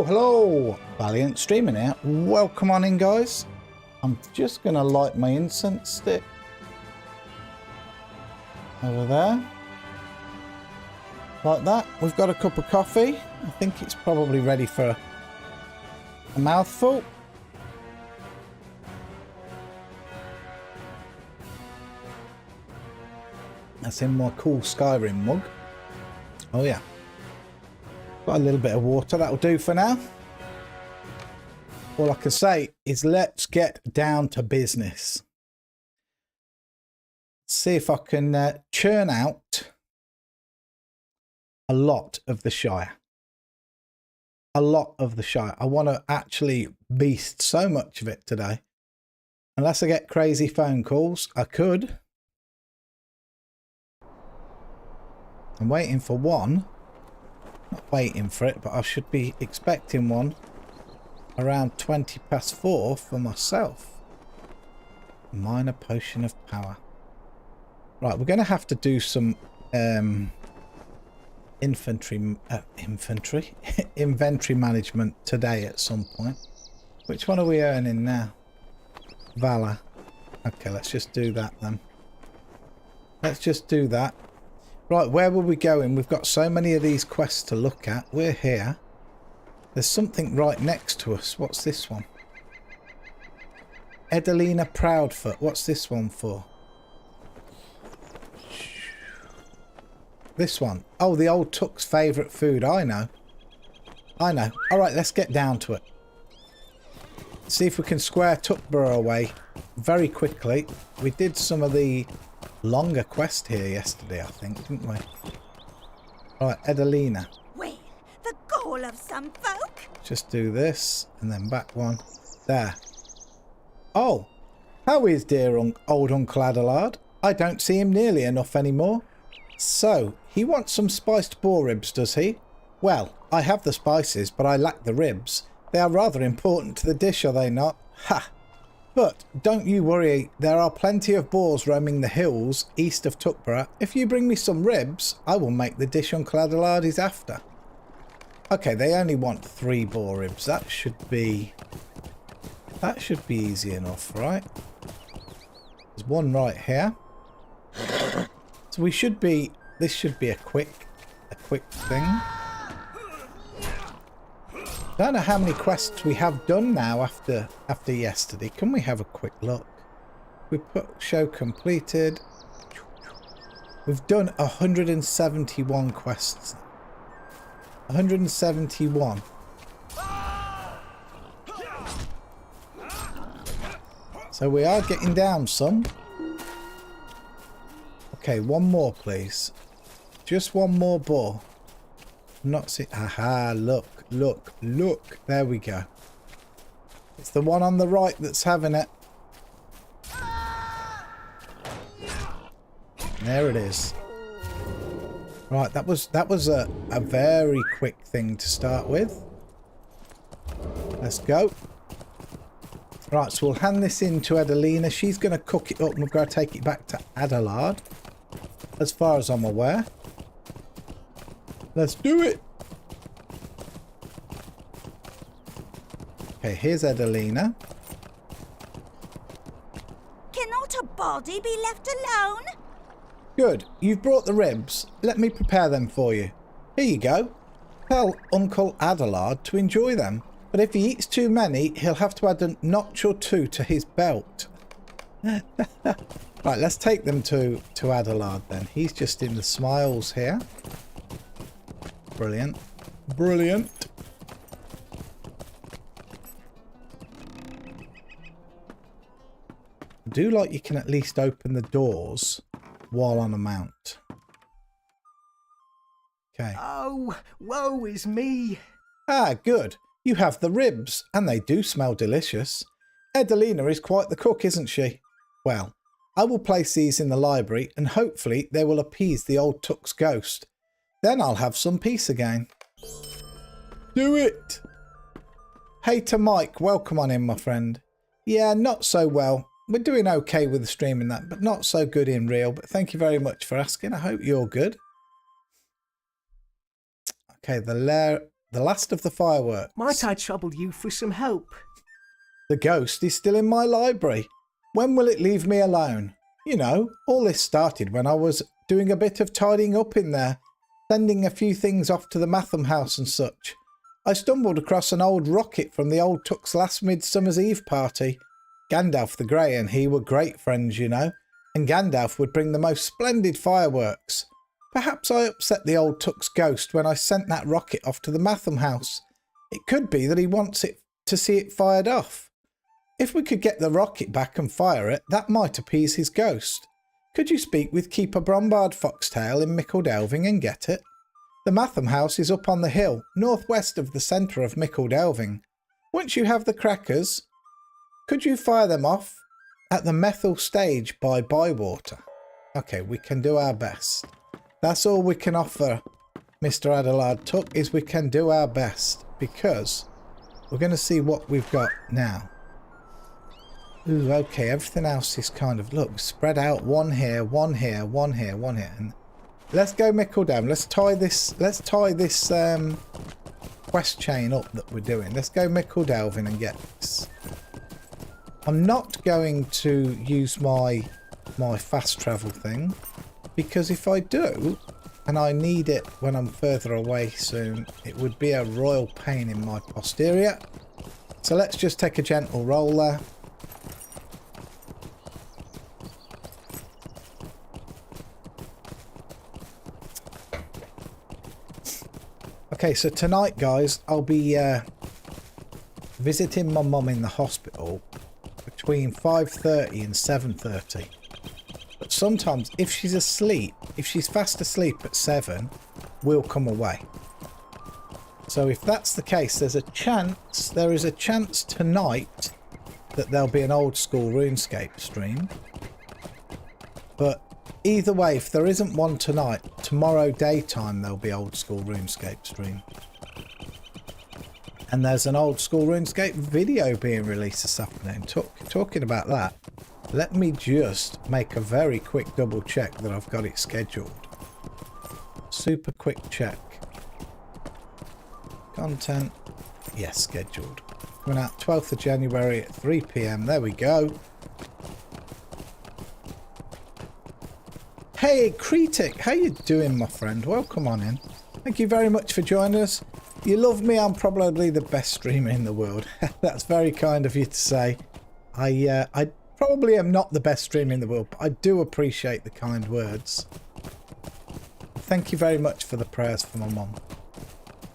Hello, Valiant streaming here. Welcome on in, guys. I'm just gonna light my incense stick over there, like that. We've got a cup of coffee. I think it's probably ready for A mouthful. That's in my cool Skyrim mug. Oh yeah. Got a little bit of water, that'll do for now. All I can say is let's get down to business. See if I can churn out a lot of the Shire. A lot of the Shire. I want to actually beast so much of it today. Unless I get crazy phone calls, I could. I'm waiting for one. Not waiting for it, but I should be expecting one around 4:20 for myself. Minor potion of power. Right, we're going to have to do some inventory management today at some point. Which one are we earning now? Valor. Okay, let's just do that then. Let's just do that. Right, where were we going? We've got so many of these quests to look at. We're here. There's something right next to us. What's this one? Edalina Proudfoot. What's this one for? This one. Oh, the old Tuck's favourite food. I know. I know. Alright, let's get down to it. See if we can square Tuckborough away very quickly. We did some of the longer quest here yesterday, I think, didn't we? Alright, Edalina. Well, the goal of some folk. Just do this and then back one. There. Oh, how is dear old Uncle Adelard? I don't see him nearly enough anymore. So, he wants some spiced boar ribs, does he? Well, I have the spices, but I lack the ribs. They are rather important to the dish, are they not? Ha! But don't you worry, there are plenty of boars roaming the hills east of Tuckborough. If you bring me some ribs, I will make the dish Uncle Adelard is after. Okay, they only want 3 boar ribs. That should be easy enough, right? There's one right here. So we should be, this should be a quick thing. Don't know how many quests we have done now after yesterday. Can we have a quick look? We put show completed. We've done 171 quests. 171. So we are getting down some. Okay, one more please. Just one more boar. Not see. Aha, look. There we go. It's the one on the right that's having it. There it is. Right, that was a very quick thing to start with. Let's go. Right, so we'll hand this in to Edalina. She's going to cook it up and we're going to take it back to Adelard. As far as I'm aware. Let's do it. Okay, here's Edalina. Cannot a body be left alone? Good. You've brought the ribs. Let me prepare them for you. Here you go. Tell Uncle Adelard to enjoy them. But if he eats too many, he'll have to add a notch or 2 to his belt. Right, let's take them to Adelard then. He's just in the smiles here. Brilliant. Brilliant. I do like you can at least open the doors while on a mount. Okay. Oh, woe is me. Ah, good. You have the ribs, and they do smell delicious. Edalina is quite the cook, isn't she? Well, I will place these in the library, and hopefully they will appease the old Tuck's ghost. Then I'll have some peace again. Do it! Hey to Mike, welcome on in, my friend. Yeah, not so well. We're doing okay with the stream and that, but not so good in real. But thank you very much for asking. I hope you're good. Okay, the last of the fireworks. Might I trouble you for some help? The ghost is still in my library. When will it leave me alone? You know, all this started when I was doing a bit of tidying up in there, sending a few things off to the Matham house and such. I stumbled across an old rocket from the old Tuck's last Midsummer's Eve party. Gandalf the Grey and he were great friends, you know, and Gandalf would bring the most splendid fireworks. Perhaps I upset the old Tuck's ghost when I sent that rocket off to the Matham house. It could be that he wants it to see it fired off. If we could get the rocket back and fire it, that might appease his ghost. Could you speak with Keeper Brombard Foxtail in Mickledelving and get it? The Matham house is up on the hill, northwest of the centre of Mickledelving. Once you have the crackers, could you fire them off at the Methyl stage by Bywater? Okay, we can do our best. That's all we can offer, Mr. Adelard Tuck, is we can do our best, because we're going to see what we've got now. Ooh, okay, everything else is kind of, look, spread out, one here, one here, one here, one here. And let's go Mickledam. Let's tie this quest chain up that we're doing. Let's go Mickledelving and get this. I'm not going to use my fast travel thing, because if I do, and I need it when I'm further away soon, it would be a royal pain in my posterior. So let's just take a gentle roll there. Okay, so tonight, guys, I'll be visiting my mum in the hospital between 5:30 and 7:30. But sometimes, if she's asleep, if she's fast asleep at 7, we'll come away. So if that's the case, there is a chance tonight that there'll be an old school RuneScape stream. But either way, if there isn't one tonight, tomorrow daytime there'll be old school RuneScape stream. And there's an old school RuneScape video being released this afternoon. Talking about that, let me just make a very quick double check that I've got it scheduled. Super quick check. Content. Yes, scheduled. Coming out 12th of January at 3 PM. There we go. Hey, Kretic, how you doing, my friend? Welcome on in. Thank you very much for joining us. You love me, I'm probably the best streamer in the world. That's very kind of you to say. I probably am not the best streamer in the world, but I do appreciate the kind words. Thank you very much for the prayers for my mum.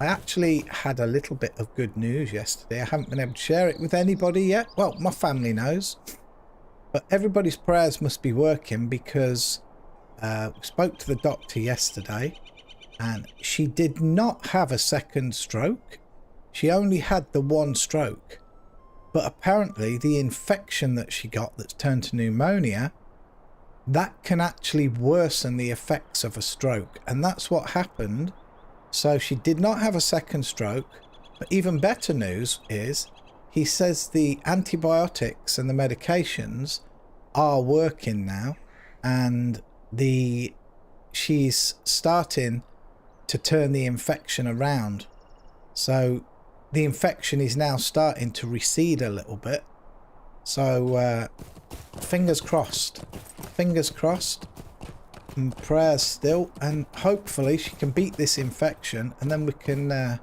I actually had a little bit of good news yesterday. I haven't been able to share it with anybody yet. Well, my family knows. But everybody's prayers must be working, because we spoke to the doctor yesterday and she did not have a second stroke. She only had the one stroke. But apparently the infection that she got that's turned to pneumonia, that can actually worsen the effects of a stroke. And that's what happened. So she did not have a second stroke. But even better news is, he says the antibiotics and the medications are working now. And she's starting to turn the infection around. So the infection is now starting to recede a little bit. So fingers crossed, and prayers still, and hopefully she can beat this infection, and then we can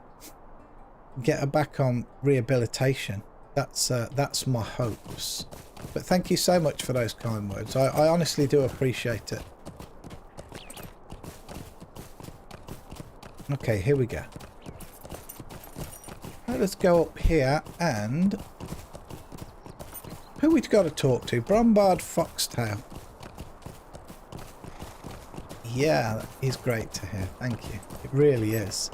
get her back on rehabilitation. That's my hopes. But thank you so much for those kind words. I honestly do appreciate it. Okay, here we go. Right, let's go up here, and who we've got to talk to? Brombard Foxtail. Yeah, that is great to hear. Thank you. It really is.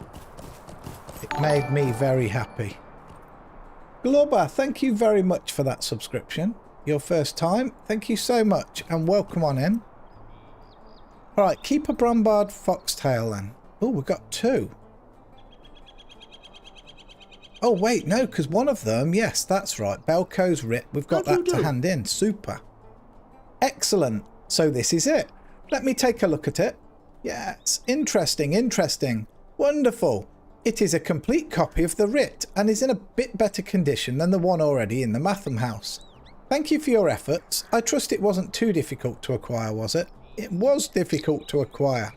It made me very happy. Globa, thank you very much for that subscription. Your first time. Thank you so much, and welcome on in. Alright, Keeper Brombard Foxtail then. Oh, we've got two. Oh, wait, no, because one of them, yes, that's right. Belco's Rip. We've got that to hand in. Super. Excellent. So this is it. Let me take a look at it. Yes, interesting, interesting. Wonderful. It is a complete copy of the writ and is in a bit better condition than the one already in the Matham house. Thank you for your efforts. I trust it wasn't too difficult to acquire, was it? It was difficult to acquire.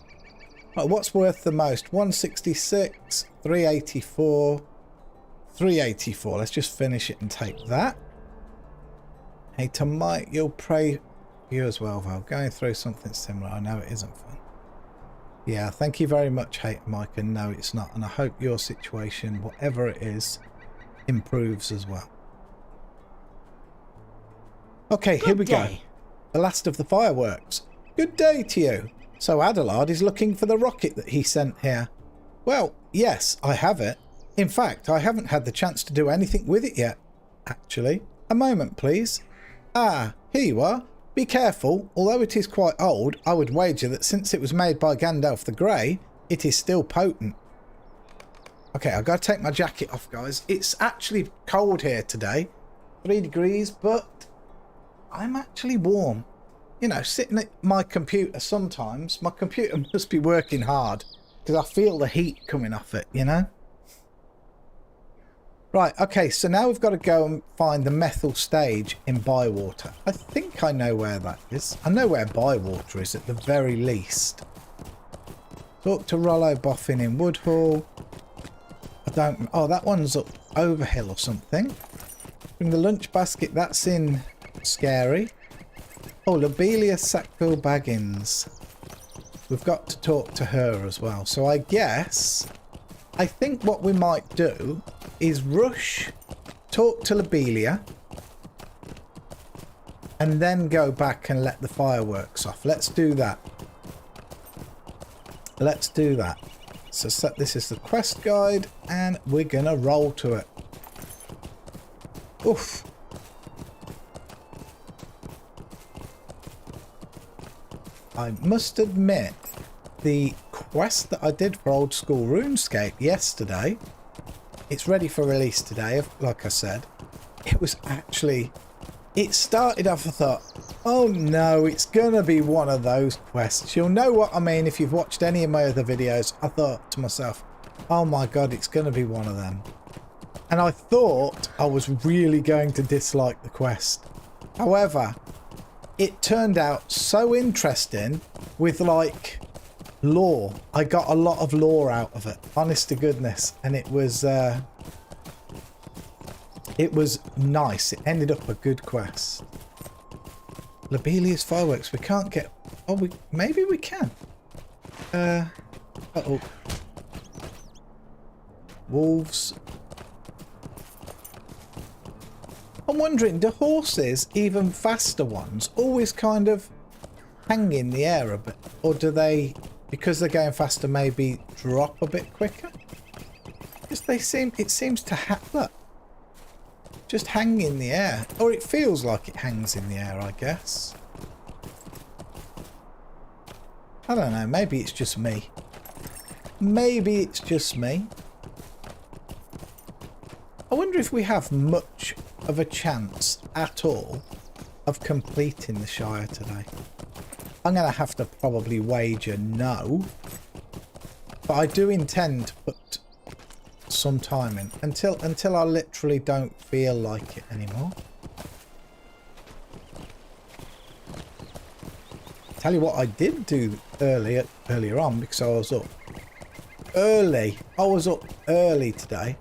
What's worth the most? 166, 384, 384. Let's just finish it and take that. Hey, to Mike, you'll pray for you as well, Val. Going through something similar. I know it isn't fun. Yeah, thank you very much, Hey, Mike. And no, it's not. And I hope your situation, whatever it is, improves as well. Okay, here we go. The last of the fireworks. Good day to you. So Adelard is looking for the rocket that he sent here. Well, yes, I have it. In fact, I haven't had the chance to do anything with it yet. Actually, a moment, please. Ah, here you are. Be careful. Although it is quite old, I would wager that since it was made by Gandalf the Grey, it is still potent. Okay, I've got to take my jacket off, guys. It's actually cold here today. 3 degrees, but I'm actually warm. You know, sitting at my computer sometimes, my computer must be working hard because I feel the heat coming off it, you know? Right, okay, so now we've got to go and find the methyl stage in Bywater. I think I know where that is. I know where Bywater is at the very least. Talk to Rollo Boffin in Woodhall. I don't... Oh, that one's up Overhill or something. Bring the lunch basket. That's in Scary. Oh, Lobelia Sackville Baggins. We've got to talk to her as well. So I guess... I think what we might do is rush, talk to Lobelia, and then go back and let the fireworks off. Let's do that. Let's do that. So this is the quest guide, and we're going to roll to it. Oof. I must admit, the quest that I did for Old School RuneScape yesterday, it's ready for release today, like I said. It was actually... It started off, I thought, oh no, it's gonna be one of those quests. You'll know what I mean if you've watched any of my other videos. I thought to myself, oh my god, it's gonna be one of them. And I thought I was really going to dislike the quest. However, it turned out so interesting with like lore. I got a lot of lore out of it, honest to goodness, and it was nice. It ended up a good quest. Lobelia's fireworks. We can't get... Oh, maybe we can. Uh-oh. Wolves. I'm wondering, do horses, even faster ones, always kind of hang in the air a bit? Or do they, because they're going faster, maybe drop a bit quicker? Because it seems to look, just hang in the air. Or it feels like it hangs in the air, I guess. I don't know, maybe it's just me. Maybe it's just me. I wonder if we have much of a chance at all of completing the Shire today. I'm going to have to probably wager no. But I do intend to put some time in until I literally don't feel like it anymore. Tell you what I did do earlier on, because I was up early. I was up early today.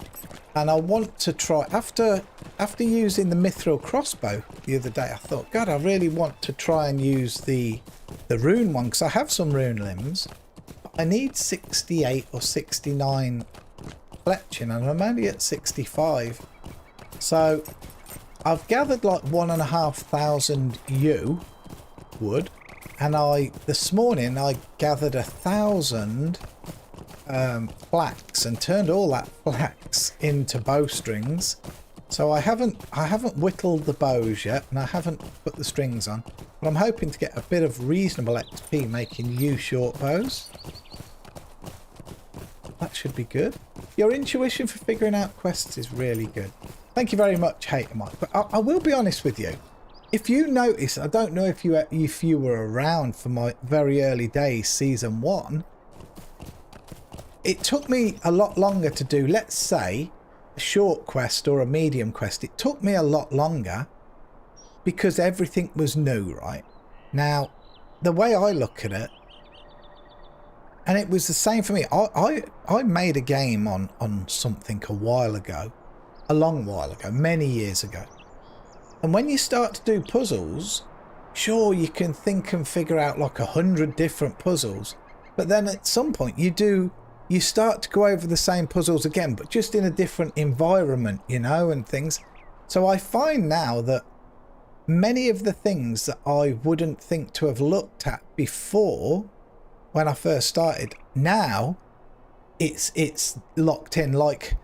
And I want to try, after using the mithril crossbow the other day, I thought, God, I really want to try and use the rune one, because I have some rune limbs. But I need 68 or 69 fletching, and I'm only at 65. So I've gathered like 1,500 yew wood, and this morning I gathered 1,000 flax and turned all that flax into bowstrings. So I haven't whittled the bows yet, and I haven't put the strings on, but I'm hoping to get a bit of reasonable XP making yew short bows. That should be good. Your intuition for figuring out quests is really good. Thank you very much, Hater Mike. But I will be honest with you. If you notice, I don't know if you were around for my very early days, season 1. It took me a lot longer to do, let's say, a short quest or a medium quest. It took me a lot longer because everything was new, right? Now, the way I look at it, and it was the same for me. I made a game on something a while ago, a long while ago, many years ago. And when you start to do puzzles, sure, you can think and figure out like 100 different puzzles, but then at some point you start to go over the same puzzles again, but just in a different environment, you know, and things. So I find now that many of the things that I wouldn't think to have looked at before when I first started, now it's locked in. Like,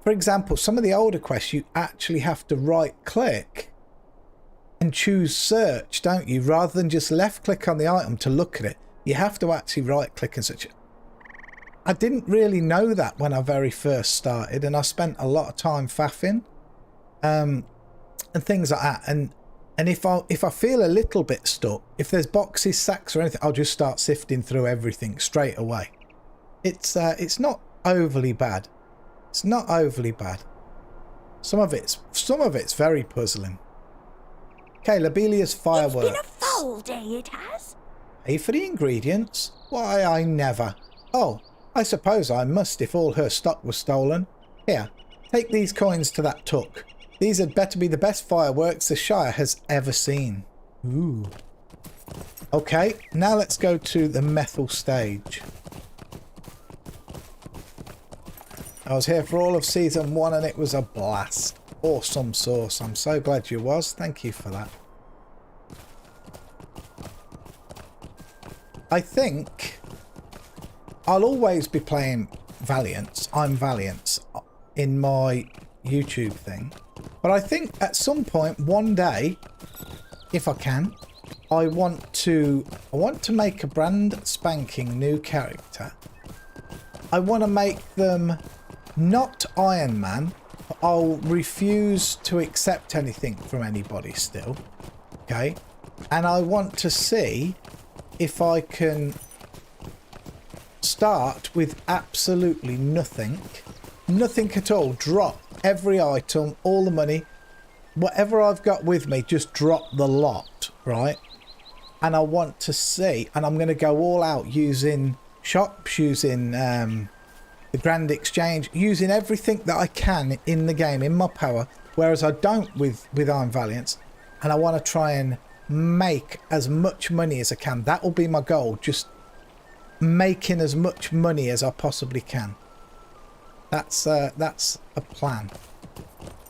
for example, some of the older quests, you actually have to right click and choose search, don't you? Rather than just left click on the item to look at it, you have to actually right click and search it. I didn't really know that when I very first started, and I spent a lot of time faffing and things like that. And if I feel a little bit stuck, if there's boxes, sacks or anything, I'll just start sifting through everything straight away. It's not overly bad. It's not overly bad. Some of it's very puzzling. Okay, Lobelia's fireworks. It's been a foul day, it has. Pay for the ingredients? Why, I never. Oh, I suppose I must if all her stock was stolen. Here, take these coins to that tuck. These had better be the best fireworks the Shire has ever seen. Ooh. Okay, now let's go to the methyl stage. I was here for all of season 1 and it was a blast. Awesome sauce. I'm so glad you was. Thank you for that. I think I'll always be playing Valiance. I'm Valiance in my YouTube thing. But I think at some point, one day, if I can, I want to make a brand spanking new character. I want to make them not Iron Man. I'll refuse to accept anything from anybody still. Okay? And I want to see if I can start with absolutely nothing. Nothing at all. Drop every item, all the money, whatever I've got with me, just drop the lot, right? And I want to see, and I'm going to go all out using shops, using the Grand Exchange, using everything that I can in the game, in my power, whereas I don't with Iron Valiance. And I want to try and make as much money as I can. That will be my goal, just making as much money as I possibly can. That's a plan.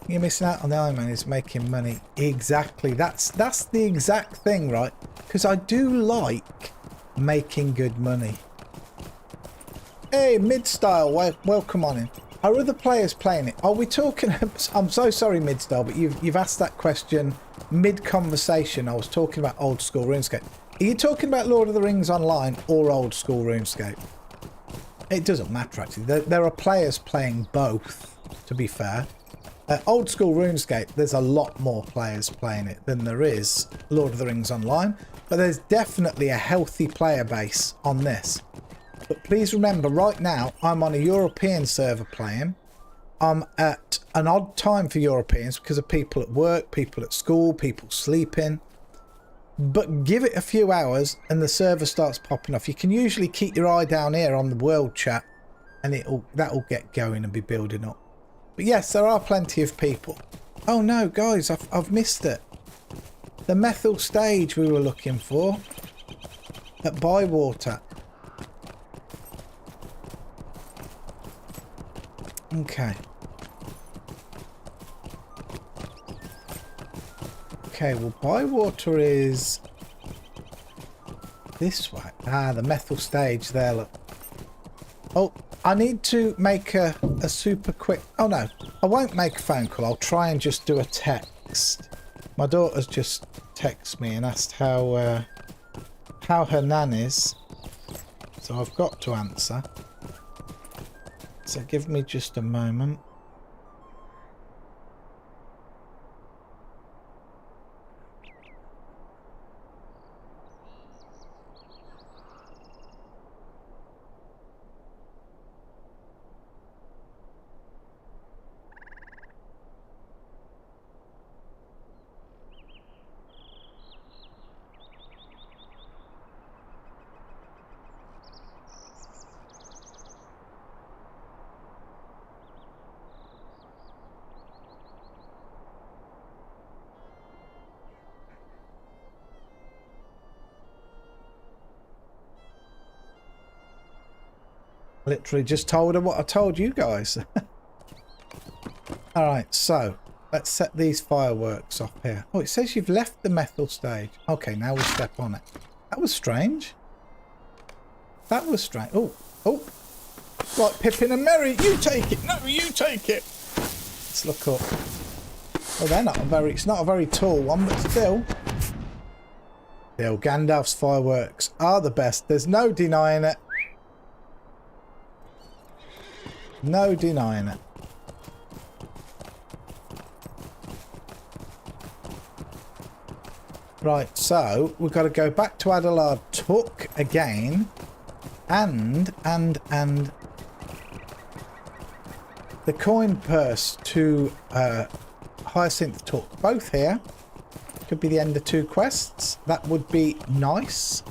You're missing out on the Iron Man is making money. Exactly. That's the exact thing, right? Because I do like making good money. Hey, Mid-Style, welcome on in. Are other players playing it? Are we talking... I'm so sorry, Mid-Style, but you've asked that question mid-conversation. I was talking about old school RuneScape. Are you talking about Lord of the Rings Online or old school RuneScape? It doesn't matter, actually. There are players playing both, to be fair. Old school RuneScape, there's a lot more players playing it than there is Lord of the Rings Online. But there's definitely a healthy player base on this. But please remember, right now, I'm on a European server playing. I'm at an odd time for Europeans because of people at work, people at school, people sleeping. But give it a few hours and the server starts popping off. You can usually keep your eye down here on the world chat and that'll get going and be building up. But yes, there are plenty of people. Oh no, guys, I've missed it. The methyl stage we were looking for at Bywater. Okay. Okay, well, Bywater is this way. Ah, the methyl stage there, look. Oh, I need to make a super quick... Oh, no. I won't make a phone call. I'll try and just do a text. My daughter's just texted me and asked how her nan is. So I've got to answer. So give me just a moment. Literally just told her what I told you guys. Alright, so let's set these fireworks off here. Oh, it says you've left the methyl stage. Okay, now we step on it. That was strange. That was strange. Oh, oh. Right, Pippin and Merry, you take it. No, you take it. Let's look up. Well, they're not a very, it's not a very tall one, but still. Still, Gandalf's fireworks are the best. There's no denying it. No denying it. Right, so we've got to go back to Adelard Tuck again, and the coin purse to Hyacinth Tuck, both here. Could be the end of 2 quests. That would be nice.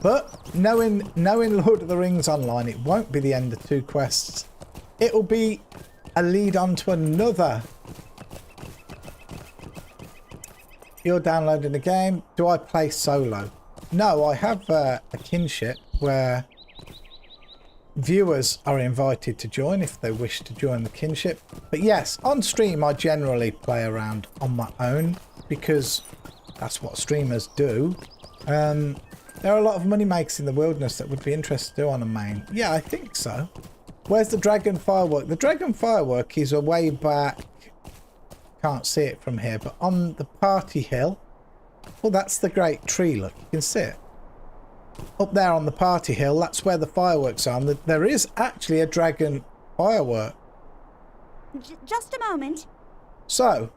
But knowing Lord of the Rings Online, it won't be the end of 2 quests. It'll be a lead on to another. You're downloading the game. Do I play solo? No, I have a kinship where viewers are invited to join if they wish to join the kinship. But yes, on stream I generally play around on my own because that's what streamers do. There are a lot of money makers in the wilderness that would be interested to do on a main. Yeah, I think so. Where's the dragon firework? The dragon firework is a way back. Can't see it from here, but on the party hill. Well, that's the great tree, look, you can see it. Up there on the party hill, that's where the fireworks are. And there is actually a dragon firework. Just a moment. So,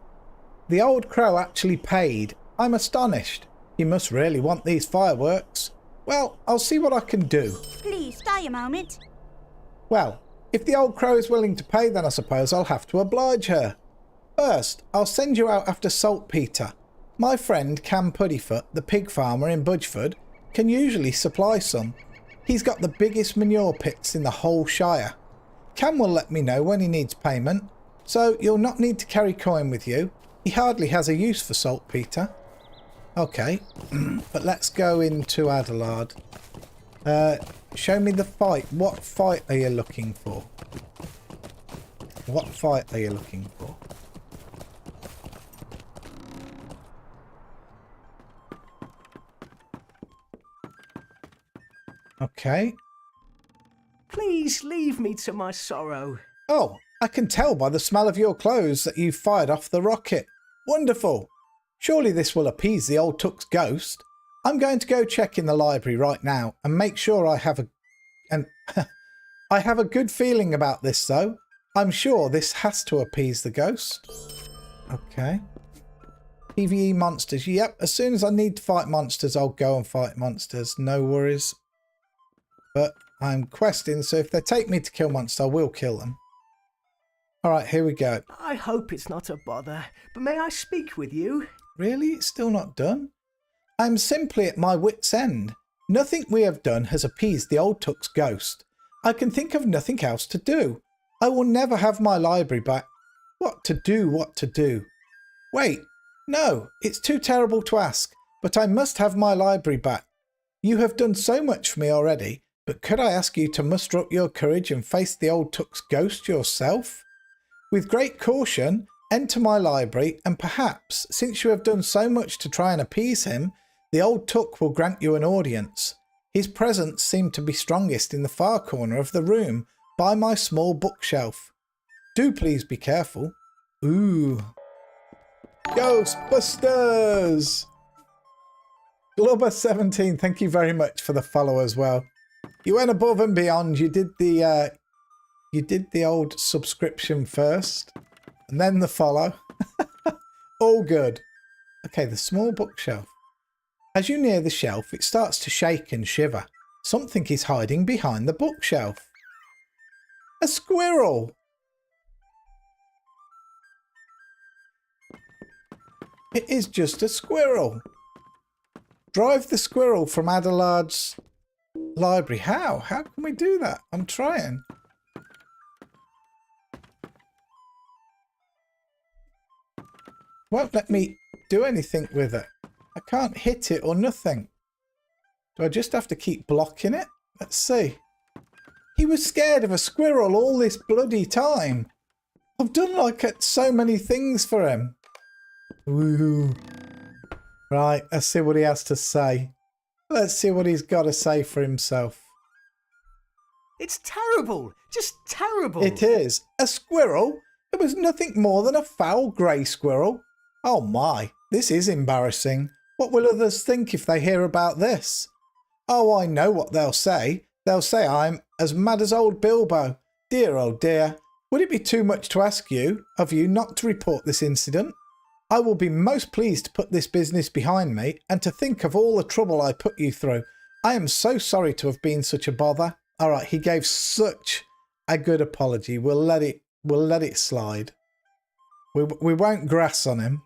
the old crow actually paid. I'm astonished. He must really want these fireworks. Well, I'll see what I can do. Please, stay a moment. Well, if the old crow is willing to pay, then I suppose I'll have to oblige her. First, I'll send you out after saltpeter. My friend Cam Puddyfoot, the pig farmer in Budgeford, can usually supply some. He's got the biggest manure pits in the whole Shire. Cam will let me know when he needs payment, so you'll not need to carry coin with you. He hardly has a use for saltpeter. Okay, but let's go into Adelard. Show me the fight. What fight are you looking for? What fight are you looking for? Okay. Please leave me to my sorrow. Oh, I can tell by the smell of your clothes that you fired off the rocket. Wonderful. Surely this will appease the old Tuck's ghost. I'm going to go check in the library right now and make sure I have I have a good feeling about this though. I'm sure this has to appease the ghost. Okay. PvE monsters. Yep, as soon as I need to fight monsters, I'll go and fight monsters. No worries. But I'm questing, so if they take me to kill monsters, I will kill them. Alright, here we go. I hope it's not a bother, but may I speak with you? Really? It's still not done? I'm simply at my wit's end. Nothing we have done has appeased the old Tuck's ghost. I can think of nothing else to do. I will never have my library back. What to do, what to do? Wait, no, it's too terrible to ask, but I must have my library back. You have done so much for me already, but could I ask you to muster up your courage and face the old Tuck's ghost yourself? With great caution, enter my library, and perhaps, since you have done so much to try and appease him, the old Tuck will grant you an audience. His presence seemed to be strongest in the far corner of the room, by my small bookshelf. Do please be careful. Ooh. Ghostbusters! Glubber17, thank you very much for the follow as well. You went above and beyond. You did the old subscription first, and then the follow. All good. Okay, the small bookshelf. As you near the shelf, it starts to shake and shiver. Something is hiding behind the bookshelf. A squirrel. It is just a squirrel. Drive the squirrel from Adelard's library. How? How can we do that? I'm trying. Won't let me do anything with it. I can't hit it or nothing. Do I just have to keep blocking it? Let's see. He He was scared of a squirrel all this bloody time. I've done like so many things for him. Woo. Right, let's see what he has to say. Let's see what he's got to say for himself. It's terrible. Just terrible. It is. A squirrel? It was nothing more than a foul grey squirrel. Oh my, this is embarrassing. What will others think if they hear about this? Oh, I know what they'll say. They'll say I'm as mad as old Bilbo. Dear, oh dear. Would it be too much to ask of you not to report this incident? I will be most pleased to put this business behind me and to think of all the trouble I put you through. I am so sorry to have been such a bother. All right, he gave such a good apology. We'll let it slide. We won't grass on him.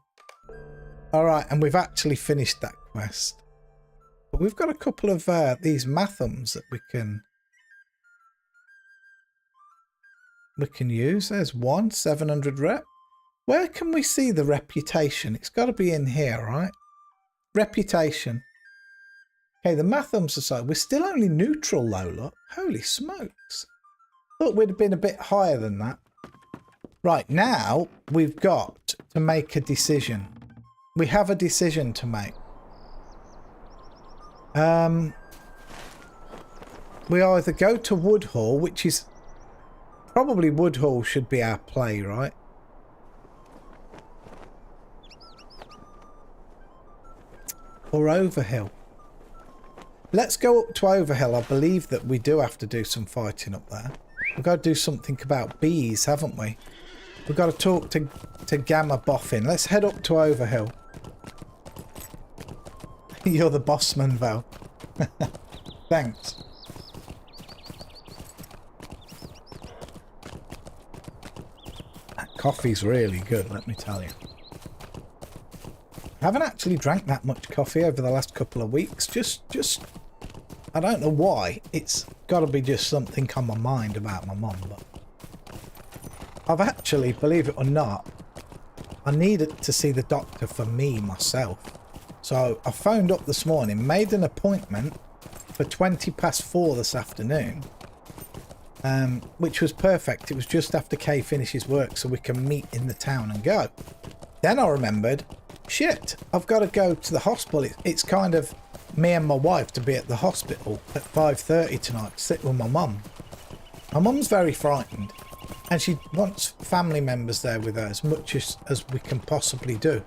All right, and we've actually finished that quest. But we've got a couple of these mathums that we can use. There's one, 700 rep. Where can we see the reputation? It's got to be in here, right? Reputation. Okay, the mathums aside, we're still only neutral though, look. Holy smokes. Thought we'd have been a bit higher than that. Right, now we've got to make a decision. We have a decision to make. We either go to Woodhall, which is probably Woodhall should be our play, right? Or Overhill. Let's go up to Overhill. I believe that we do have to do some fighting up there. We've got to do something about bees, haven't we? We've got to talk to Gamma Boffin. Let's head up to Overhill. You're the bossman, Val. Thanks. That coffee's really good, let me tell you. I haven't actually drank that much coffee over the last couple of weeks. Just I don't know why. It's got to be just something on my mind about my mum. But I've actually, believe it or not, I needed to see the doctor for me myself. So I phoned up this morning, made an appointment for 4:20 this afternoon, which was perfect. It was just after Kay finishes work, so we can meet in the town and go. Then I remembered, shit, I've got to go to the hospital. It's kind of me and my wife to be at the hospital at 5:30 tonight to sit with my mum. My mum's very frightened and she wants family members there with her as much as we can possibly do.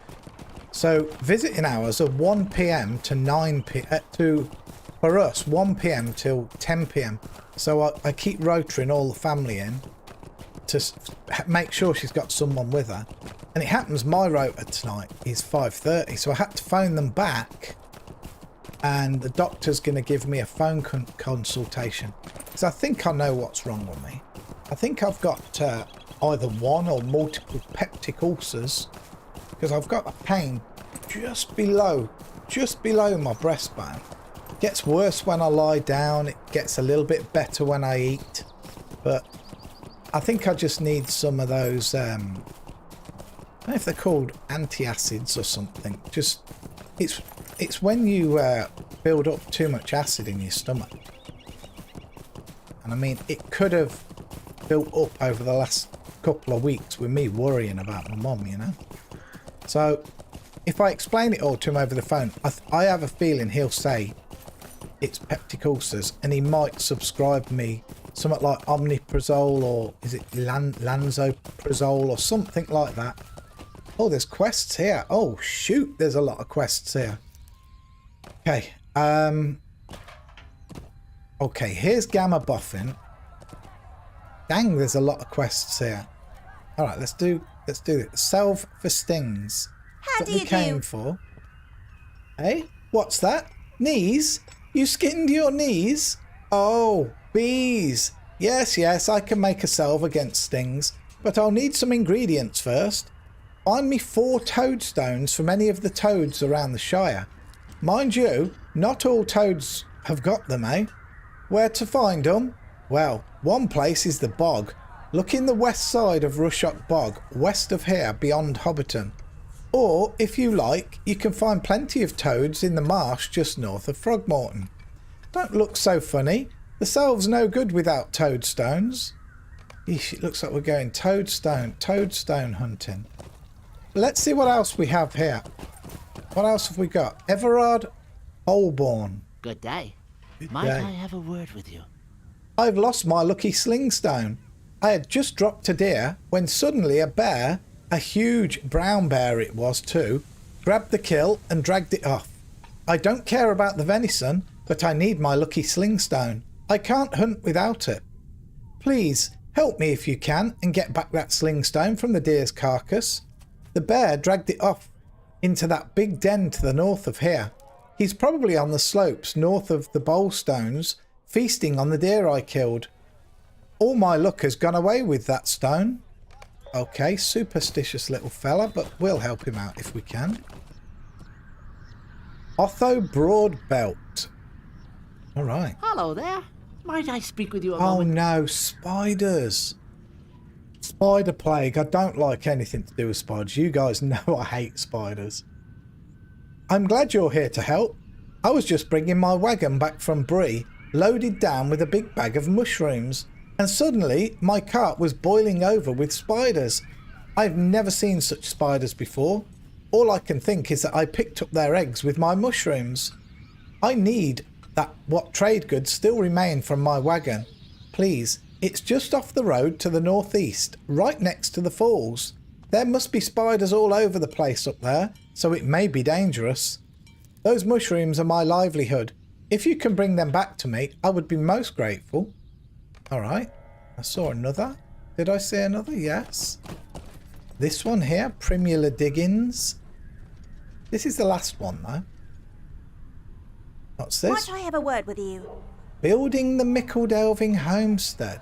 So visiting hours are 1 p.m. to 9 p.m. For us, 1 p.m. till 10 p.m. So I keep rotoring all the family in to make sure she's got someone with her. And it happens my rota tonight is 5:30, so I had to phone them back. And the doctor's going to give me a phone consultation. Because I think I know what's wrong with me. I think I've got either one or multiple peptic ulcers. Because I've got a pain just below my breastbone. It gets worse when I lie down. It gets a little bit better when I eat. But I think I just need some of those, I don't know if they're called antacids or something. Just, it's when you build up too much acid in your stomach. And I mean, it could have built up over the last couple of weeks with me worrying about my mum, you know. So if I explain it all to him over the phone, I have a feeling he'll say it's peptic ulcers, and he might subscribe me something like omeprazole, or is it lansoprazole or something like that. Oh, there's quests here. Oh shoot, there's a lot of quests here. Okay, okay, here's Gamma Boffin. Dang, there's a lot of quests here. All right, let's do it. Salve for stings. How do we you came do? for. Hey, what's that? Knees? You skinned your knees? Oh, bees. Yes, I can make a salve against stings, but I'll need some ingredients first. Find me 4 toadstones from any of the toads around the Shire. Mind you, not all toads have got them, eh? Where to find them? Well, one place is the bog. Look in the west side of Rushock Bog, west of here, beyond Hobbiton. Or, if you like, you can find plenty of toads in the marsh just north of Frogmorton. Don't look so funny. The salve's no good without toadstones. Eesh, it looks like we're going toadstone hunting. Let's see what else we have here. What else have we got? Everard Holborn. Good day. Good Might day. I have a word with you? I've lost my lucky slingstone. I had just dropped a deer when suddenly a bear, a huge brown bear it was too, grabbed the kill and dragged it off. I don't care about the venison, but I need my lucky slingstone. I can't hunt without it. Please, help me if you can and get back that slingstone from the deer's carcass. The bear dragged it off into that big den to the north of here. He's probably on the slopes north of the Bolestones, feasting on the deer I killed. All my luck has gone away with that stone. Okay, superstitious little fella, but we'll help him out if we can. Otho Broadbelt. All right. Hello there. Might I speak with you a Oh moment? no, spiders. Spider plague. I don't like anything to do with spiders. You guys know I hate spiders. I'm glad you're here to help. I was just bringing my wagon back from Brie, loaded down with a big bag of mushrooms, and suddenly my cart was boiling over with spiders. I've never seen such spiders before. All I can think is that I picked up their eggs with my mushrooms. I need that what trade goods still remain from my wagon. Please, it's just off the road to the northeast, right next to the falls. There must be spiders all over the place up there, so it may be dangerous. Those mushrooms are my livelihood. If you can bring them back to me, I would be most grateful. Alright, I saw another. Did I see another? Yes. This one here, Primula Diggins. This is the last one though. What's this? Might I have a word with you? Building the Mickledelving homestead.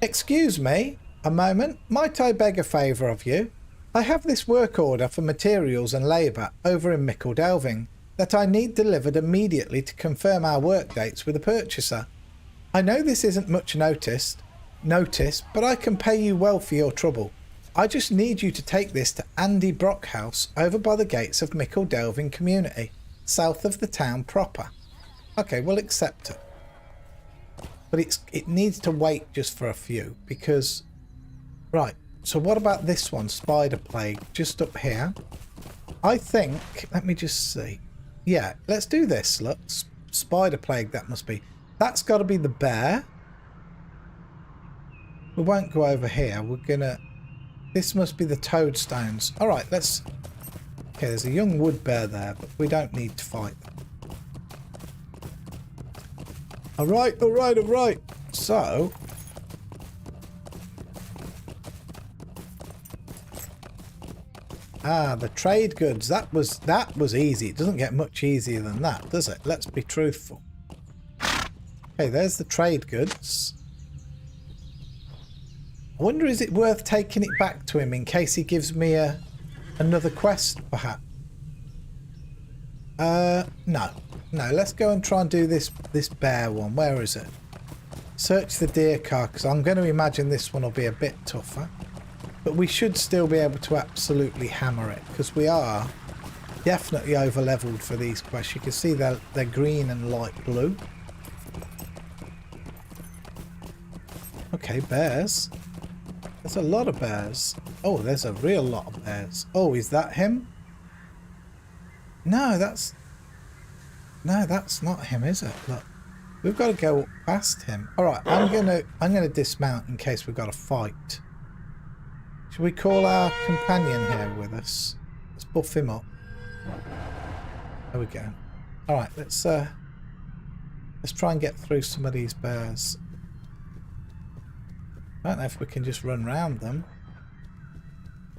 Excuse me, a moment. Might I beg a favour of you? I have this work order for materials and labour over in Mickledelving that I need delivered immediately to confirm our work dates with the purchaser. I know this isn't much notice, but I can pay you well for your trouble. I just need you to take this to Andy Brockhouse over by the gates of Mickledelving Community, south of the town proper. Okay, we'll accept it. But it needs to wait just for a few because... Right, so what about this one, Spider Plague, just up here? I think, let me just see. Yeah, let's do this, look. Spider Plague, that must be. That's got to be the bear. We won't go over here. We're gonna... This must be the toadstones. Alright, let's... Okay, there's a young wood bear there, but we don't need to fight them. Alright, alright, alright. So... Ah, the trade goods. That was easy. It doesn't get much easier than that, does it? Let's be truthful. Okay, there's the trade goods. I wonder, is it worth taking it back to him in case he gives me another quest, perhaps? No. No, let's go and try and do this bear one. Where is it? Search the deer carcass. I'm going to imagine this one will be a bit tougher. But we should still be able to absolutely hammer it, because we are definitely over leveled for these quests. You can see they're green and light blue. Okay, bears. There's a lot of bears. Oh, there's a real lot of bears. Oh, is that him? No, that's not him, is it? Look, we've got to go past him. All right, I'm gonna dismount in case we've got a fight. Should we call our companion here with us? Let's buff him up. There we go. All right, let's try and get through some of these bears. I don't know if we can just run round them.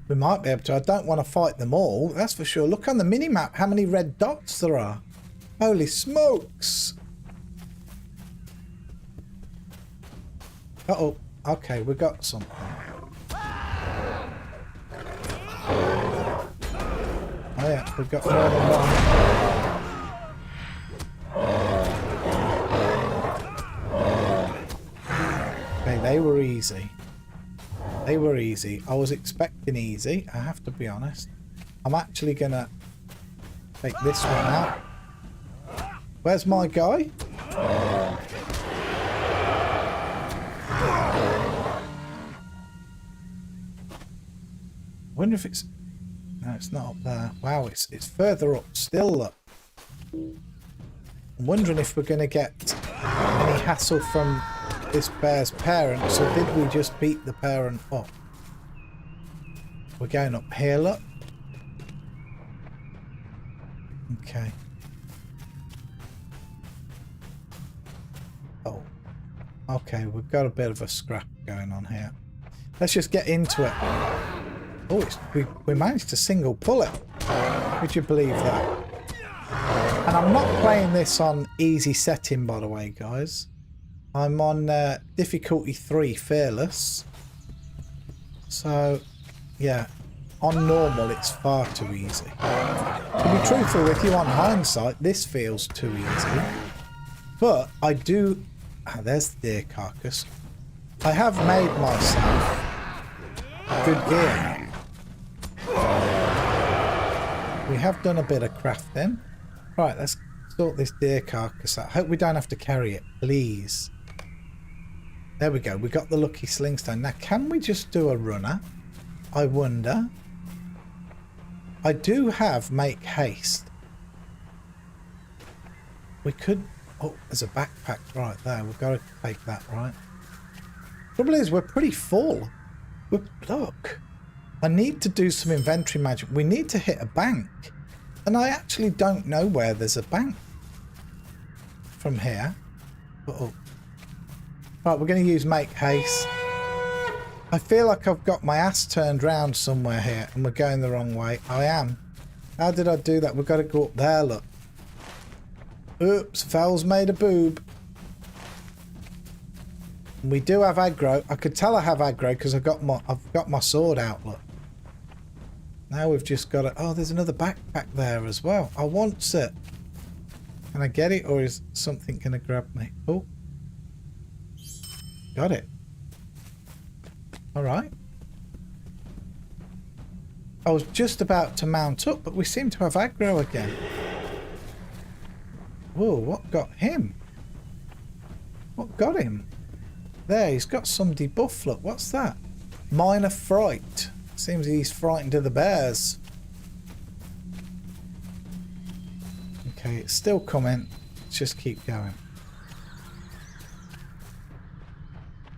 We might be able to. I don't want to fight them all, that's for sure. Look on the mini-map how many red dots there are. Holy smokes! Uh-oh. Okay, we got something. Oh yeah, we've got more than one. Okay, they were easy. They were easy. I was expecting easy, I have to be honest. I'm actually gonna take this one out. Where's my guy? Wonder if it's... No, it's not up there. Wow, it's further up still, look. I'm wondering if we're going to get any hassle from this bear's parents, or did we just beat the parent up? We're going up here, look. Okay. Oh. Okay, we've got a bit of a scrap going on here. Let's just get into it. Oh, we managed to single pull it. Would you believe that? And I'm not playing this on easy setting, by the way, guys. I'm on difficulty 3, fearless. So, yeah. On normal, it's far too easy. To be truthful with you, on hindsight, this feels too easy. But I do... Ah, there's the deer carcass. I have made myself good gear. We have done a bit of crafting. Right, let's sort this deer carcass out. I hope we don't have to carry it, please. There we go. We got the lucky slingstone. Now, can we just do a runner? I wonder. I do have make haste. We could... Oh, there's a backpack right there. We've got to take that, right? Trouble is, we're pretty full. Look. I need to do some inventory magic. We need to hit a bank. And I actually don't know where there's a bank from here. Uh-oh. Right, we're going to use make haste. I feel like I've got my ass turned round somewhere here and we're going the wrong way. I am. How did I do that? We've got to go up there, look. Oops, Val's made a boob. We do have aggro. I could tell I have aggro because I've got my sword out, look. Now we've just got to... Oh, there's another backpack there as well. I want it. Can I get it or is something going to grab me? Oh. Got it. Alright. I was just about to mount up, but we seem to have aggro again. Whoa, what got him? What got him? There, he's got some debuff, look. What's that? Minor fright. Seems he's frightened of the bears. Okay, it's still coming. Let's just keep going.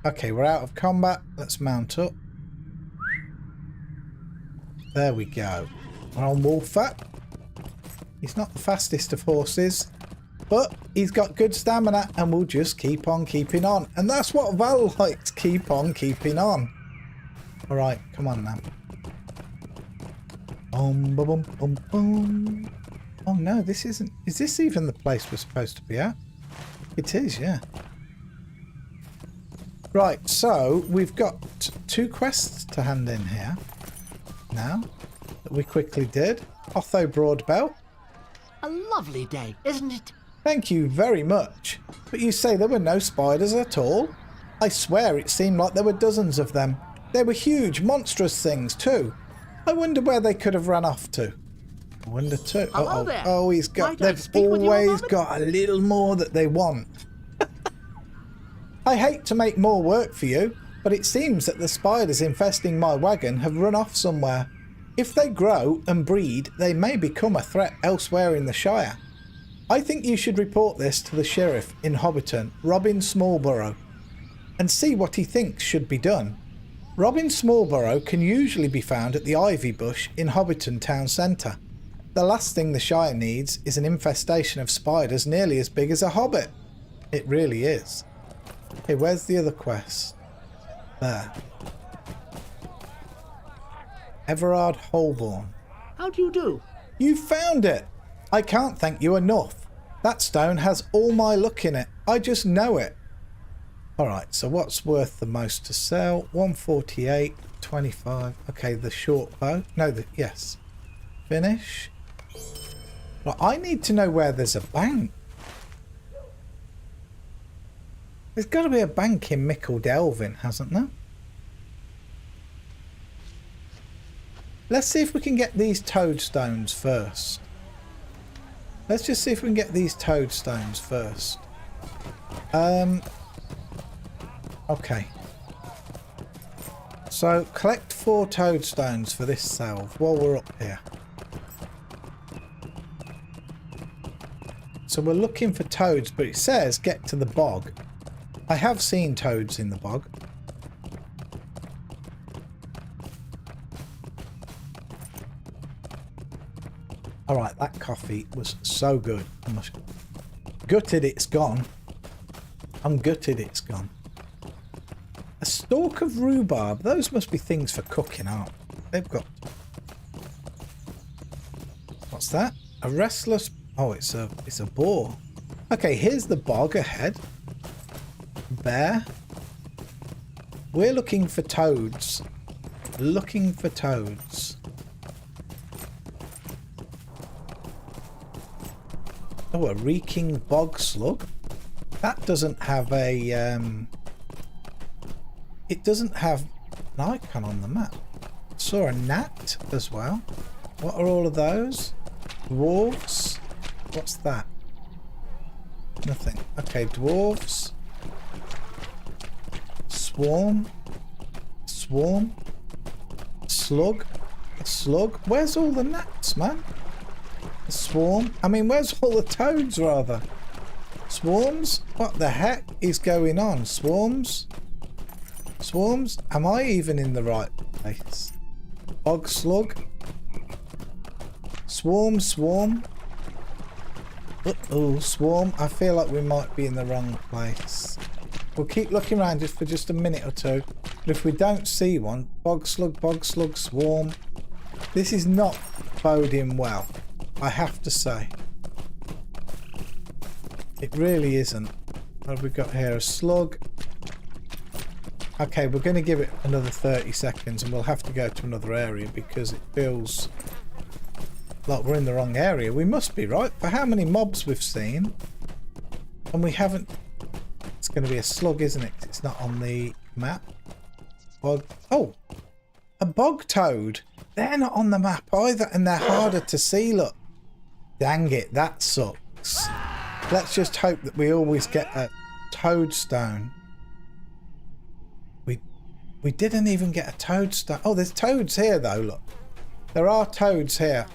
Okay, we're out of combat. Let's mount up. There we go. We're on Wolfat. He's not the fastest of horses, but he's got good stamina and we'll just keep on keeping on. And that's what Val likes, keep on keeping on. Alright, come on now. Boom, boom, boom, boom. Oh no, this isn't... Is this even the place we're supposed to be at? It is, yeah. Right, so we've got 2 quests to hand in here now that we quickly did. Otho Broadbelt. A lovely day, isn't it? Thank you very much. But you say there were no spiders at all? I swear it seemed like there were dozens of them. They were huge, monstrous things too. I wonder where they could have run off to. I wonder too. Hello there. Oh, he's got... Might I They've speak with you a always moment? got a little more that they want. I hate to make more work for you, but it seems that the spiders infesting my wagon have run off somewhere. If they grow and breed, they may become a threat elsewhere in the Shire. I think you should report this to the sheriff in Hobbiton, Robin Smallborough, and see what he thinks should be done. Robin Smallborough can usually be found at the Ivy Bush in Hobbiton town centre. The last thing the Shire needs is an infestation of spiders nearly as big as a hobbit. It really is. Okay, where's the other quest? There. Everard Holborn. How do you do? You found it! I can't thank you enough. That stone has all my luck in it. I just know it. Alright, so what's worth the most to sell? 148, 25. Okay, the short bow. No, yes. Finish. Well, I need to know where there's a bank. There's got to be a bank in Mickle Delvin, hasn't there? Let's see if we can get these toadstones first. Let's just see if we can get these toadstones first. Okay. So collect 4 toadstones for this salve while we're up here. So we're looking for toads, but it says get to the bog. I have seen toads in the bog. Alright, that coffee was so good. I'm gutted it's gone. I'm gutted it's gone. A stalk of rhubarb. Those must be things for cooking, aren't they? They've got... What's that? A restless... Oh, it's a boar. Okay, here's the bog ahead. Bear. We're looking for toads. Looking for toads. Oh, a reeking bog slug. That doesn't have a... It doesn't have an icon on the map. Saw a gnat as well. What are all of those? Dwarves. What's that? Nothing. Okay, dwarves. Swarm. Swarm. Slug. A slug. Where's all the gnats, man? A swarm. I mean, where's all the toads, rather? Swarms? What the heck is going on? Swarms? Swarms? Am I even in the right place? Bog slug? Swarm, swarm. Uh-oh, swarm. I feel like we might be in the wrong place. We'll keep looking around just for just a minute or two. But if we don't see one, bog slug, swarm. This is not boding well, I have to say. It really isn't. What have we got here? A slug. Okay, we're going to give it another 30 seconds and we'll have to go to another area because it feels like we're in the wrong area. We must be, right? For how many mobs we've seen. And we haven't... It's going to be a slug, isn't it? It's not on the map. Bog... Oh! A bog toad! They're not on the map either and they're harder to see, look. Dang it, that sucks. Let's just hope that we always get a toadstone. We didn't even get a toadstone. Oh, there's toads here though, look. There are toads here.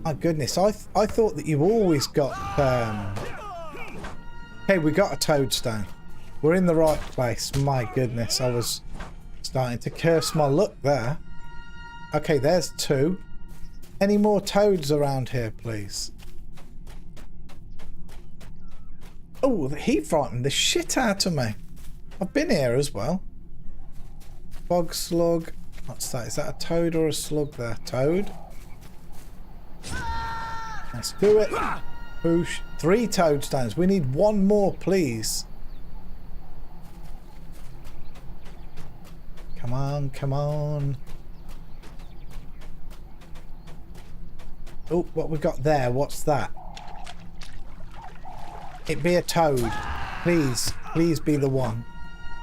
My goodness, I thought that you always got... Okay, we got a toadstone. We're in the right place. My goodness, I was starting to curse my luck there. Okay, there's 2. Any more toads around here, please? Oh, he frightened the shit out of me. I've been here as well. Bog slug. What's that? Is that a toad or a slug there? Toad. Let's do it. Whoosh. 3 toadstones. We need 1 more, please. Come on, come on. Oh, what we got there? What's that? It be a toad. Please. Please be the one.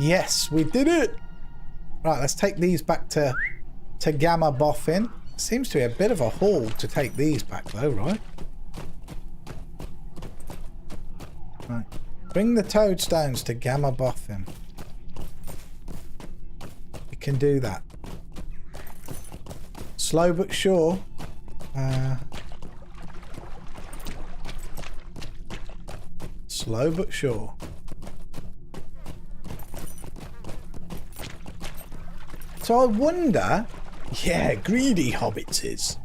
Yes, we did it! Right, let's take these back to Gamma Boffin. Seems to be a bit of a haul to take these back though, right? Right. Bring the toadstones to Gamma Boffin. We can do that. Slow but sure. Slow but sure. So I wonder, yeah, greedy hobbitses.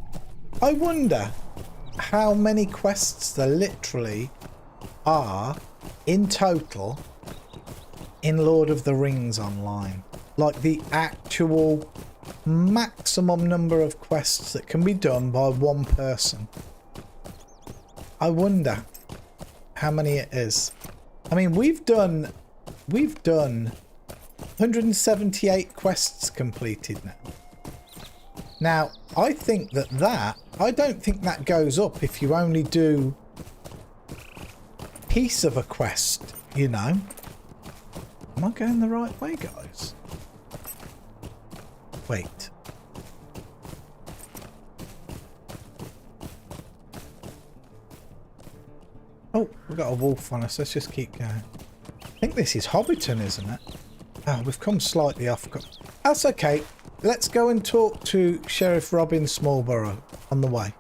I wonder how many quests there literally are in total in Lord of the Rings Online. Like the actual maximum number of quests that can be done by one person. I wonder how many it is. I mean, we've done 178 quests completed now. Now, I think I don't think that goes up if you only do a piece of a quest, you know. Am I going the right way, guys? Wait. Oh, we've got a wolf on us. Let's just keep going. I think this is Hobbiton, isn't it? Oh, we've come slightly off. That's okay. Let's go and talk to Sheriff Robin Smallborough on the way.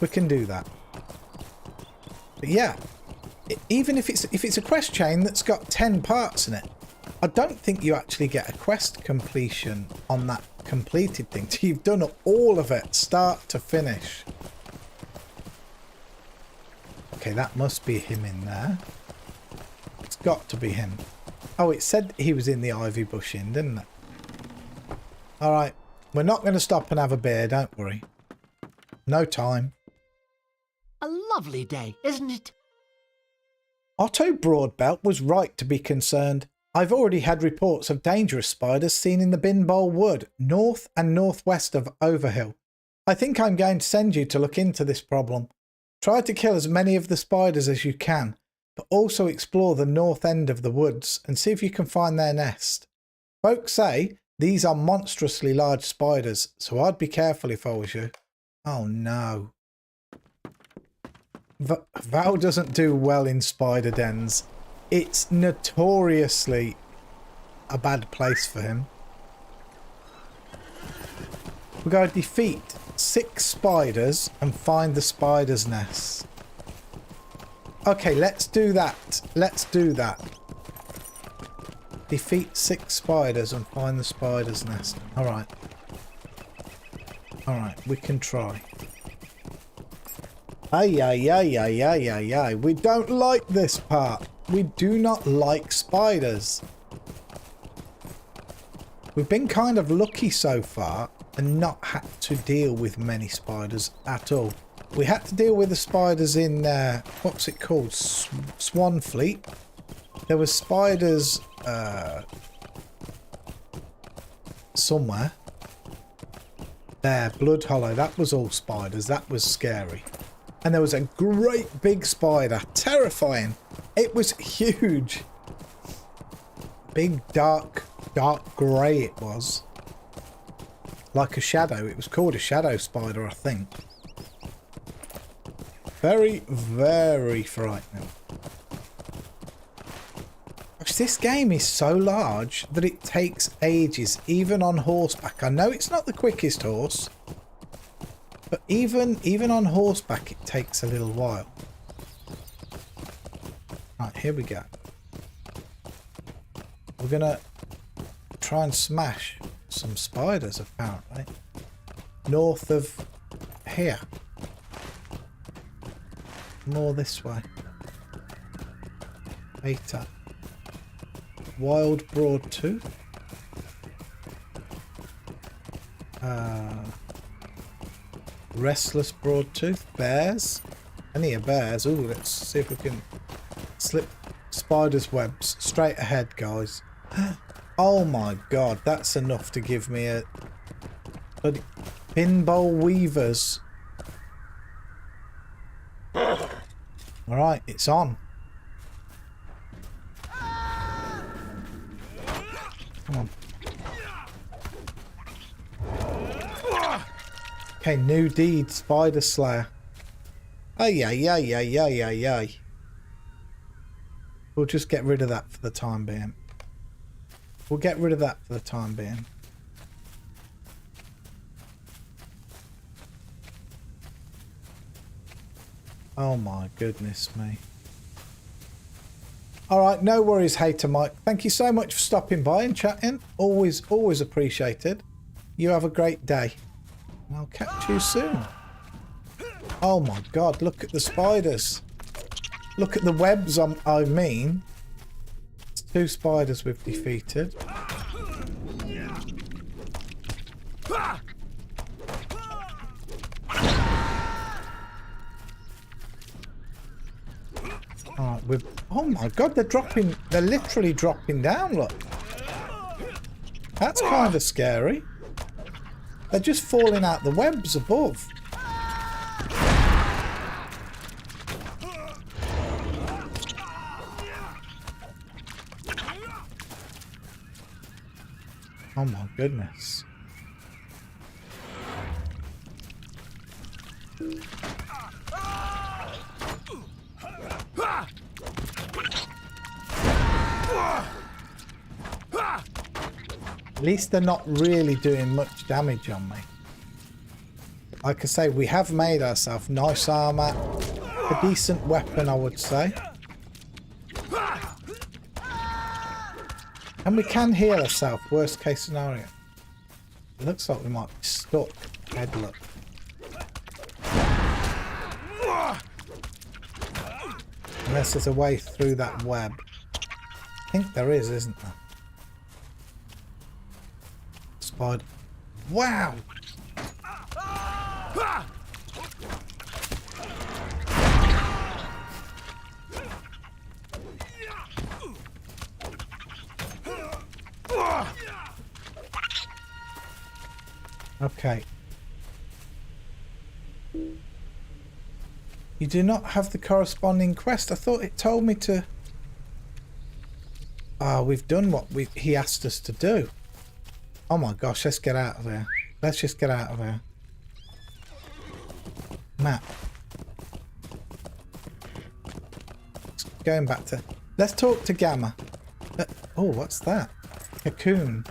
We can do that. But yeah, even if it's a quest chain that's got 10 parts in it, I don't think you actually get a quest completion on that completed thing till you've done all of it, start to finish. Okay, that must be him in there. It's got to be him. Oh, it said he was in the ivy bush in, didn't it? Alright, we're not going to stop and have a beer, don't worry. No time. A lovely day, isn't it? Otto Broadbelt was right to be concerned. I've already had reports of dangerous spiders seen in the Binbole Wood, north and northwest of Overhill. I think I'm going to send you to look into this problem. Try to kill as many of the spiders as you can, but also explore the north end of the woods and see if you can find their nest. Folks say these are monstrously large spiders, so I'd be careful if I was you. Oh no. Val doesn't do well in spider dens. It's notoriously a bad place for him. We've got to defeat 6 spiders and find the spider's nest. Okay, let's do that. Let's do that. Defeat 6 spiders and find the spider's nest. Alright. Alright, we can try. Ay, ay, ay, ay, ay, ay, ay. We don't like this part. We do not like spiders. We've been kind of lucky so far and not had to deal with many spiders at all. We had to deal with the spiders in, what's it called? Swan Fleet. There were spiders somewhere. There, Blood Hollow. That was all spiders. That was scary. And there was a great big spider. Terrifying. It was huge. Big, dark grey it was. Like a shadow. It was called a shadow spider, I think. Very, very frightening. This game is so large that it takes ages, even on horseback. I know it's not the quickest horse, but even on horseback it takes a little while. Right, here we go. We're gonna try and smash some spiders, apparently. North of here. More this way. Later. Wild Broadtooth. Restless Broadtooth. Bears. Any of bears. Ooh, let's see if we can slip spider's webs straight ahead, guys. Oh my god, that's enough to give me a bloody pinball weavers. Alright, it's on. Come on. Okay, new deed, Spider Slayer. Ay, ay, ay, ay, ay, ay, ay. We'll just get rid of that for the time being. We'll get rid of that for the time being. Oh my goodness me. Alright, no worries, Hater Mike. Thank you so much for stopping by and chatting. Always appreciated. You have a great day. And I'll catch you soon. Oh my god, look at the spiders. Look at the webs, I mean. It's 2 spiders we've defeated. Alright, oh my god, they're literally dropping down, look. That's kind of scary. They're just falling out the webs above. Oh my goodness. least they're not really doing much damage on me. Like I say, we have made ourselves nice armor. A decent weapon, I would say. And we can heal ourselves, worst case scenario. It looks like we might be stuck. Headlock. Unless there's a way through that web. I think there is, isn't there? Spider. Wow! Okay. You do not have the corresponding quest. I thought it told me to... Ah, we've done what he asked us to do. Oh my gosh, let's get out of here. Let's just get out of here. Map. Going back to... Let's talk to Gamma. Oh, what's that? Cocoon.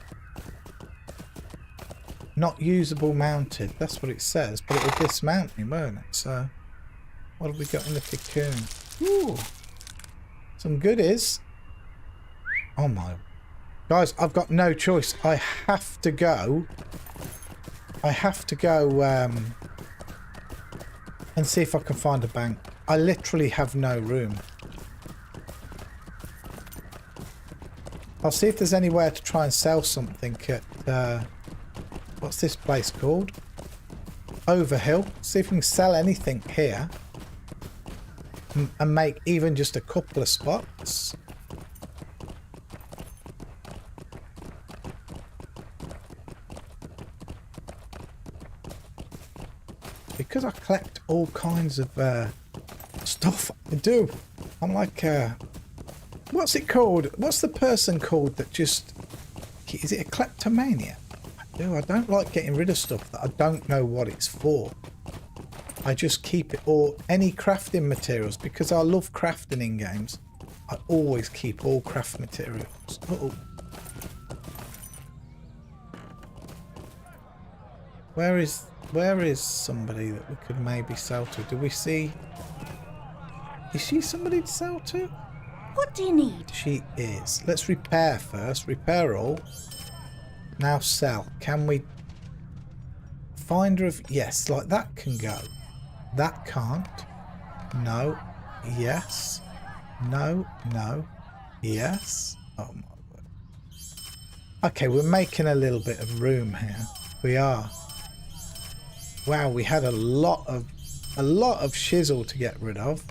Not usable mounted. That's what it says. But it will dismount me, won't it? So, what have we got in the cocoon? Ooh. Some goodies. Oh my... Guys, I've got no choice. I have to go. I have to go and see if I can find a bank. I literally have no room. I'll see if there's anywhere to try and sell something at... what's this place called? Overhill. See if we can sell anything here. And make even just a couple of spots. Because I collect all kinds of stuff. I do. I'm like... what's it called? What's the person called that just... Is it a kleptomania? I don't like getting rid of stuff that I don't know what it's for. I just keep it, or any crafting materials, because I love crafting in games. I always keep all craft materials. Uh-oh. Where is somebody that we could maybe sell to? Do we see... Is she somebody to sell to? What do you need? She is. Let's repair first. Repair all. Now sell. Can we... Finder of... Yes, like that can go. That can't. No. Yes. No. No. Yes. Oh my word. Okay, we're making a little bit of room here. We are. Wow, we had a lot of shizzle to get rid of.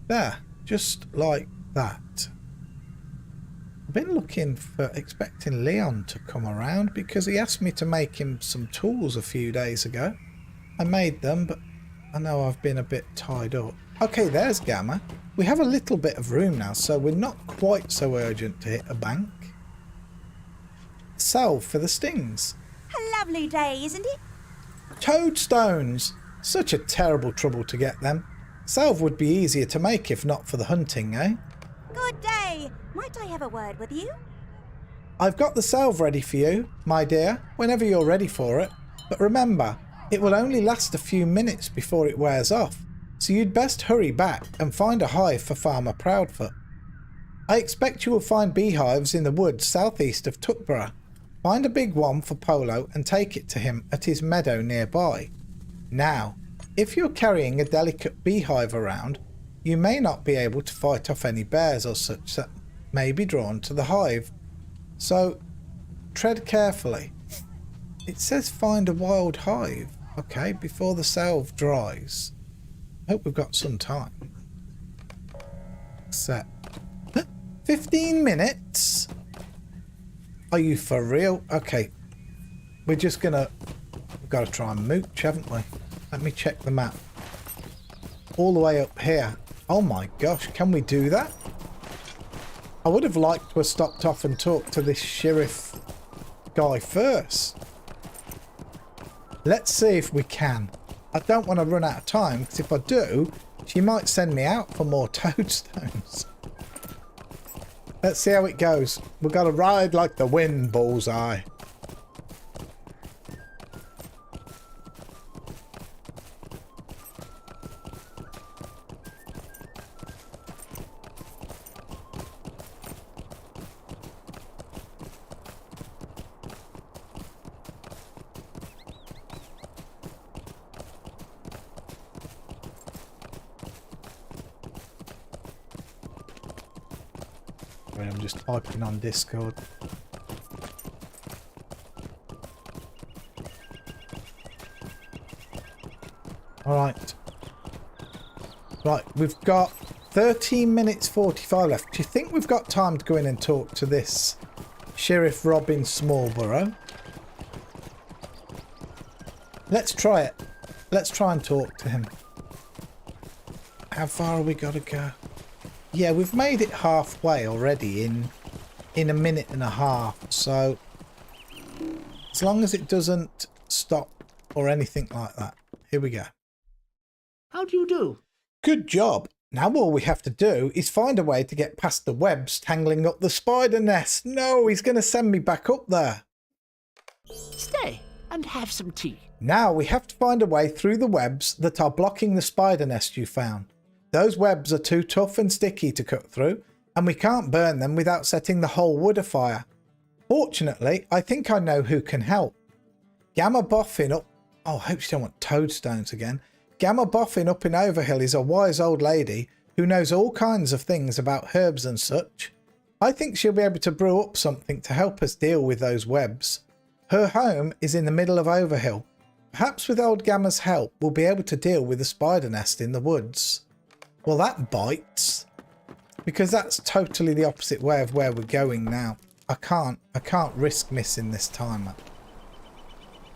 There, just like that. I've been looking for, expecting Leon to come around because he asked me to make him some tools a few days ago. I made them, but I know I've been a bit tied up. Okay, there's Gamma. We have a little bit of room now, so we're not quite so urgent to hit a bank. Salve for the stings. A lovely day, isn't it? Toadstones! Such a terrible trouble to get them. Salve would be easier to make if not for the hunting, eh? Good day. Might I have a word with you? I've got the salve ready for you, my dear, whenever you're ready for it. But remember, it will only last a few minutes before it wears off, so you'd best hurry back and find a hive for Farmer Proudfoot. I expect you will find beehives in the woods southeast of Tuckborough. Find a big one for Polo and take it to him at his meadow nearby. Now, if you're carrying a delicate beehive around, you may not be able to fight off any bears or such that may be drawn to the hive. So, tread carefully. It says find a wild hive. Okay, before the salve dries. Hope we've got some time. Set. 15 minutes? Are you for real? Okay. We're just gonna... We've got to try and mooch, haven't we? Let me check the map. All the way up here. Oh my gosh, can we do that? I would have liked to have stopped off and talked to this sheriff guy first. Let's see if we can. I don't want to run out of time, because if I do, she might send me out for more toadstones. Let's see how it goes. We've got to ride like the wind, Bullseye. I'm just typing on Discord. Alright. Right, we've got 13 minutes 45 left. Do you think we've got time to go in and talk to this Sheriff Robin Smallborough? Let's try it. Let's try and talk to him. How far have we got to go? Yeah, we've made it halfway already in a minute and a half. So as long as it doesn't stop or anything like that. Here we go. How do you do? Good job. Now all we have to do is find a way to get past the webs tangling up the spider nest. No, he's going to send me back up there. Stay and have some tea. Now we have to find a way through the webs that are blocking the spider nest you found. Those webs are too tough and sticky to cut through, and we can't burn them without setting the whole wood afire. Fortunately, I think I know who can help. Gamma Boffin up... Oh, I hope she don't want toadstones again. Gamma Boffin up in Overhill is a wise old lady who knows all kinds of things about herbs and such. I think she'll be able to brew up something to help us deal with those webs. Her home is in the middle of Overhill. Perhaps with old Gamma's help, we'll be able to deal with the spider nest in the woods. Well, that bites, because that's totally the opposite way of where we're going now. I can't risk missing this timer.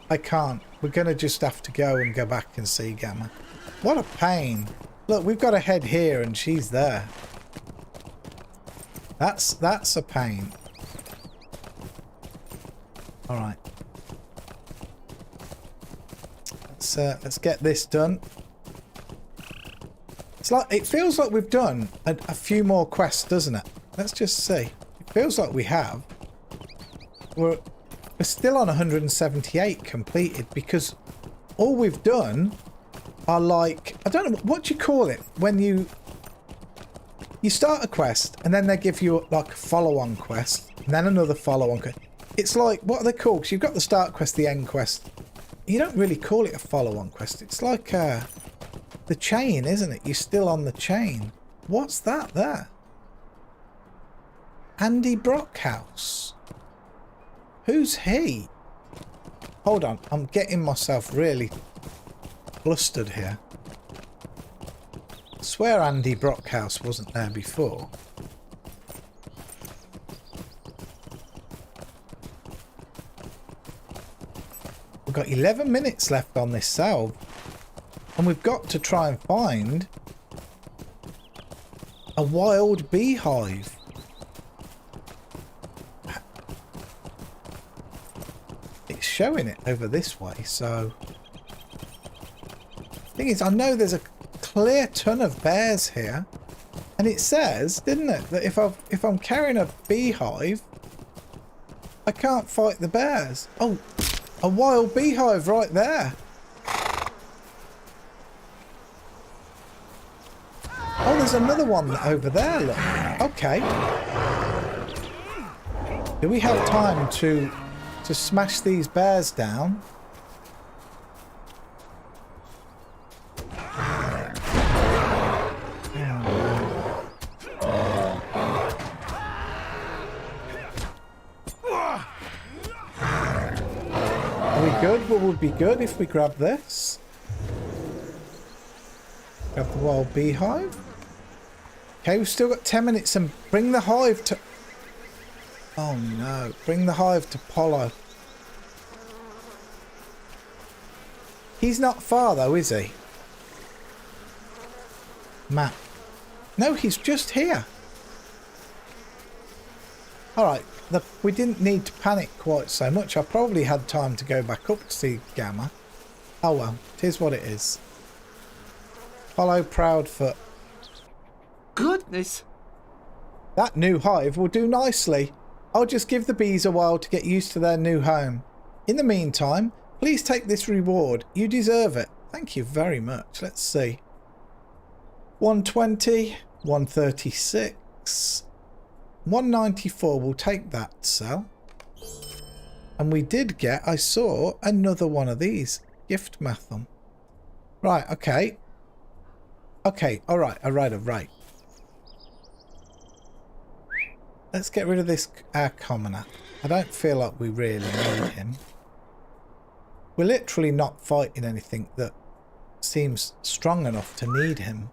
I can't. We're going to just have to go and go back and see Gamma. What a pain. Look, we've got to head here and she's there. That's a pain. All right. Let's get this done. It feels like we've done a few more quests, doesn't it? Let's just see. It feels like we have. We're still on 178 completed, because all we've done are like, I don't know, what do you call it when you start a quest and then they give you like a follow-on quest and then another follow-on quest. It's like, what are they called? Because you've got the start quest, the end quest. You don't really call it a follow-on quest. It's like the chain, isn't it? You're still on the chain. What's that there? Andy Brockhouse. Who's he? Hold on, I'm getting myself really flustered here. I swear Andy Brockhouse wasn't there before. We've got 11 minutes left on this salve. And we've got to try and find a wild beehive. It's showing it over this way, so... Thing is, I know there's a clear ton of bears here. And it says, didn't it, that if I'm carrying a beehive, I can't fight the bears. Oh, a wild beehive right there. Oh, there's another one over there, look. Okay. Do we have time to smash these bears down? Are we good? What would be good if we grab this? Grab the wild beehive. Okay, we've still got 10 minutes and bring the hive to... Oh no, bring the hive to Polo. He's not far though, is he? Map. No, he's just here. Alright, we didn't need to panic quite so much. I probably had time to go back up to see Gamma. Oh well, it is what it is. Follow Proudfoot. Goodness. That new hive will do nicely. I'll just give the bees a while to get used to their new home. In the meantime, please take this reward. You deserve it. Thank you very much. Let's see. 120, 136, 194. We'll take that, sell. And we did get, I saw, another one of these. Gift Matham. Right, okay. Okay, alright. Let's get rid of this, our commoner. I don't feel like we really need him. We're literally not fighting anything that seems strong enough to need him.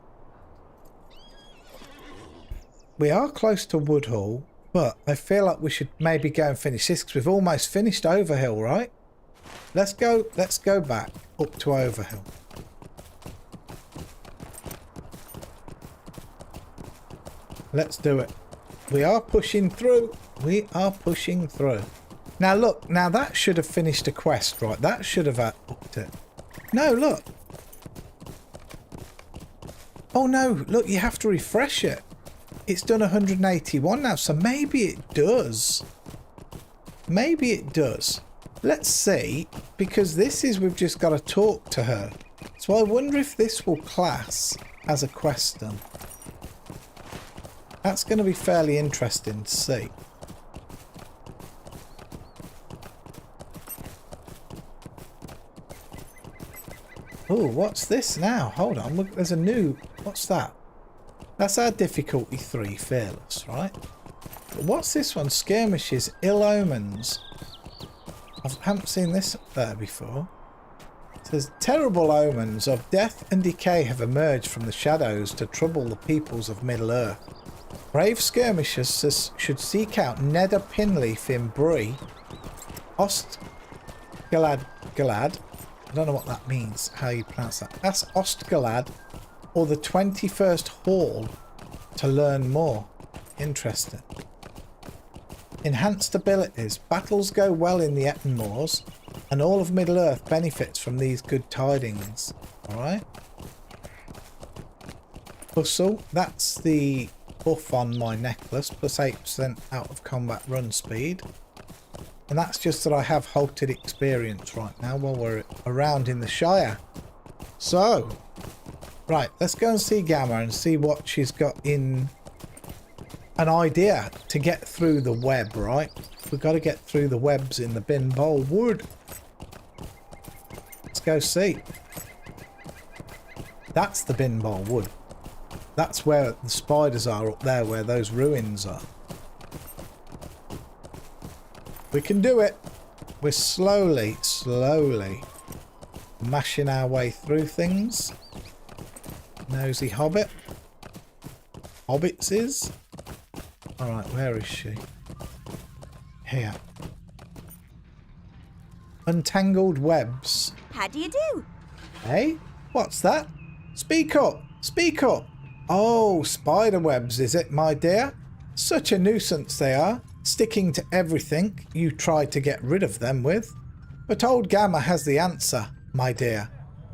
We are close to Woodhall, but I feel like we should maybe go and finish this because we've almost finished Overhill, right? Let's go back up to Overhill. Let's do it. We are pushing through. We are pushing through. Now look, now that should have finished a quest, right? That should have upped it. No, look. Oh no, look, you have to refresh it. It's done 181 now, so maybe it does. Maybe it does. Let's see, because this is, we've just got to talk to her. So I wonder if this will class as a quest done. That's going to be fairly interesting to see. Oh, what's this now? Hold on, look, there's a new... What's that? That's our difficulty 3, fearless, right? But what's this one? Skirmishes, ill omens. I haven't seen this up there before. It says, terrible omens of death and decay have emerged from the shadows to trouble the peoples of Middle-earth. Brave skirmishers should seek out Nedda Pinleaf in Bree, Ostgalad, I don't know what that means, how you pronounce that. That's Ostgalad, or the 21st Hall to learn more. Interesting. Enhanced abilities. Battles go well in the Etten Moors, and all of Middle-earth benefits from these good tidings. Alright. Hustle. That's the buff on my necklace, plus 8% out of combat run speed. And that's just that I have halted experience right now while we're around in the Shire. So, right, let's go and see Gamma and see what she's got in an idea to get through the web, right? We've got to get through the webs in the Bin Bowl Wood. Let's go see. That's the Bin Bowl Wood. That's where the spiders are, up there where those ruins are. We can do it. We're slowly mashing our way through things. Nosy Hobbit. Hobbitses. Alright, where is she? Here. Untangled webs. How do you do? Hey? What's that? Speak up! Speak up! Oh, spider webs, is it, my dear? Such a nuisance they are, sticking to everything you try to get rid of them with. But old Gamma has the answer, my dear.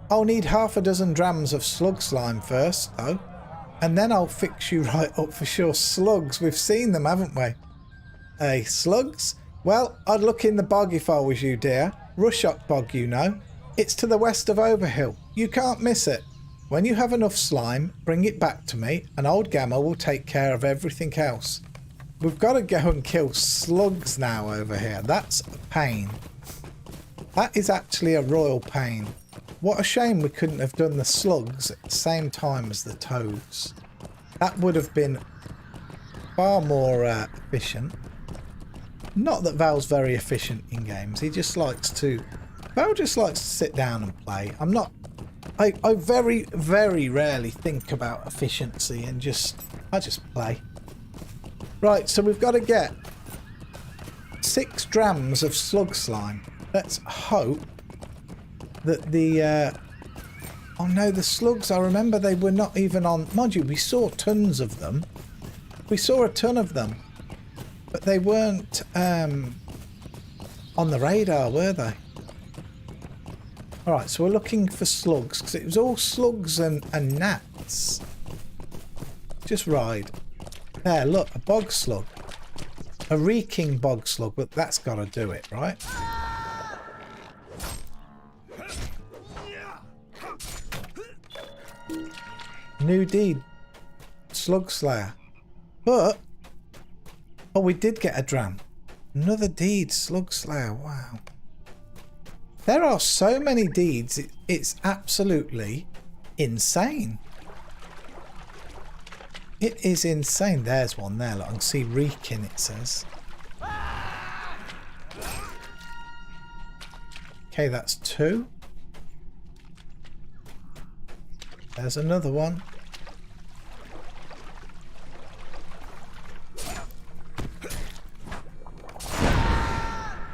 I'll need half a dozen drams of slug slime first, though. And then I'll fix you right up for sure. Slugs, we've seen them, haven't we? Hey, slugs? Well, I'd look in the bog if I was you, dear. Rushock Bog, you know. It's to the west of Overhill. You can't miss it. When you have enough slime, bring it back to me, and old Gamma will take care of everything else. We've got to go and kill slugs now over here. That's a pain. That is actually a royal pain. What a shame we couldn't have done the slugs at the same time as the toads. That would have been far more efficient. Not that Val's very efficient in games. He just likes to... Val just likes to sit down and play. I'm not... I very, very rarely think about efficiency and I just play. Right, so we've got to get 6 drams of slug slime. Let's hope that the... oh no, the slugs, I remember they were not even on... Mind you, we saw tons of them. We saw a ton of them. But they weren't on the radar, were they? Alright, so we're looking for slugs, because it was all slugs and gnats. Just ride. There, look, a bog slug. A reeking bog slug, but that's got to do it, right? New deed. Slug Slayer. But... oh, we did get a dram. Another deed. Slug Slayer. Wow. There are so many deeds. It's absolutely insane. It is insane. There's one there. Look, I can see reeking, it says. Okay, that's 2. There's another one.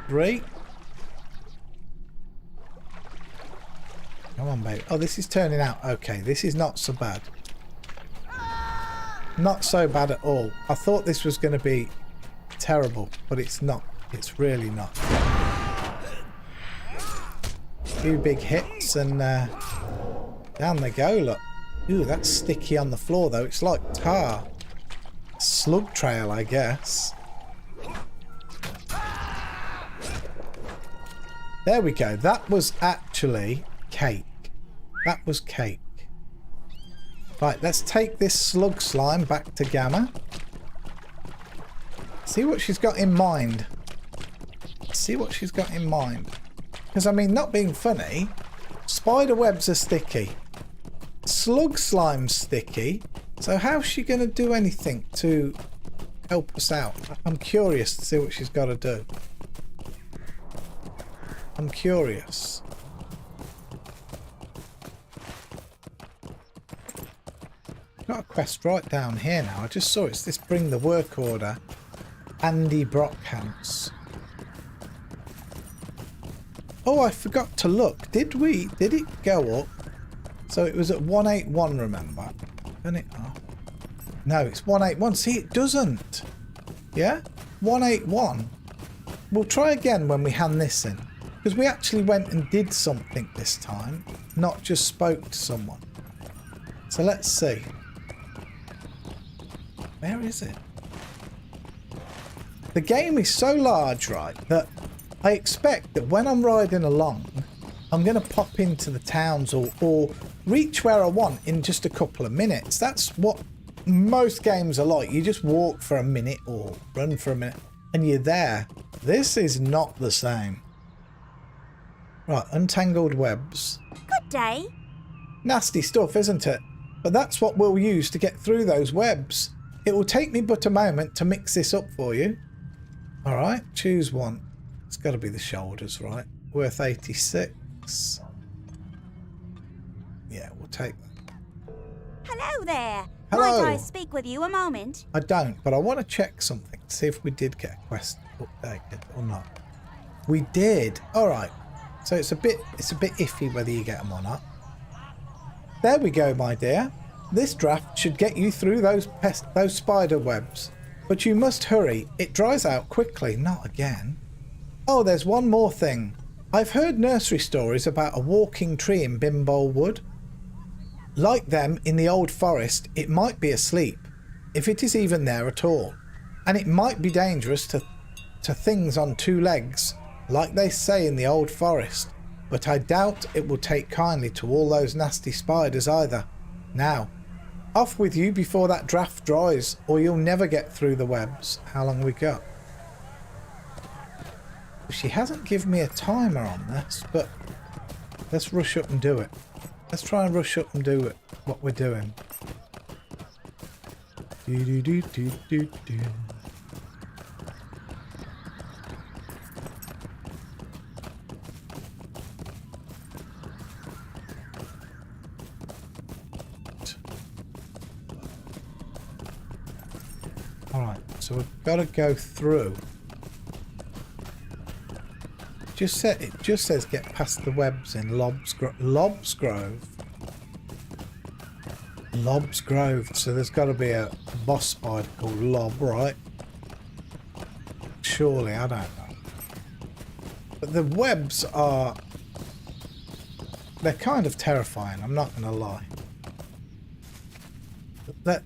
Three. Come on, baby. Oh, this is turning out okay. This is not so bad. Not so bad at all. I thought this was going to be terrible, but it's not. It's really not. A few big hits and down they go, look. Ooh, that's sticky on the floor, though. It's like tar. Slug trail, I guess. There we go. That was actually cake. That was cake. Right, let's take this slug slime back to Gamma. See what she's got in mind. See what she's got in mind. Because, I mean, not being funny, spider webs are sticky. Slug slime's sticky. So how's she going to do anything to help us out? I'm curious to see what she's got to do. I'm curious. Got a quest right down here now. I just saw it's this bring the work order. Andy Brockhouse. Oh, I forgot to look. Did it go up? So it was at 181, remember? Turn it off. No, it's 181. See, it doesn't. Yeah? 181. We'll try again when we hand this in. Because we actually went and did something this time. Not just spoke to someone. So let's see. Where is it? The game is so large, right, that I expect that when I'm riding along, I'm going to pop into the towns or reach where I want in just a couple of minutes. That's what most games are like. You just walk for a minute or run for a minute and you're there. This is not the same. Right, untangled webs. Good day. Nasty stuff, isn't it? But that's what we'll use to get through those webs. It will take me but a moment to mix this up for you. Alright, choose one. It's got to be the shoulders, right? Worth 86. Yeah, we'll take that. Hello there. Hello. Might I speak with you a moment? I don't, but I want to check something. See if we did get a quest updated or not. We did. Alright. So it's a bit iffy whether you get them or not. There we go, my dear. This draft should get you through those spider webs. But you must hurry. It dries out quickly. Not again. Oh, there's one more thing. I've heard nursery stories about a walking tree in Bimbole Wood. Like them in the old forest, it might be asleep, if it is even there at all. And it might be dangerous to things on 2 legs, like they say in the old forest. But I doubt it will take kindly to all those nasty spiders either. Now, off with you before that draft dries, or you'll never get through the webs. How long we got? She hasn't given me a timer on this, but let's rush up and do it. Let's try and rush up and do it, what we're doing. Do do do do do do. Alright, so we've got to go through. It just says get past the webs in Lobs Grove. Lobs Grove. So there's got to be a boss spider called Lob, right? Surely, I don't know. But the webs are They're kind of terrifying, I'm not going to lie. But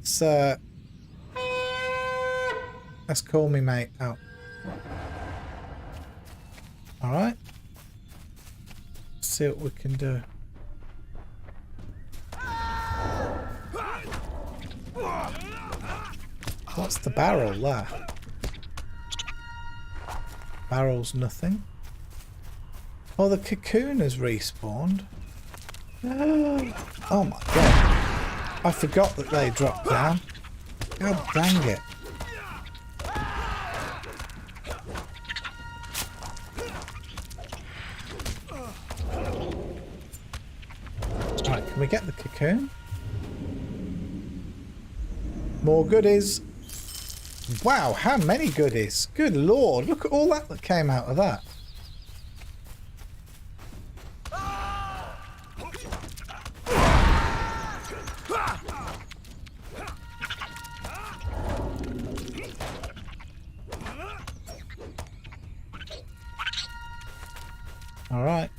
let's call me mate out. Alright. See what we can do. What's the barrel there? Barrel's nothing. Oh, the cocoon has respawned. Oh my god. I forgot that they dropped down. God dang it. Right, can we get the cocoon? More goodies. Wow, how many goodies? Good lord, look at all that came out of that. All right.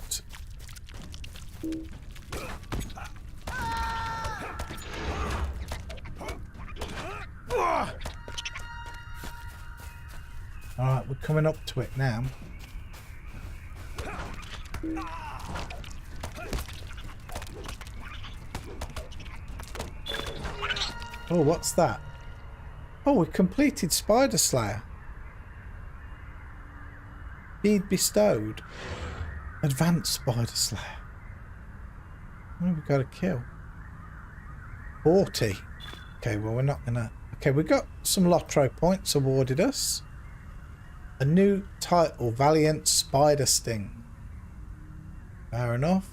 Alright, we're coming up to it now. Oh, what's that? Oh, we completed Spider Slayer. Deed bestowed. Advanced Spider Slayer. What have we got to kill? 40. Okay, well, we're not gonna... Okay, we got some Lotro points awarded us. A new title, Valiant Spider Sting. Fair enough.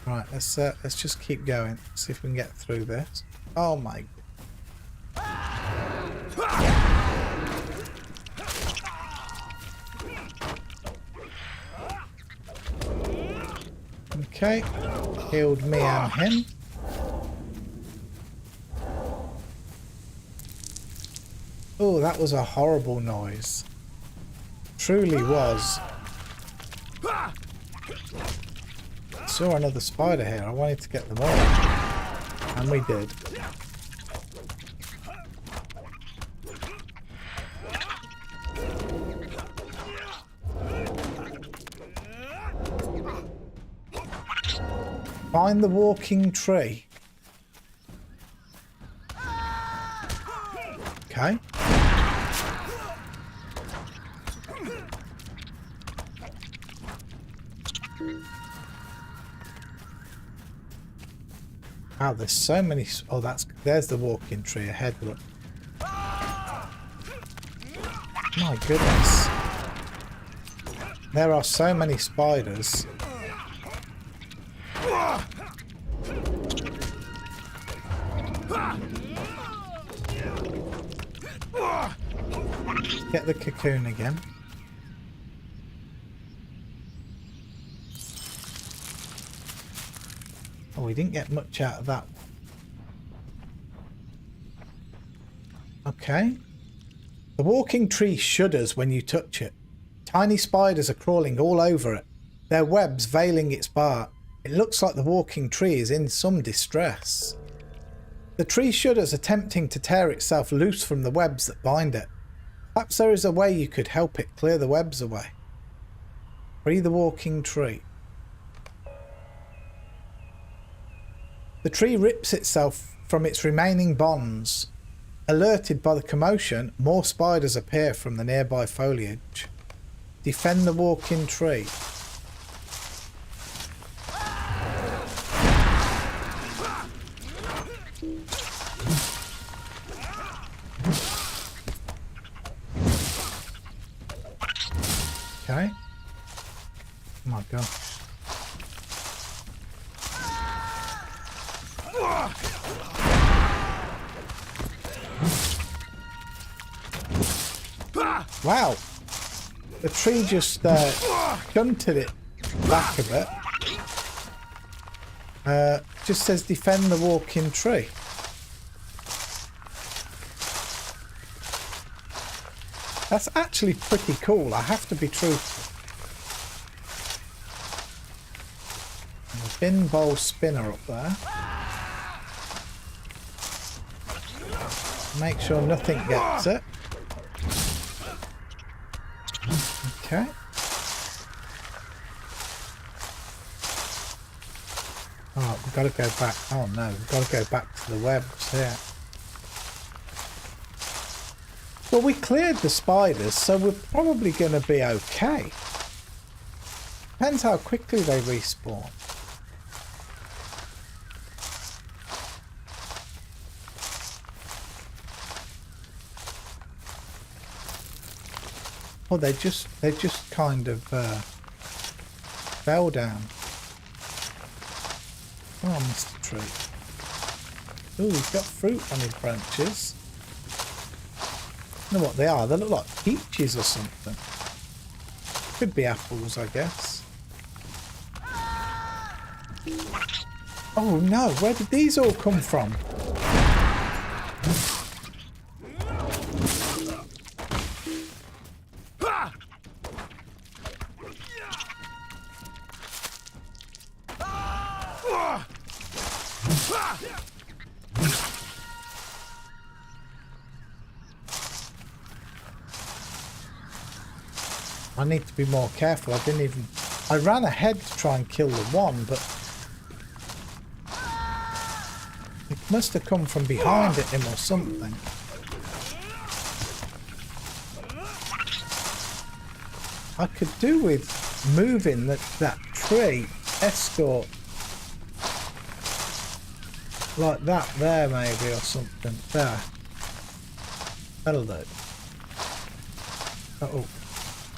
Right, let's just keep going. See if we can get through this. Oh my. Okay, killed me and him. Oh, that was a horrible noise. Truly was. Saw another spider here. I wanted to get them all. And we did. Find the walking tree. Okay. Wow, there's so many. Oh, there's the walking tree ahead. Look. My goodness. There are so many spiders. Get the cocoon again. Oh, we didn't get much out of that one. Okay. The walking tree shudders when you touch it. Tiny spiders are crawling all over it, their webs veiling its bark. It looks like the walking tree is in some distress. The tree shudders, attempting to tear itself loose from the webs that bind it. Perhaps there is a way you could help it clear the webs away. Free the walking tree. The tree rips itself from its remaining bonds. Alerted by the commotion, more spiders appear from the nearby foliage. Defend the walking tree. Okay. Oh my gosh. Wow. The tree just shunted it back a bit. Just says defend the walking tree. That's actually pretty cool, I have to be truthful. pinball spinner up there. Make sure nothing gets it. Okay. Oh, we've got to go back. Oh no, we've got to go back to the webs here. Well, we cleared the spiders, so we're probably going to be okay. Depends how quickly they respawn. Oh, they just kind of fell down. Oh, Mr. Tree. Ooh, he's got fruit on his branches. I don't know what they are. They look like peaches or something. Could be apples, I guess. Oh no, where did these all come from? I need to be more careful. I ran ahead to try and kill the one, but it must have come from behind him or something. I could do with moving that tree escort like that there maybe or something. There. That'll do. Uh-oh.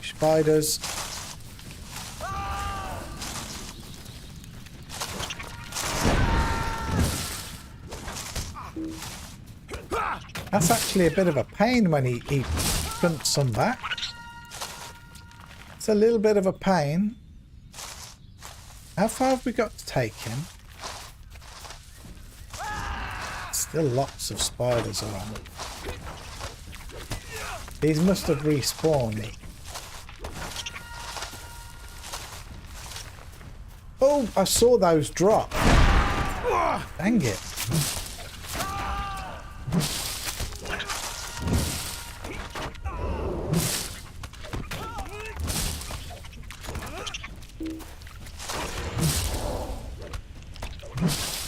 Spiders. That's actually a bit of a pain when he fronts them back. It's a little bit of a pain. How far have we got to take him? Still lots of spiders around. These must have respawned. Oh, I saw those drop. Dang it.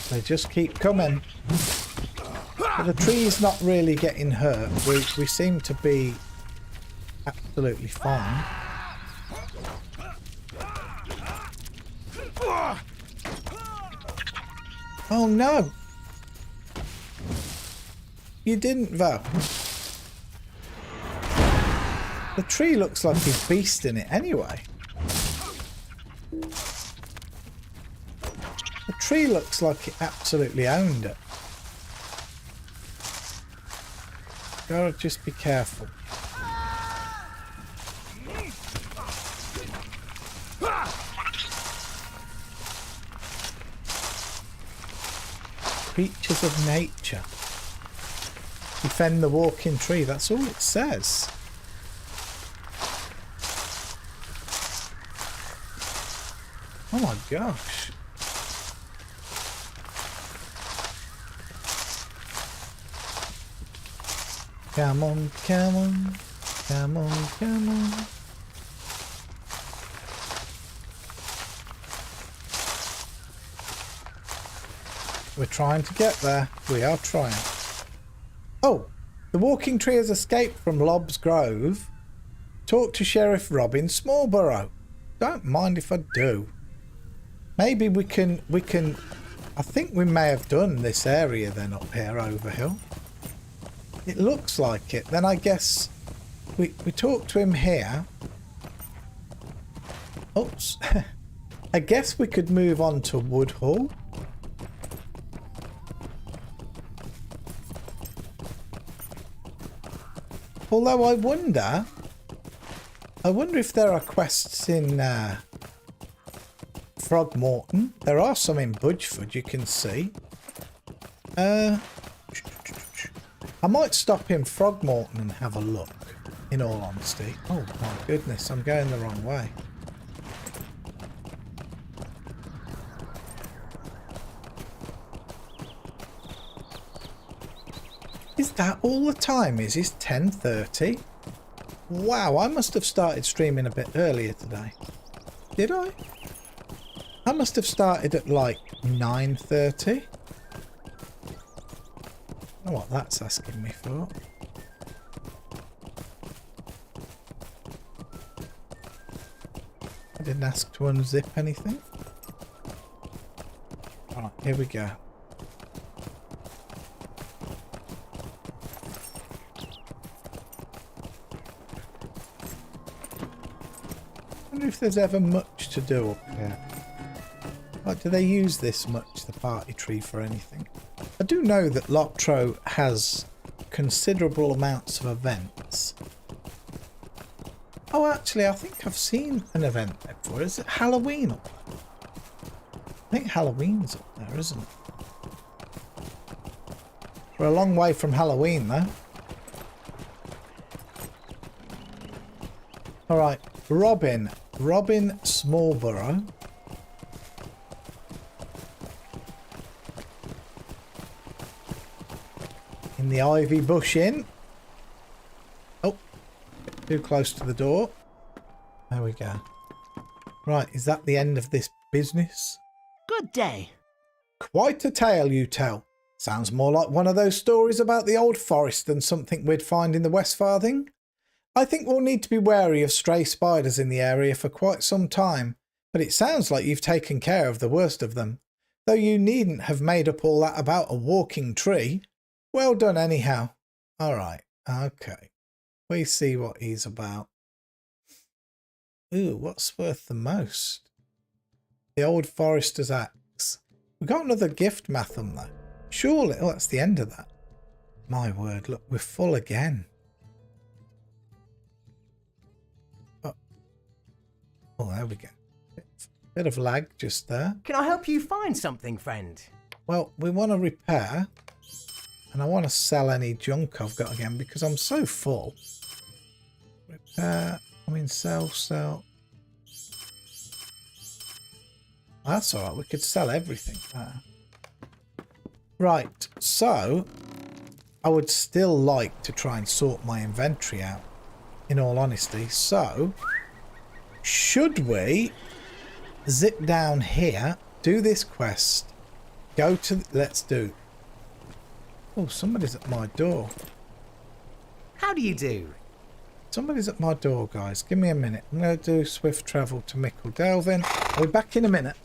They just keep coming. But the tree's not really getting hurt. We seem to be absolutely fine. Oh no! You didn't though. The tree looks like he's beasting it anyway. The tree looks like it absolutely owned it. Gotta just be careful. Creatures of nature. Defend the walking tree. That's all it says. Oh my gosh. Come on, come on. Come on, come on. We're trying to get there. We are trying. Oh, the walking tree has escaped from Lobbs Grove. Talk to Sheriff Robin Smallborough. Don't mind if I do. Maybe we can. I think we may have done this area then up here, Overhill. It looks like it. Then I guess we talk to him here. Oops. I guess we could move on to Woodhull. Although I wonder if there are quests in Frogmorton. There are some in Budgeford, you can see. I might stop in Frogmorton and have a look, in all honesty. Oh my goodness, I'm going the wrong way. Is that all the time is? It's 10:30? Wow, I must have started streaming a bit earlier today. Did I? I must have started at like 9:30. I don't know what that's asking me for. I didn't ask to unzip anything. Alright, here we go. I wonder if there's ever much to do up here. Like, do they use this much, the party tree, for anything? I do know that Lotro has considerable amounts of events. Oh, actually, I think I've seen an event there before. Is it Halloween up there? I think Halloween's up there, isn't it? We're a long way from Halloween, though. Alright, Robin Smallborough. In the ivy bush inn. Oh, too close to the door. There we go. Right, is that the end of this business? Good day. Quite a tale you tell. Sounds more like one of those stories about the old forest than something we'd find in the West Farthing. I think we'll need to be wary of stray spiders in the area for quite some time, but it sounds like you've taken care of the worst of them, though you needn't have made up all that about a walking tree. Well done anyhow. Alright, okay. We see what he's about. Ooh, what's worth the most? The old forester's axe. We got another gift, Matham, though. Surely, oh, that's the end of that. My word, look, we're full again. Oh, there we go. Bit of lag just there. Can I help you find something, friend? Well, we want to repair. And I want to sell any junk I've got again because I'm so full. Repair. I mean, sell. That's alright. We could sell everything there. Right. So, I would still like to try and sort my inventory out, in all honesty. So, should we zip down here, do this quest, go to... Let's do... Oh, somebody's at my door. How do you do? Somebody's at my door, guys. Give me a minute. I'm going to do swift travel to Mickle Delvin. I'll be back in a minute.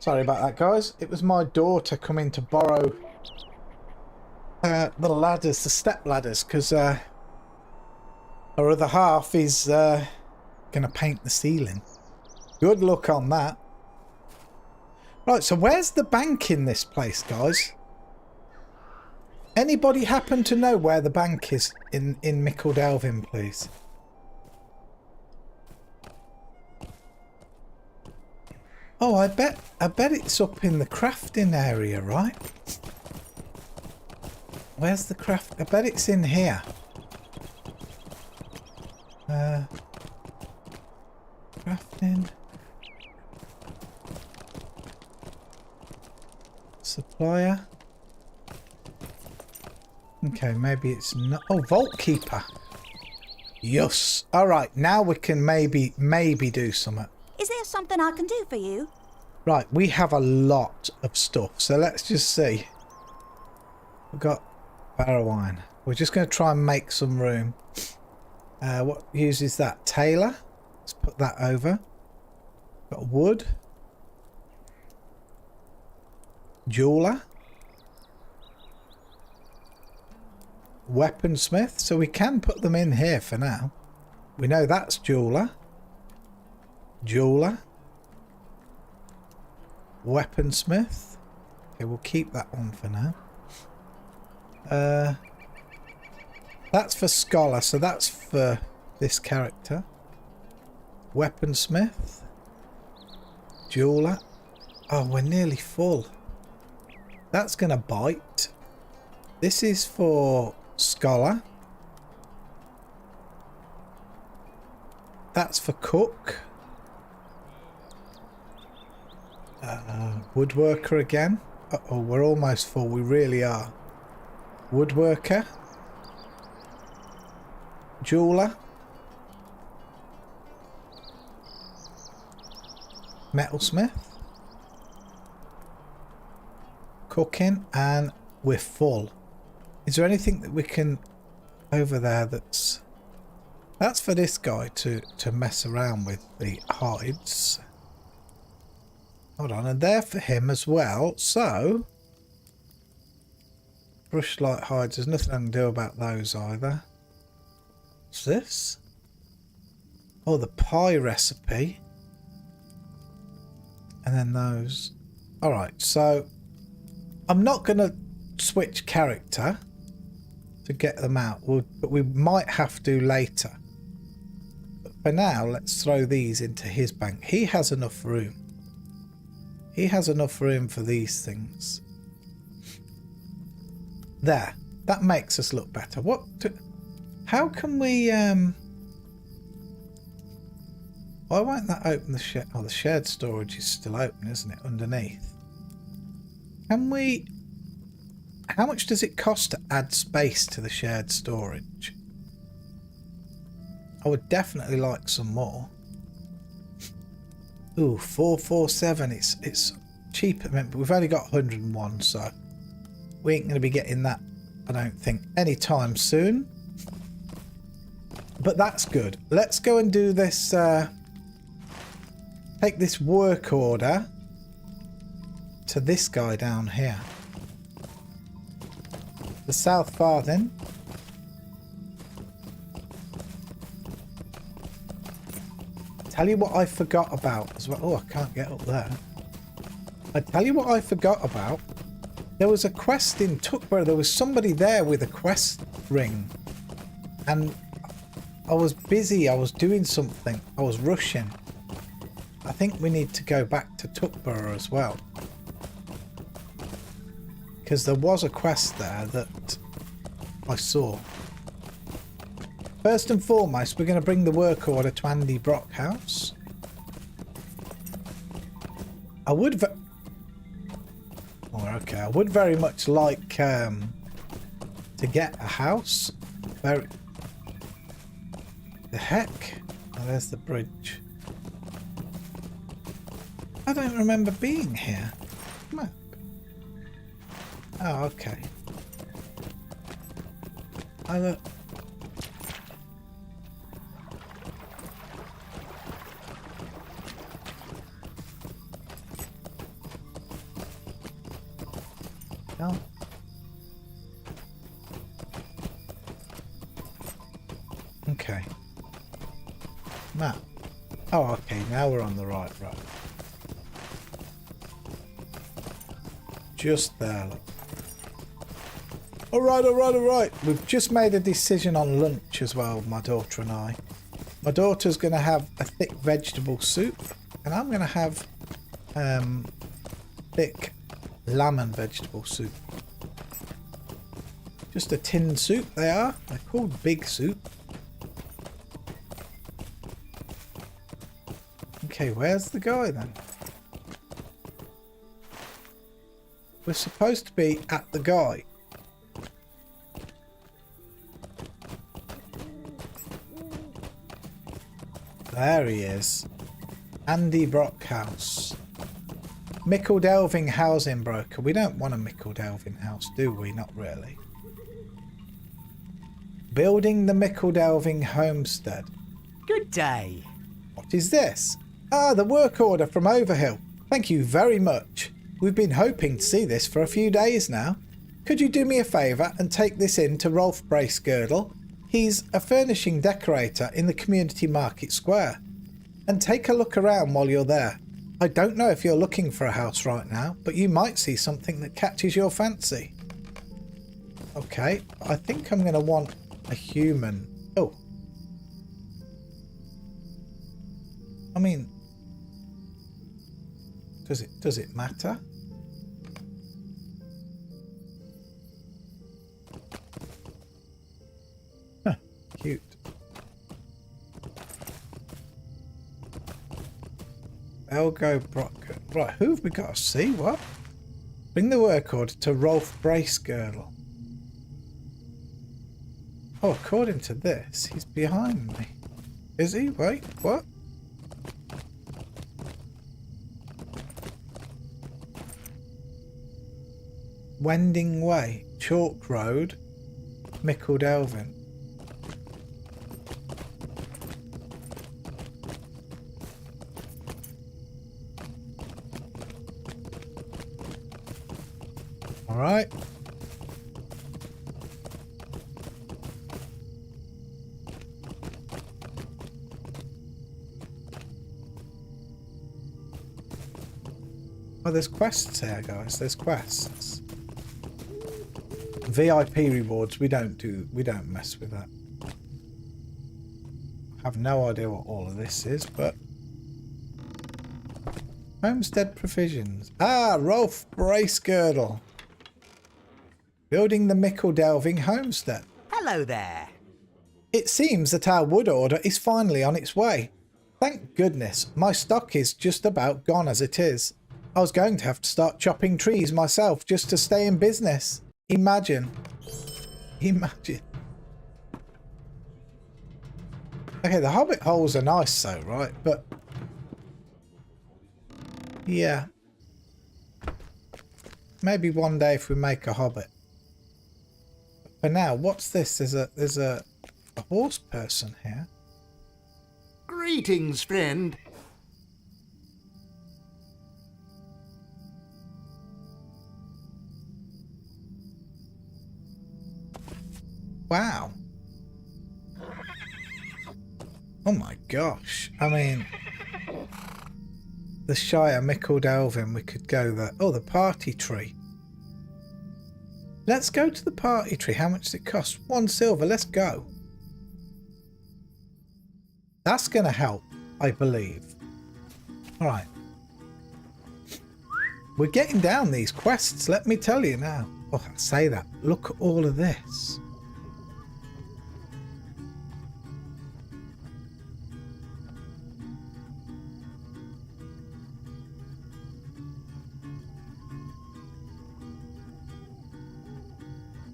Sorry about that, guys. It was my daughter coming to borrow the ladders, the step ladders, because her other half is going to paint the ceiling. Good luck on that. Right, so where's the bank in this place, guys? Anybody happen to know where the bank is in Micheldelvin, please? Oh, I bet it's up in the crafting area, right? Where's the craft? I bet it's in here. Crafting. Supplier. Okay, maybe it's not. Oh, Vault Keeper. Yes. All right, now we can maybe do something. Is there something I can do for you? Right, we have a lot of stuff, so let's just see. We've got barrow wine. We're just going to try and make some room. What uses that? Tailor. Let's put that over. Got wood. Jeweler. Weaponsmith. So we can put them in here for now. We know that's jeweler. Jeweler. Weaponsmith. Okay, we'll keep that one for now. That's for scholar, so that's for this character. Weaponsmith. Jeweler. Oh, we're nearly full. That's gonna bite. This is for scholar. That's for cook. Woodworker again. Uh-oh, we're almost full. We really are. Woodworker. Jeweler. Metalsmith. Cooking. And we're full. Is there anything that we can over there that's for this guy to mess around with the hides? Hold on, and they're for him as well. So brushlight hides, there's nothing I can do about those either. What's this? Oh, the pie recipe. And then those. Alright, so I'm not going to switch character to get them out, but we might have to later. But for now, let's throw these into his bank. He has enough room. He has enough room for these things. There. That makes us look better. How can we... Why won't that open the shed? Oh, the shared storage is still open, isn't it? Underneath. Can we... How much does it cost to add space to the shared storage? I would definitely like some more. Ooh, 447. It's cheap. But we've only got 101, so we ain't going to be getting that, I don't think, anytime soon. But that's good. Let's go and do this. Take this work order to this guy down here. The South Farthing. Tell you what I forgot about as well. Oh, I can't get up there. I tell you what I forgot about. There was a quest in Tuckborough. There was somebody there with a quest ring. And I was busy. I was doing something. I was rushing. I think we need to go back to Tuckborough as well. Because there was a quest there that I saw. First and foremost, we're going to bring the work order to Andy Brockhouse. I would... okay, I would very much like to get a house. The heck? Oh, there's the bridge. I don't remember being here. Map. Oh, okay. Oh, look. Oh. Okay. Map. Oh, okay. Now we're on the right road. Just there, look. Alright. We've just made a decision on lunch as well, my daughter and I. My daughter's going to have a thick vegetable soup, and I'm going to have thick lamb and vegetable soup. Just a tin soup they are. They're called big soup. Okay, where's the guy then? We're supposed to be at the guy. There he is. Andy Brockhouse. Mickle Delving housing broker. We don't want a Mickle Delving house, do we? Not really. Building the Mickle Delving homestead. Good day. What is this? Ah, the work order from Overhill. Thank you very much. We've been hoping to see this for a few days now. Could you do me a favour and take this in to Rolf Bracegirdle? He's a furnishing decorator in the community market square. And take a look around while you're there. I don't know if you're looking for a house right now, but you might see something that catches your fancy. Okay, I think I'm going to want a human. Oh. I mean, does it matter? Huh, cute. Elgo Brock. Right, who have we got to see? What? Bring the work order to Rolf Bracegirdle. Oh, according to this, he's behind me. Is he? Wait, what? Wending Way, Chalk Road, Mickle Delving. All right. Oh, there's quests here, guys. There's quests. VIP rewards. We don't mess with that. I have no idea what all of this is, but homestead provisions. Ah, Rolf Bracegirdle. Building the Mickle Delving homestead. Hello there. It seems that our wood order is finally on its way. Thank goodness, my stock is just about gone as it is. I was going to have to start chopping trees myself just to stay in business. Imagine. Imagine. Okay, the hobbit holes are nice though, right? But yeah. Maybe one day if we make a hobbit. But for now, what's this? There's a horse person here. Greetings, friend. Wow. Oh my gosh. I mean, the Shire, Mickle Delving, we could go there. Oh, the party tree. Let's go to the party tree. How much does it cost? 1 silver. Let's go. That's going to help, I believe. All right. We're getting down these quests, let me tell you now. Oh, I say that. Look at all of this.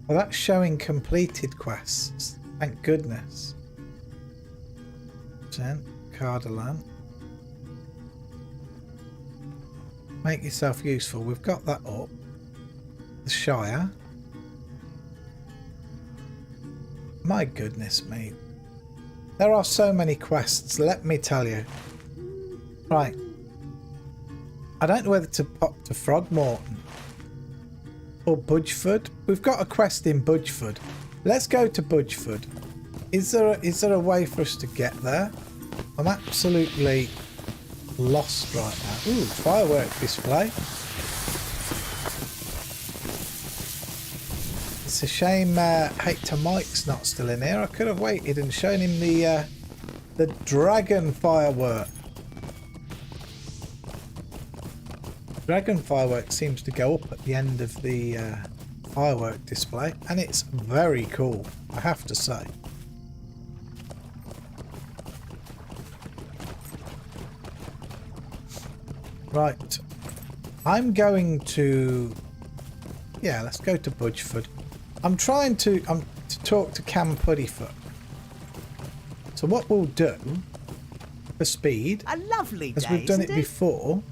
Well, that's showing completed quests. Thank goodness. Cardalan. Make yourself useful. We've got that up. The Shire. My goodness me. There are so many quests, let me tell you. Right. I don't know whether to pop to Frogmorton or Budgeford. We've got a quest in Budgeford. Let's go to Budgeford. Is there a way for us to get there? I'm absolutely lost right now. Ooh, firework display. It's a shame Hector Mike's not still in here. I could have waited and shown him the dragon firework. Dragon firework seems to go up at the end of the firework display, and it's very cool, I have to say. Right, I'm going to, yeah, let's go to Budgeford. I'm trying to talk to Cam Puddyfoot. So what we'll do for speed, A lovely as day, we've done it isn't before,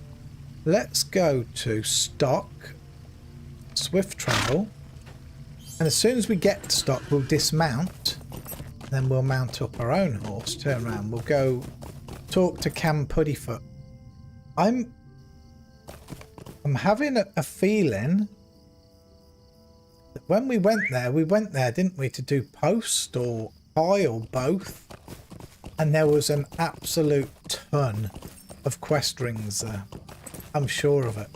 let's go to stock, swift travel, and as soon as we get to stock, we'll dismount, then we'll mount up our own horse, turn around, we'll go talk to Cam Puddyfoot. I'm having a feeling that when we went there, didn't we, to do post or buy or both? And there was an absolute ton of quest rings there. I'm sure of it.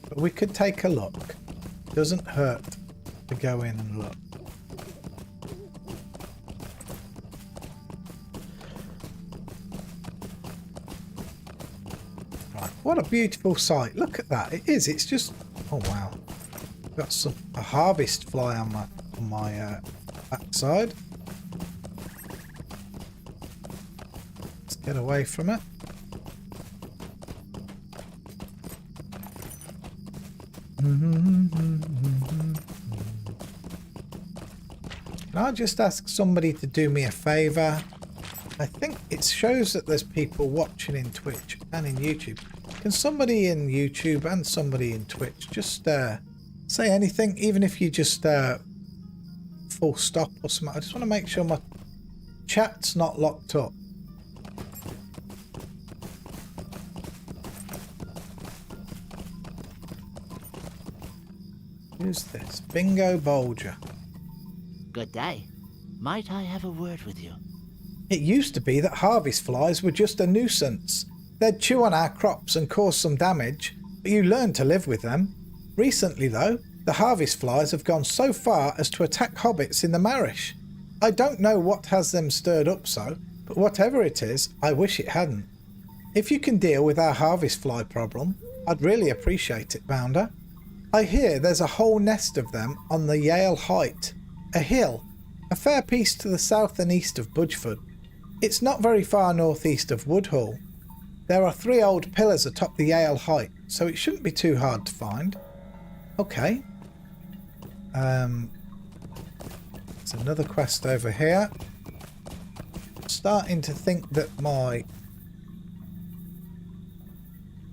But we could take a look. Doesn't hurt to go in and look. Right, what a beautiful sight. Look at that. It is. It's just, oh wow. Got a harvest fly on my backside. Let's get away from it. Can I just ask somebody to do me a favour? I think it shows that there's people watching in Twitch and in YouTube. Can somebody in YouTube and somebody in Twitch just say anything, even if you just full stop or something? I just want to make sure my chat's not locked up. Who's this? Bingo Bolger. Good day. Might I have a word with you? It used to be that harvest flies were just a nuisance. They'd chew on our crops and cause some damage, but you learn to live with them. Recently, though, the harvest flies have gone so far as to attack hobbits in the Marish. I don't know what has them stirred up so, but whatever it is, I wish it hadn't. If you can deal with our harvest fly problem, I'd really appreciate it, Bounder. I hear there's a whole nest of them on the Yale Height, a hill, a fair piece to the south and east of Budgeford. It's not very far northeast of Woodhull. There are 3 old pillars atop the Yale Height, so it shouldn't be too hard to find. Okay. There's another quest over here. Starting to think that my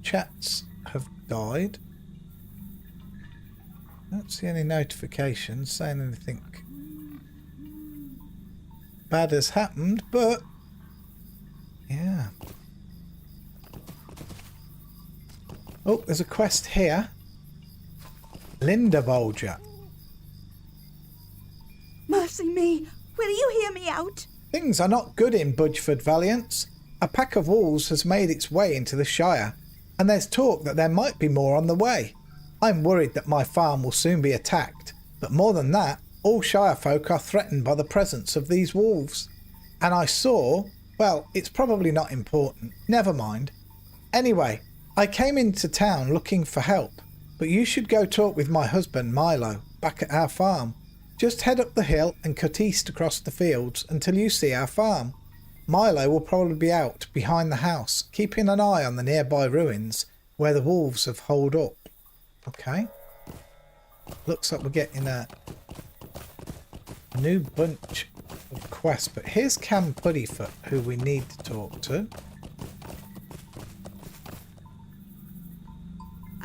chats have died. Don't see any notifications saying anything bad has happened, but yeah. Oh, there's a quest here. Linda Bolger. Mercy me! Will you hear me out? Things are not good in Budgeford, Valiance. A pack of wolves has made its way into the Shire, and there's talk that there might be more on the way. I'm worried that my farm will soon be attacked, but more than that, all Shire folk are threatened by the presence of these wolves. And I saw, well, it's probably not important, never mind. Anyway, I came into town looking for help, but you should go talk with my husband Milo, back at our farm. Just head up the hill and cut east across the fields until you see our farm. Milo will probably be out behind the house, keeping an eye on the nearby ruins where the wolves have holed up. Okay. Looks like we're getting a new bunch of quests, but here's Cam Puddyfoot, who we need to talk to.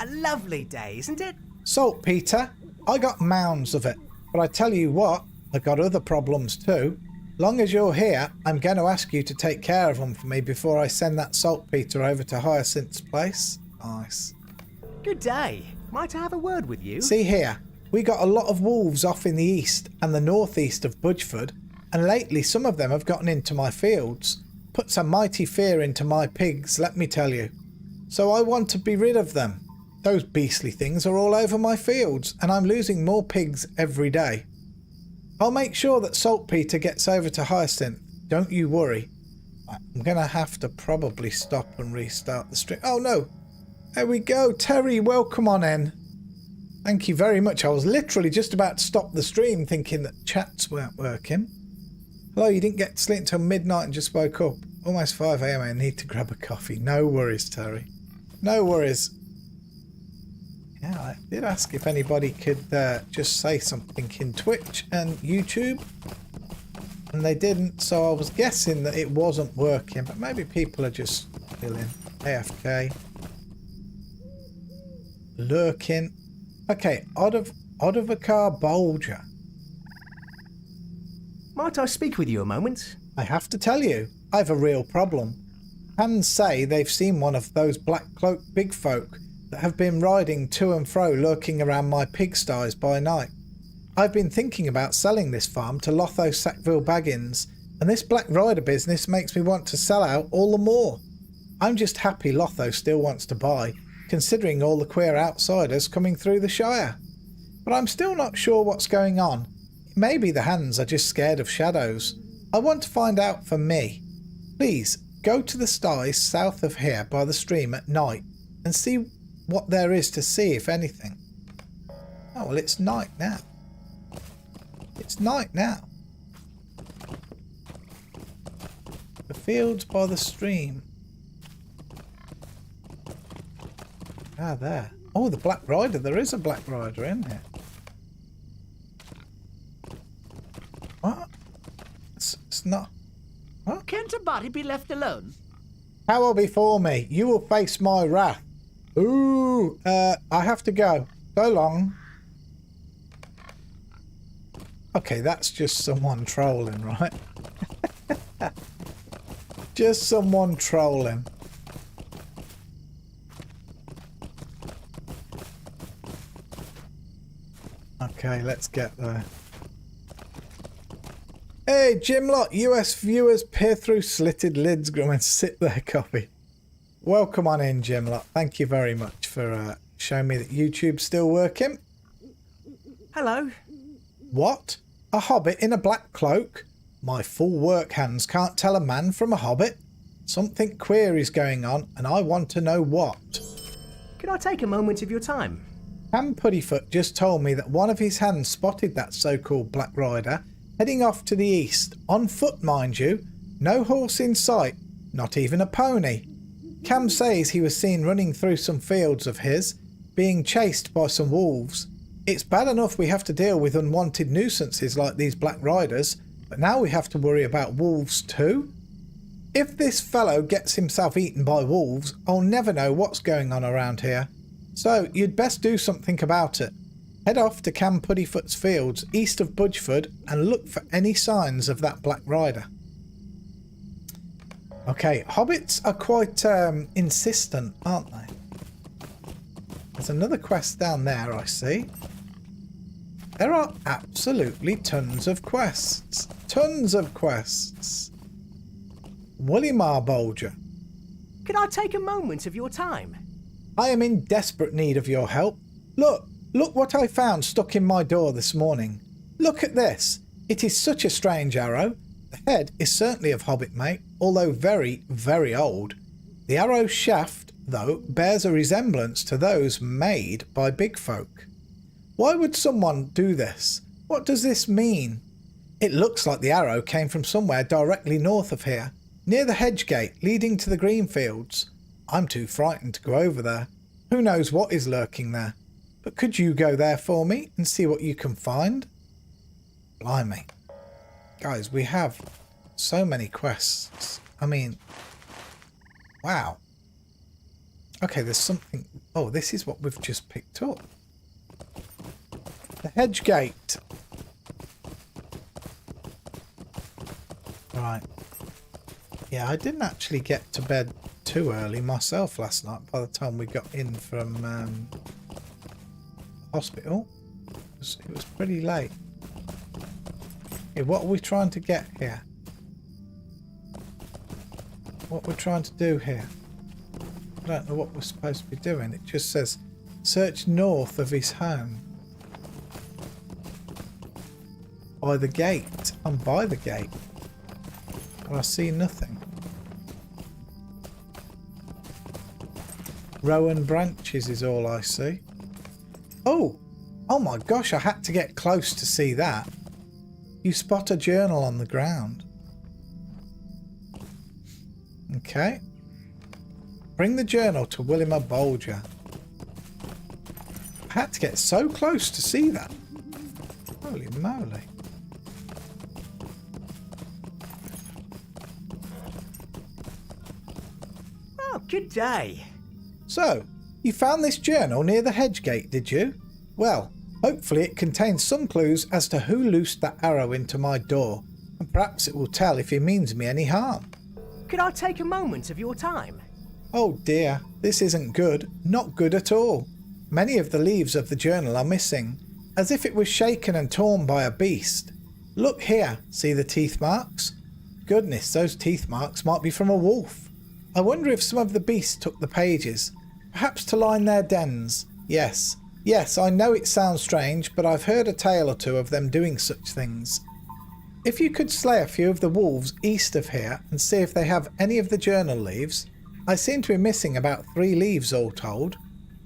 A lovely day, isn't it? Saltpeter, I got mounds of it, but I tell you what, I got other problems too. Long as you're here, I'm going to ask you to take care of them for me before I send that saltpeter over to Hyacinth's place. Nice. Good day. Might I have a word with you? See here, we got a lot of wolves off in the east and the northeast of Budgeford, and lately some of them have gotten into my fields. Put some mighty fear into my pigs, let me tell you. So I want to be rid of them. Those beastly things are all over my fields, and I'm losing more pigs every day. I'll make sure that saltpeter gets over to Hyacinth, don't you worry. I'm going to have to probably stop and restart the stream. Oh no! There we go, Terry, welcome on in. Thank you very much. I was literally just about to stop the stream thinking that chats weren't working. Hello, you didn't get to sleep until midnight and just woke up. Almost 5 a.m. I need to grab a coffee. No worries, Terry. No worries. Yeah, I did ask if anybody could just say something in Twitch and YouTube. And they didn't, so I was guessing that it wasn't working. But maybe people are just chilling. AFK. Lurking. Okay, Odovacar Bolger. Might I speak with you a moment? I have to tell you, I've a real problem. Hands say they've seen one of those black-cloaked big folk that have been riding to and fro lurking around my pigsties by night. I've been thinking about selling this farm to Lotho Sackville Baggins, and this Black Rider business makes me want to sell out all the more. I'm just happy Lotho still wants to buy, considering all the queer outsiders coming through the Shire. But I'm still not sure what's going on. Maybe the hands are just scared of shadows. I want to find out for me. Please, go to the sties south of here by the stream at night and see what there is to see, if anything. Oh, well, it's night now. It's night now. The fields by the stream. Ah, there. Oh, the Black Rider. There is a Black Rider in here. What? It's not... What? Can't a body be left alone? Power before me. You will face my wrath. Ooh. I have to go. So long. Okay, that's just someone trolling, right? Just someone trolling. Okay, let's get there. Hey, Jimlot, US viewers peer through slitted lids and sit there, copy. Welcome on in, Jimlot. Thank you very much for showing me that YouTube's still working. Hello. What? A hobbit in a black cloak? My full work hands can't tell a man from a hobbit. Something queer is going on, and I want to know what. Could I take a moment of your time? Cam Puddyfoot just told me that one of his hands spotted that so-called Black Rider heading off to the east, on foot mind you, no horse in sight, not even a pony. Cam says he was seen running through some fields of his, being chased by some wolves. It's bad enough we have to deal with unwanted nuisances like these Black Riders, but now we have to worry about wolves too? If this fellow gets himself eaten by wolves, I'll never know what's going on around here. So you'd best do something about it. Head off to Cam Puddyfoot's fields east of Budgeford and look for any signs of that Black Rider. Okay, hobbits are quite insistent, aren't they? There's another quest down there, I see. There are absolutely tons of quests. Tons of quests. Willimar Bolger. Could I take a moment of your time? I am in desperate need of your help. Look what I found stuck in my door this morning. Look at this. It is such a strange arrow. The head is certainly of hobbit make, although very, very old. The arrow's shaft, though, bears a resemblance to those made by big folk. Why would someone do this? What does this mean? It looks like the arrow came from somewhere directly north of here, near the hedge gate leading to the green fields. I'm too frightened to go over there. Who knows what is lurking there? But could you go there for me and see what you can find? Blimey. Guys, we have so many quests. I mean, wow. Okay, there's something... Oh, this is what we've just picked up. The hedge gate. Right. Yeah, I didn't actually get to bed too early myself last night by the time we got in from hospital. It was pretty late. Okay, what are we trying to get here? What we're trying to do here? I don't know what we're supposed to be doing. It just says search north of his home. By the gate. I'm by the gate. But I see nothing. Rowan branches is all I see. Oh, Oh my gosh, I had to get close to see that. You spot a journal on the ground. Okay. Bring the journal to Willimer Bolger. I had to get so close to see that. Holy moly. Oh, good day. So, you found this journal near the hedge gate, did you? Well, hopefully it contains some clues as to who loosed that arrow into my door, and perhaps it will tell if he means me any harm. Could I take a moment of your time? Oh dear, this isn't good. Not good at all. Many of the leaves of the journal are missing, as if it was shaken and torn by a beast. Look here, see the teeth marks? Goodness, those teeth marks might be from a wolf. I wonder if some of the beasts took the pages, perhaps to line their dens. Yes, I know it sounds strange, but I've heard a tale or two of them doing such things. If you could slay a few of the wolves east of here and see if they have any of the journal leaves. I seem to be missing about 3 leaves all told.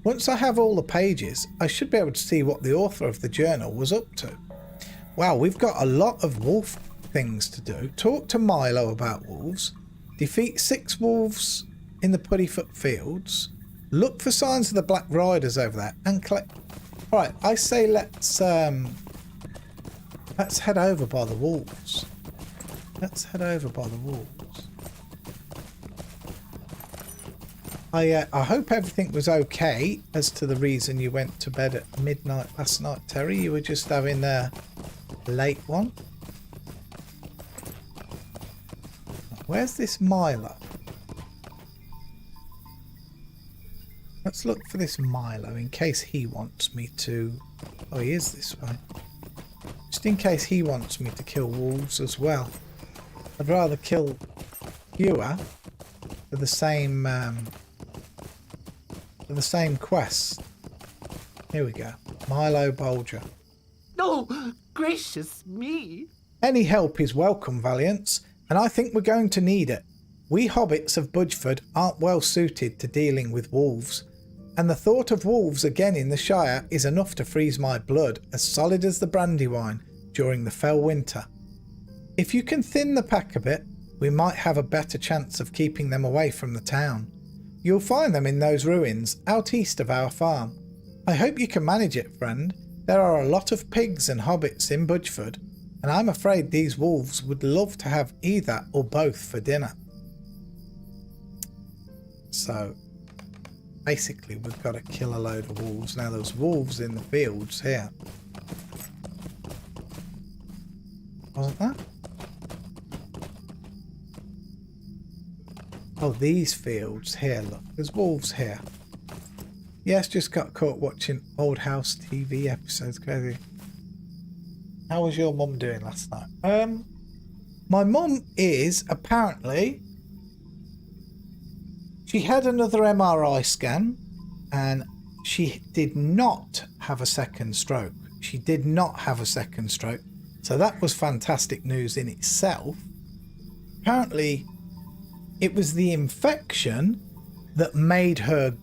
Once I have all the pages, I should be able to see what the author of the journal was up to. Wow, we've got a lot of wolf things to do. Talk to Milo about wolves. Defeat 6 wolves in the Puddyfoot Fields. Look for signs of the Black Riders over there and collect... Right, I say let's head over by the wolves. Let's head over by the wolves. I hope everything was okay as to the reason you went to bed at midnight last night, Terry. You were just having a late one. Where's this Milo? Let's look for this Milo in case he wants me to... Oh, he is this way. Just in case he wants me to kill wolves as well. I'd rather kill fewer for the same quest. Here we go. Milo Bolger. Oh, gracious me. Any help is welcome, Valiants, and I think we're going to need it. We hobbits of Budgeford aren't well suited to dealing with wolves, and the thought of wolves again in the Shire is enough to freeze my blood as solid as the Brandywine during the fell winter. If you can thin the pack a bit, we might have a better chance of keeping them away from the town. You'll find them in those ruins out east of our farm. I hope you can manage it, friend. There are a lot of pigs and hobbits in Budgeford, and I'm afraid these wolves would love to have either or both for dinner. So, basically we've got to kill a load of wolves. Now there's wolves in the fields here. Wasn't there? Oh, these fields here, look. There's wolves here. Yes, just got caught watching Old House TV episodes. Crazy. How was your mum doing last night? My mum is apparently... She had another MRI scan and she did not have a second stroke. She did not have a second stroke. So that was fantastic news in itself. Apparently, it was the infection that made her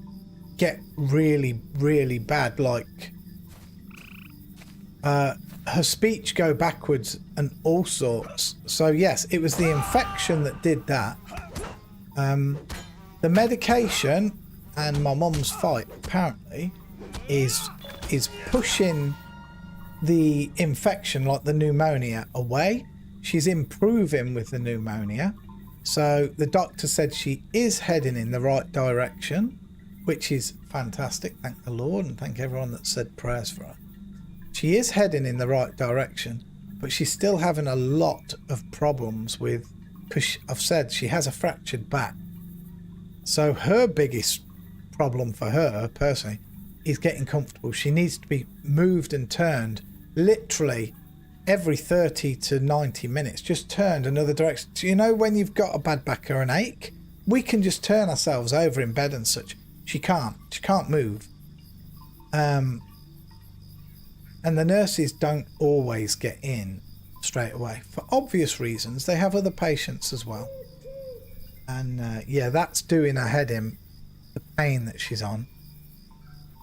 get really, really bad. Like, her speech go backwards and all sorts. So yes, it was the infection that did that. The medication and my mum's fight apparently is pushing the infection, like the pneumonia, away. She's improving with the pneumonia. So the doctor said she is heading in the right direction, which is fantastic. Thank the Lord, and thank everyone that said prayers for her. She is heading in the right direction, but she's still having a lot of problems with, because I've said she has a fractured back. So her biggest problem for her personally is getting comfortable. She needs to be moved and turned literally every 30 to 90 minutes, just turned another direction. So, you know, when you've got a bad back or an ache, we can just turn ourselves over in bed and such. She can't move. And the nurses don't always get in straight away for obvious reasons. They have other patients as well. And yeah, that's doing her head in, the pain that she's on.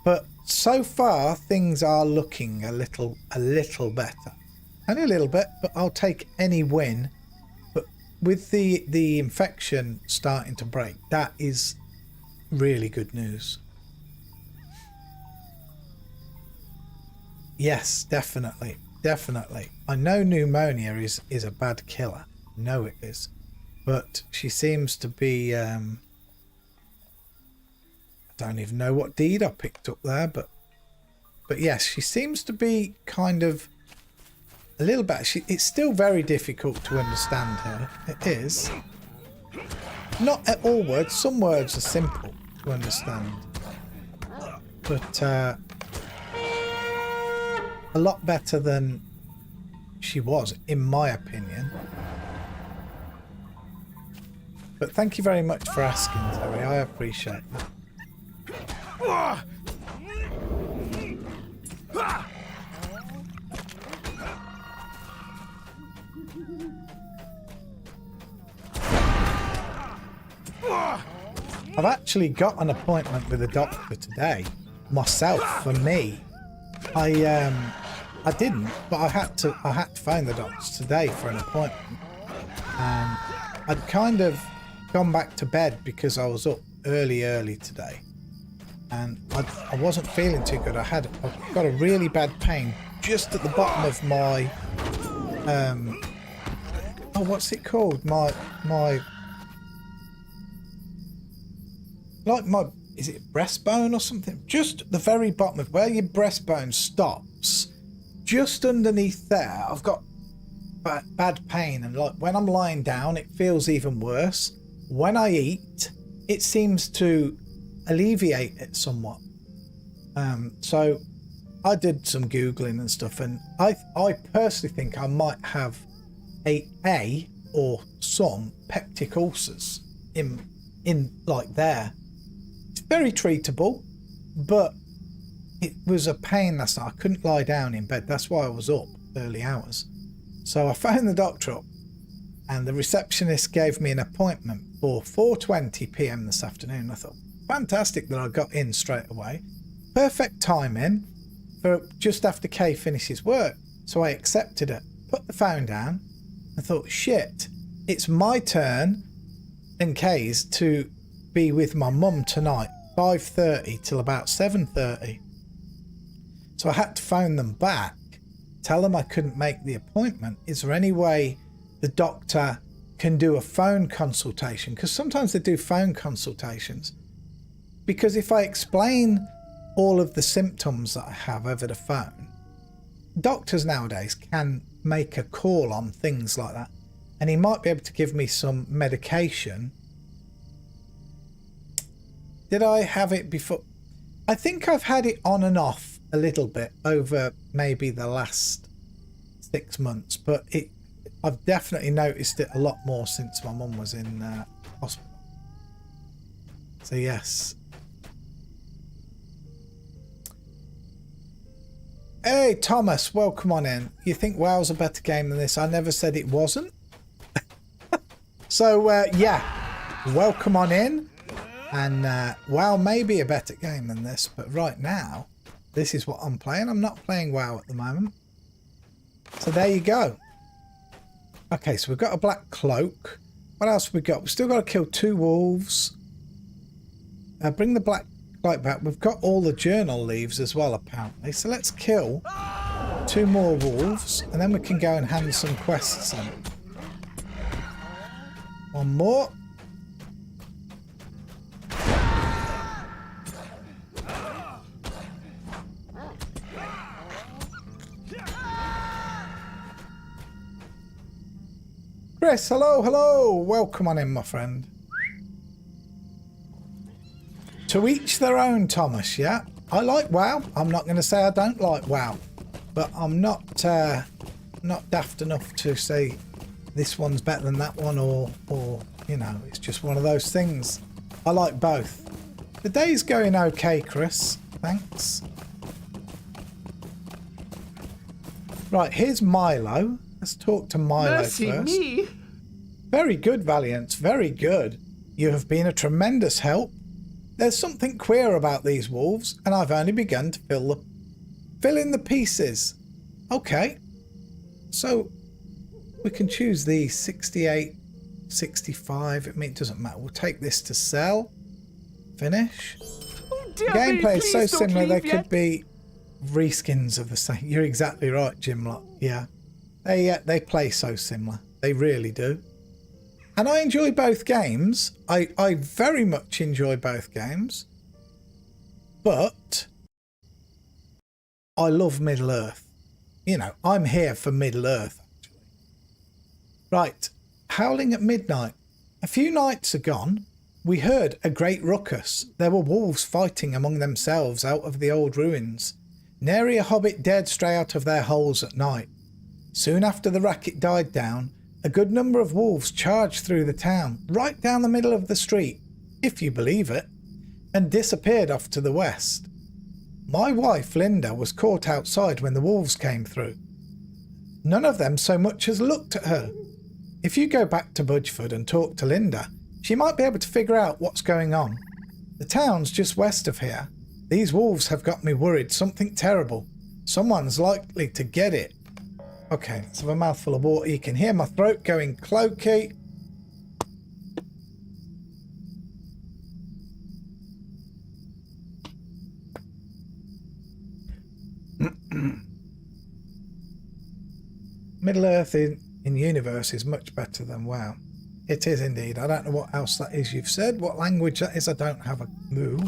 But so far, things are looking a little better. Only a little bit, but I'll take any win. But with the infection starting to break, that is really good news. Yes, definitely. Definitely. I know pneumonia is a bad killer. I know it is. But she seems to be... I don't even know what deed I picked up there, but yes, she seems to be kind of a little bit... It's still very difficult to understand her. It is. Not at all words. Some words are simple to understand. But a lot better than she was, in my opinion. But thank you very much for asking, Terry. I appreciate that. I've actually got an appointment with a doctor today, myself, for me. I didn't, but I had to phone the doctor today for an appointment. And I'd kind of gone back to bed because I was up early today, and I wasn't feeling too good. I've got a really bad pain just at the bottom of my what's it called? My is it breastbone or something? Just at the very bottom of where your breastbone stops, just underneath there, I've got bad pain, and like when I'm lying down it feels even worse. When I eat, it seems to alleviate it somewhat. So I did some googling and stuff, and I personally think I might have a or some peptic ulcers in like there. It's very treatable, but it was a pain last night. I couldn't lie down in bed. That's why I was up early hours. So I phoned the doctor up, and the receptionist gave me an appointment for 4:20 p.m. this afternoon. I thought, fantastic that I got in straight away. Perfect timing for just after Kay finishes work. So I accepted it, put the phone down. I thought, shit, it's my turn and Kay's to be with my mum tonight, 5:30 till about 7:30. So I had to phone them back, tell them I couldn't make the appointment. Is there any way the doctor can do a phone consultation? Because sometimes they do phone consultations. Because if I explain all of the symptoms that I have over the phone, doctors nowadays can make a call on things like that, and he might be able to give me some medication. Did I have it before? I think I've had it on and off a little bit over maybe the last 6 months, but I've definitely noticed it a lot more since my mum was in hospital. So yes. Hey Thomas, welcome on in. You think WoW's a better game than this? I never said it wasn't. So yeah, welcome on in. And WoW may be a better game than this, but right now, this is what I'm playing. I'm not playing WoW at the moment. So there you go. Okay, so we've got a black cloak. What else have we got? We've still got to kill 2 wolves. Bring the black cloak back. We've got all the journal leaves as well, apparently. So let's kill 2 more wolves, and then we can go and hand some quests in. 1 more. Chris, hello. Welcome on in, my friend. To each their own, Thomas, yeah? I like WoW. I'm not going to say I don't like WoW. But I'm not daft enough to say this one's better than that one, or you know, it's just one of those things. I like both. The day's going okay, Chris. Thanks. Right, here's Milo. Let's talk to Milo Mercy first. me. Very good, Valiant. Very good. You have been a tremendous help. There's something queer about these wolves, and I've only begun to fill in the pieces. Okay. So we can choose the 68, 65. I mean, it doesn't matter. We'll take this to sell. Finish. The gameplay is so similar they could be reskins of the same. You're exactly right, Jimlock. Yeah. They play so similar. They really do. And I enjoy both games. I very much enjoy both games. But I love Middle-earth. You know, I'm here for Middle-earth, actually. Right. Howling at midnight. A few nights agone, we heard a great ruckus. There were wolves fighting among themselves out of the old ruins. Nary a hobbit dared stray out of their holes at night. Soon after the racket died down, a good number of wolves charged through the town, right down the middle of the street, if you believe it, and disappeared off to the west. My wife, Linda, was caught outside when the wolves came through. None of them so much as looked at her. If you go back to Budgeford and talk to Linda, she might be able to figure out what's going on. The town's just west of here. These wolves have got me worried. Something terrible. Someone's likely to get it. Okay, let's have a mouthful of water. You can hear my throat going cloaky. Middle-earth in universe is much better than WoW. It is indeed. I don't know what else that is you've said. What language that is, I don't have a clue.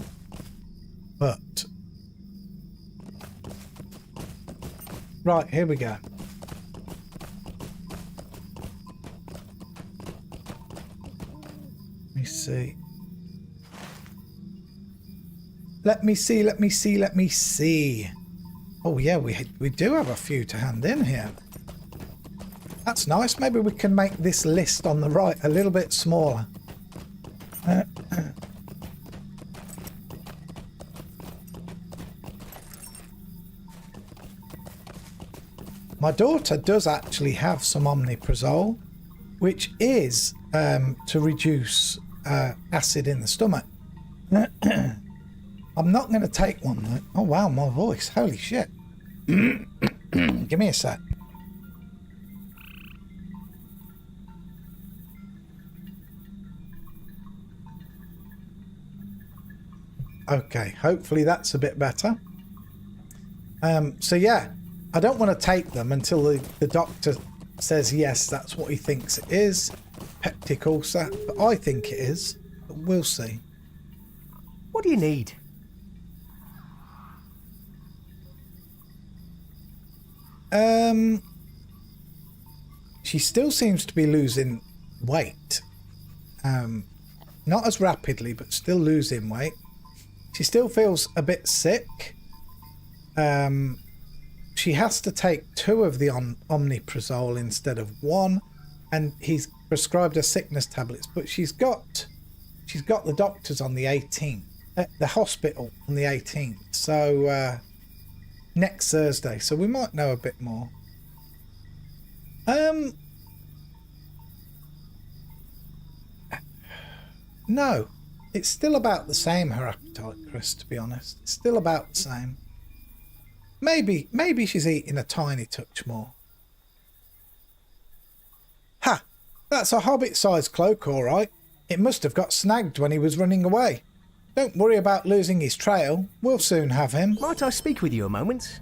But... right, here we go. Let me see. Let me see, let me see, let me see. Oh yeah, we do have a few to hand in here. That's nice. Maybe we can make this list on the right a little bit smaller. My daughter does actually have some omeprazole, which is to reduce acid in the stomach. I'm not going to take one though. Oh wow, my voice. Holy shit. Give me a sec. Okay, hopefully that's a bit better. So yeah, I don't want to take them until the doctor says yes, that's what he thinks it is. Peptic ulcer, but I think it is. But we'll see. What do you need? She still seems to be losing weight. Not as rapidly, but still losing weight. She still feels a bit sick. She has to take 2 of the omeprazole instead of 1, and he's prescribed her sickness tablets. But she's got the doctors on the 18th, the hospital on the 18th. So next Thursday. So we might know a bit more. No. It's still about the same, her appetite, Chris, to be honest. It's still about the same. Maybe she's eating a tiny touch more. Ha! That's a hobbit-sized cloak, all right. It must have got snagged when he was running away. Don't worry about losing his trail. We'll soon have him. Might I speak with you a moment?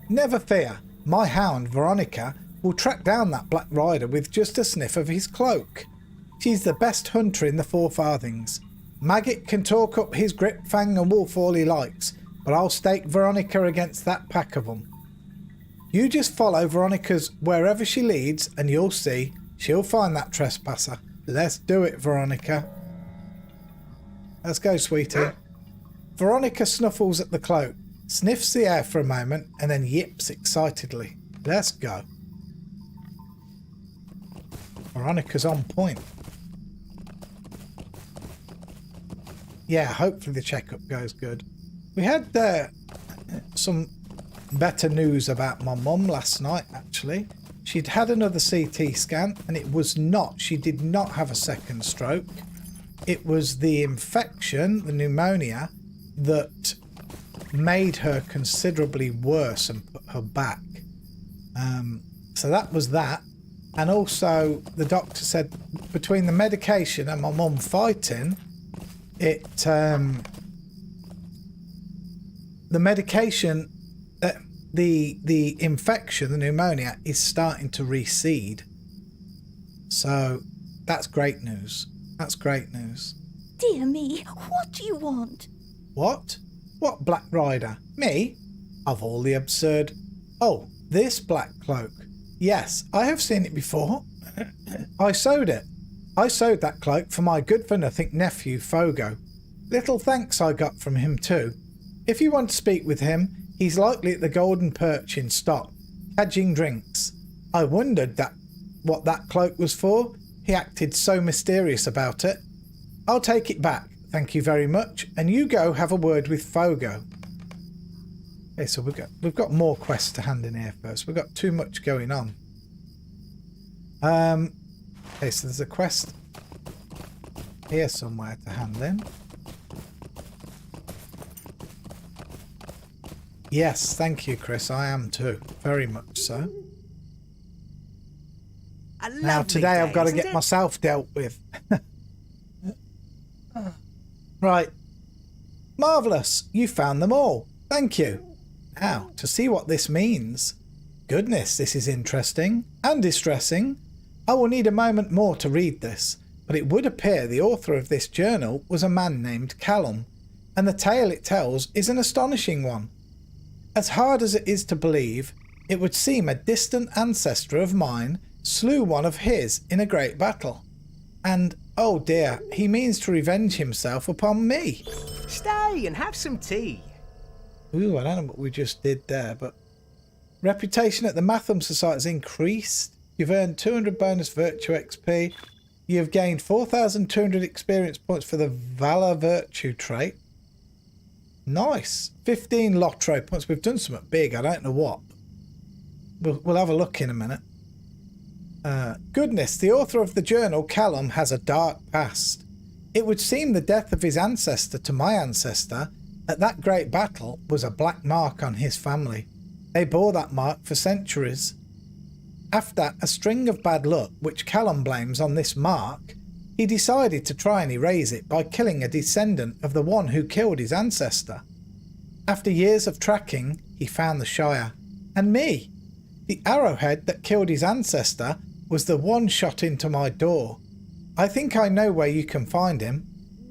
Never fear. My hound, Veronica, will track down that Black Rider with just a sniff of his cloak. She's the best hunter in the Four Farthings. Maggot can talk up his grip, fang and wolf all he likes, but I'll stake Veronica against that pack of them. You just follow Veronica's wherever she leads and you'll see she'll find that trespasser. Let's do it, Veronica. Let's go, sweetie. Veronica snuffles at the cloak, sniffs the air for a moment and then yips excitedly. Let's go. Veronica's on point. Yeah, hopefully the checkup goes good. We had some better news about my mum last night, actually. She'd had another CT scan and it was not, she did not have a second stroke. it was the infection, the pneumonia, that made her considerably worse and put her back. So that was that. And also the doctor said between the medication and my mum fighting, the medication, the infection, the pneumonia, is starting to recede. So that's great news. That's great news. Dear me, what do you want? What? What Black Rider? Me? Of all the absurd... Oh, this black cloak. Yes, I have seen it before. I sewed it. I sewed that cloak for my good-for-nothing nephew, Fogo. Little thanks I got from him too. If you want to speak with him, he's likely at the Golden Perch in Stock, cadging drinks. I wondered what that cloak was for. He acted so mysterious about it. I'll take it back, thank you very much, and you go have a word with Fogo. Okay, so we've got more quests to hand in here first. We've got too much going on. Okay, so there's a quest here somewhere to hand in. Yes, thank you, Chris. I am too. Very much so. Now today I've got to get myself dealt with. Right. Marvellous. You found them all. Thank you. Now, to see what this means. Goodness, this is interesting and distressing. I will need a moment more to read this, but it would appear the author of this journal was a man named Callum, and the tale it tells is an astonishing one. As hard as it is to believe, it would seem a distant ancestor of mine slew one of his in a great battle. And, oh dear, he means to revenge himself upon me. Stay and have some tea. Ooh, I don't know what we just did there, but... Reputation at the Matham Society has increased. You've earned 200 bonus virtue XP. You've gained 4,200 experience points for the Valor Virtue trait. Nice. 15 Lottery points. We've done something big. I don't know what. We'll have a look in a minute. Goodness, the author of the journal, Callum, has a dark past. It would seem the death of his ancestor to my ancestor at that great battle was a black mark on his family. They bore that mark for centuries. After a string of bad luck, which Callum blames on this mark, he decided to try and erase it by killing a descendant of the one who killed his ancestor. After years of tracking, he found the Shire. And me. The arrowhead that killed his ancestor was the one shot into my door. I think I know where you can find him.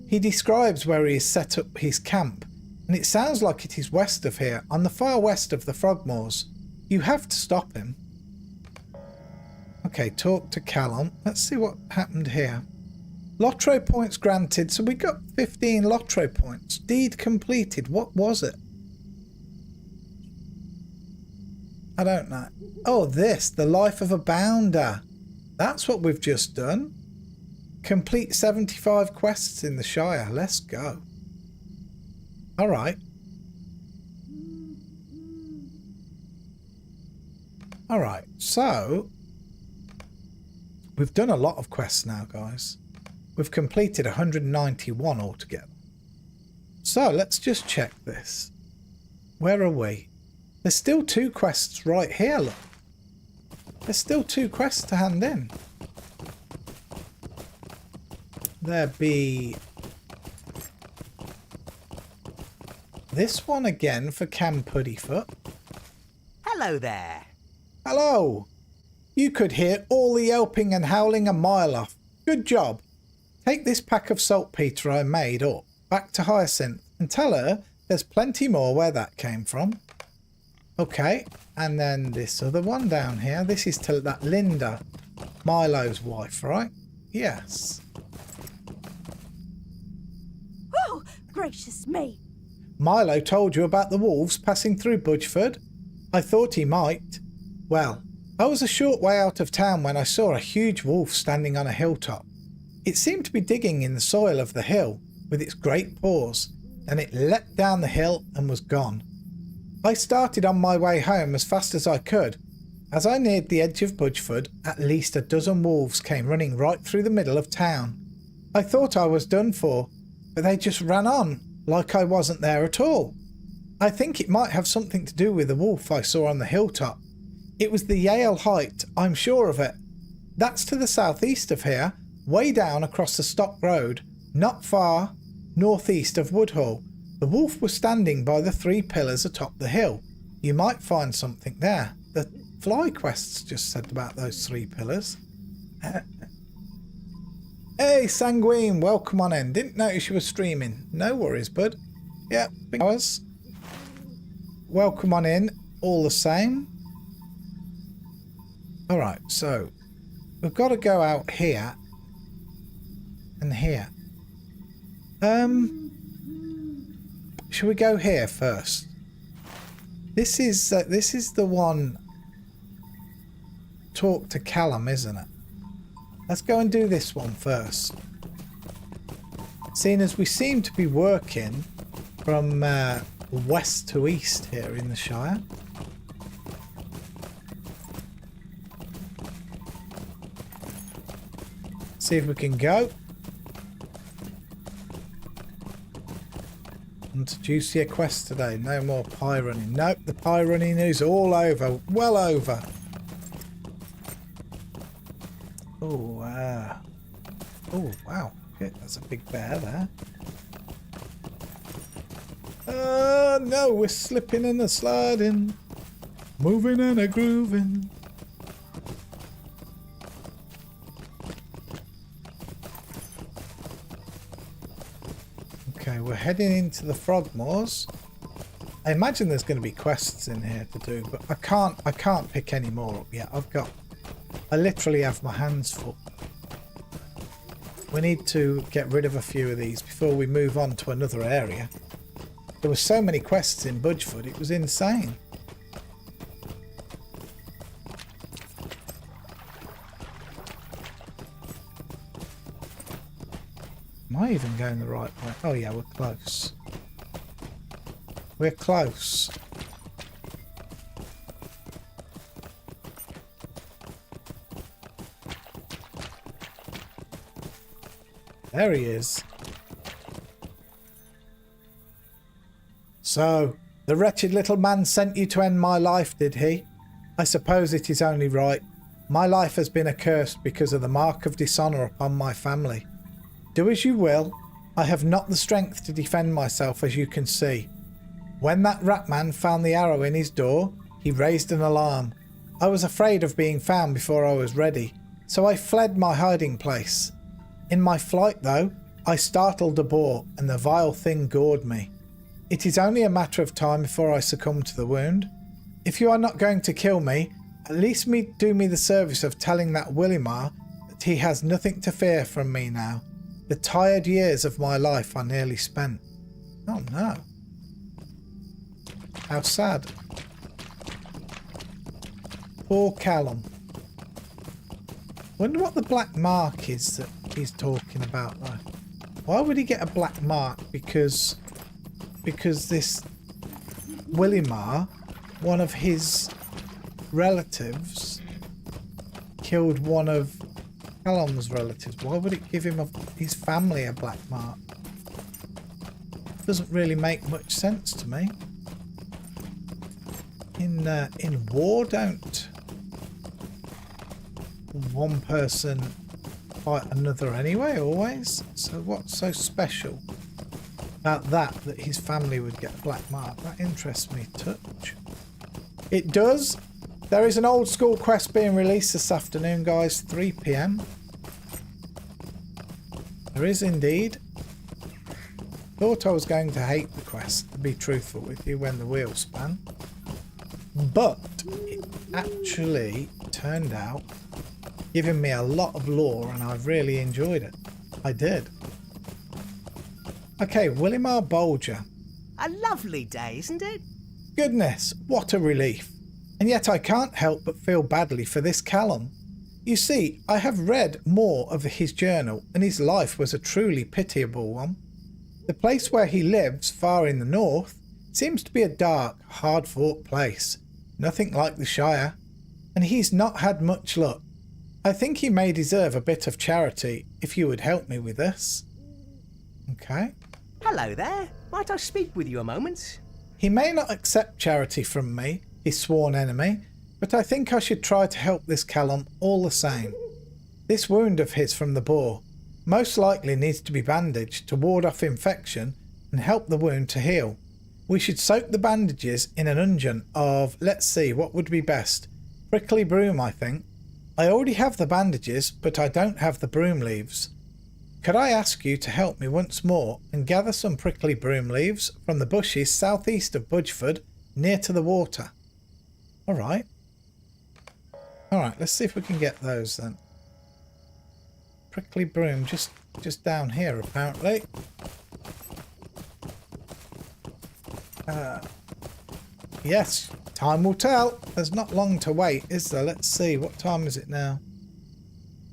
He describes where he has set up his camp, and it sounds like it is west of here, on the far west of the Frogmoors. You have to stop him. Okay, talk to Callum. Let's see what happened here. Lottery points granted, so we got 15 lottery points. Deed completed. What was it? I don't know. Oh, this, the life of a bounder. That's what we've just done. Complete 75 quests in the Shire. Let's go. All right. All right. So we've done a lot of quests now, guys. We've completed 191 altogether. So let's just check this. Where are we? There's still 2 quests right here, look. There's still 2 quests to hand in. There be... this one again for Cam Puddyfoot. Hello there. Hello. You could hear all the yelping and howling a mile off. Good job. Take this pack of saltpeter I made up back to Hyacinth and tell her there's plenty more where that came from. Okay, and then this other one down here. This is to that Linda, Milo's wife, right? Yes. Oh, gracious me. Milo told you about the wolves passing through Budgeford? I thought he might. Well, I was a short way out of town when I saw a huge wolf standing on a hilltop. It seemed to be digging in the soil of the hill with its great paws, and it leapt down the hill and was gone. I started on my way home as fast as I could. As I neared the edge of Budgeford, at least a dozen wolves came running right through the middle of town. I thought I was done for, but they just ran on like I wasn't there at all. I think it might have something to do with the wolf I saw on the hilltop. It was the Yale Height, I'm sure of it. That's to the southeast of here, way down across the Stock Road, not far northeast of Woodhall. The wolf was standing by the 3 pillars atop the hill. You might find something there. The fly quests just said about those 3 pillars. Hey, Sanguine, welcome on in. Didn't notice you were streaming. No worries, bud. Yeah, big hours. Welcome on in, all the same. Alright, so we've got to go out here and here. Should we go here first? This is the one. Talk to Callum, isn't it? Let's go and do this one first. Seeing as we seem to be working from west to east here in the Shire. See if we can go. Introduce your quest today. No more pie running. Nope, the pie running is all over. Well over. Oh, oh, wow. Shit, that's a big bear there. No, we're slipping and a sliding. Moving and a grooving. Okay, we're heading into the Frogmoors. I imagine there's going to be quests in here to do, but I can't pick any more up yet. I literally have my hands full. We need to get rid of a few of these before we move on to another area. There were so many quests in Budgefoot, it was insane. Am I even going the right way? Oh yeah, we're close. We're close. There he is. So, the wretched little man sent you to end my life, did he? I suppose it is only right. My life has been accursed because of the mark of dishonour upon my family. Do as you will. I have not the strength to defend myself, as you can see. When that rat man found the arrow in his door, he raised an alarm. I was afraid of being found before I was ready, so I fled my hiding place. In my flight, though, I startled a boar, and the vile thing gored me. It is only a matter of time before I succumb to the wound. If you are not going to kill me, at least do me the service of telling that Willimar that he has nothing to fear from me now. The tired years of my life are nearly spent. Oh no. How sad. Poor Callum. Wonder what the black mark is that he's talking about though. Why would he get a black mark? Because this Willimar, one of his relatives, killed one of Callum's relatives. Why would it give him his family a black mark? Doesn't really make much sense to me. In war, don't one person fight another anyway, always? So what's so special about that his family would get a black mark? That interests me touch. It does. There is an old school quest being released this afternoon, guys, 3 PM. There is indeed. Thought I was going to hate the quest, to be truthful with you, when the wheels span. But it actually turned out giving me a lot of lore, and I've really enjoyed it. I did. Okay, Willimar Bolger. A lovely day, isn't it? Goodness, what a relief. And yet I can't help but feel badly for this Callum. You see, I have read more of his journal, and his life was a truly pitiable one. The place where he lives, far in the north, seems to be a dark, hard-fought place. Nothing like the Shire. And he's not had much luck. I think he may deserve a bit of charity if you would help me with this. Okay. Hello there. Might I speak with you a moment? He may not accept charity from me, his sworn enemy, but I think I should try to help this Callum all the same. This wound of his from the boar most likely needs to be bandaged to ward off infection and help the wound to heal. We should soak the bandages in an unguent of, let's see, what would be best? Prickly broom, I think. I already have the bandages, but I don't have the broom leaves. Could I ask you to help me once more and gather some prickly broom leaves from the bushes southeast of Budgeford, near to the water? Alright. Alright, let's see if we can get those then. Prickly broom, just down here apparently. Yes, time will tell. There's not long to wait, is there? Let's see, what time is it now?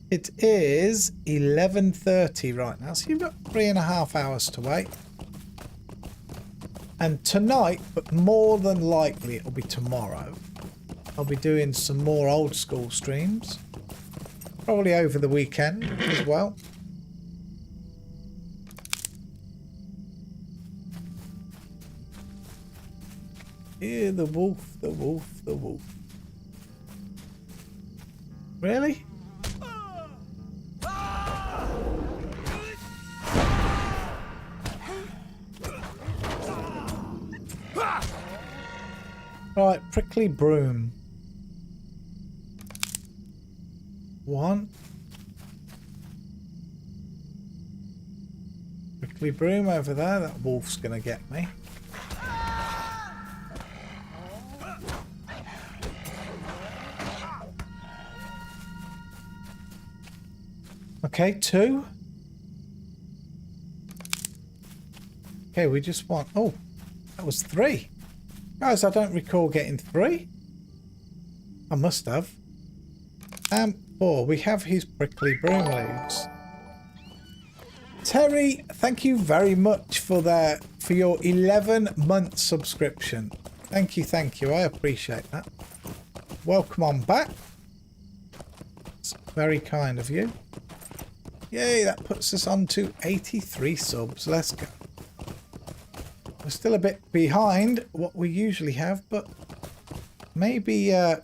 It is 11:30 right now, so you've got 3.5 hours to wait. And tonight, but more than likely it'll be tomorrow, I'll be doing some more old school streams. Probably over the weekend as well. Hear the wolf, the wolf, the wolf. Really? Right, prickly broom. 1. Prickly broom over there. That wolf's gonna get me. Okay, 2. Okay, we just want... Oh, that was 3. Guys, I don't recall getting 3. I must have. 4. We have his prickly broom leaves. Terry, thank you very much for your 11-month subscription. Thank you. I appreciate that. Welcome on back. It's very kind of you. Yay, that puts us on to 83 subs. Let's go. We're still a bit behind what we usually have, but maybe when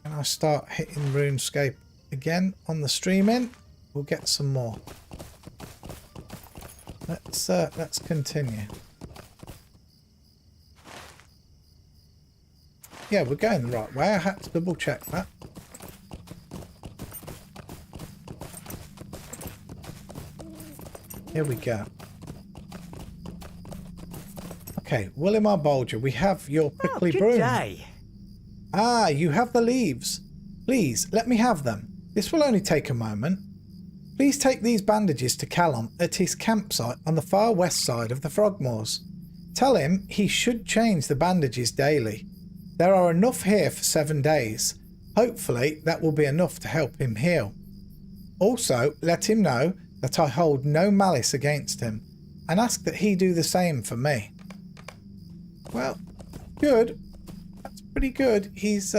I start hitting RuneScape again on the streaming, we'll get some more. Let's continue. Yeah, we're going the right way. I had to double check that. Here we go. Okay, Willimar Bolger, we have your prickly broom. Good day. Ah, you have the leaves. Please, let me have them. This will only take a moment. Please take these bandages to Callum at his campsite on the far west side of the Frogmoors. Tell him he should change the bandages daily. There are enough here for 7 days. Hopefully that will be enough to help him heal. Also, let him know that I hold no malice against him, and ask that he do the same for me. Well, good. That's pretty good. He's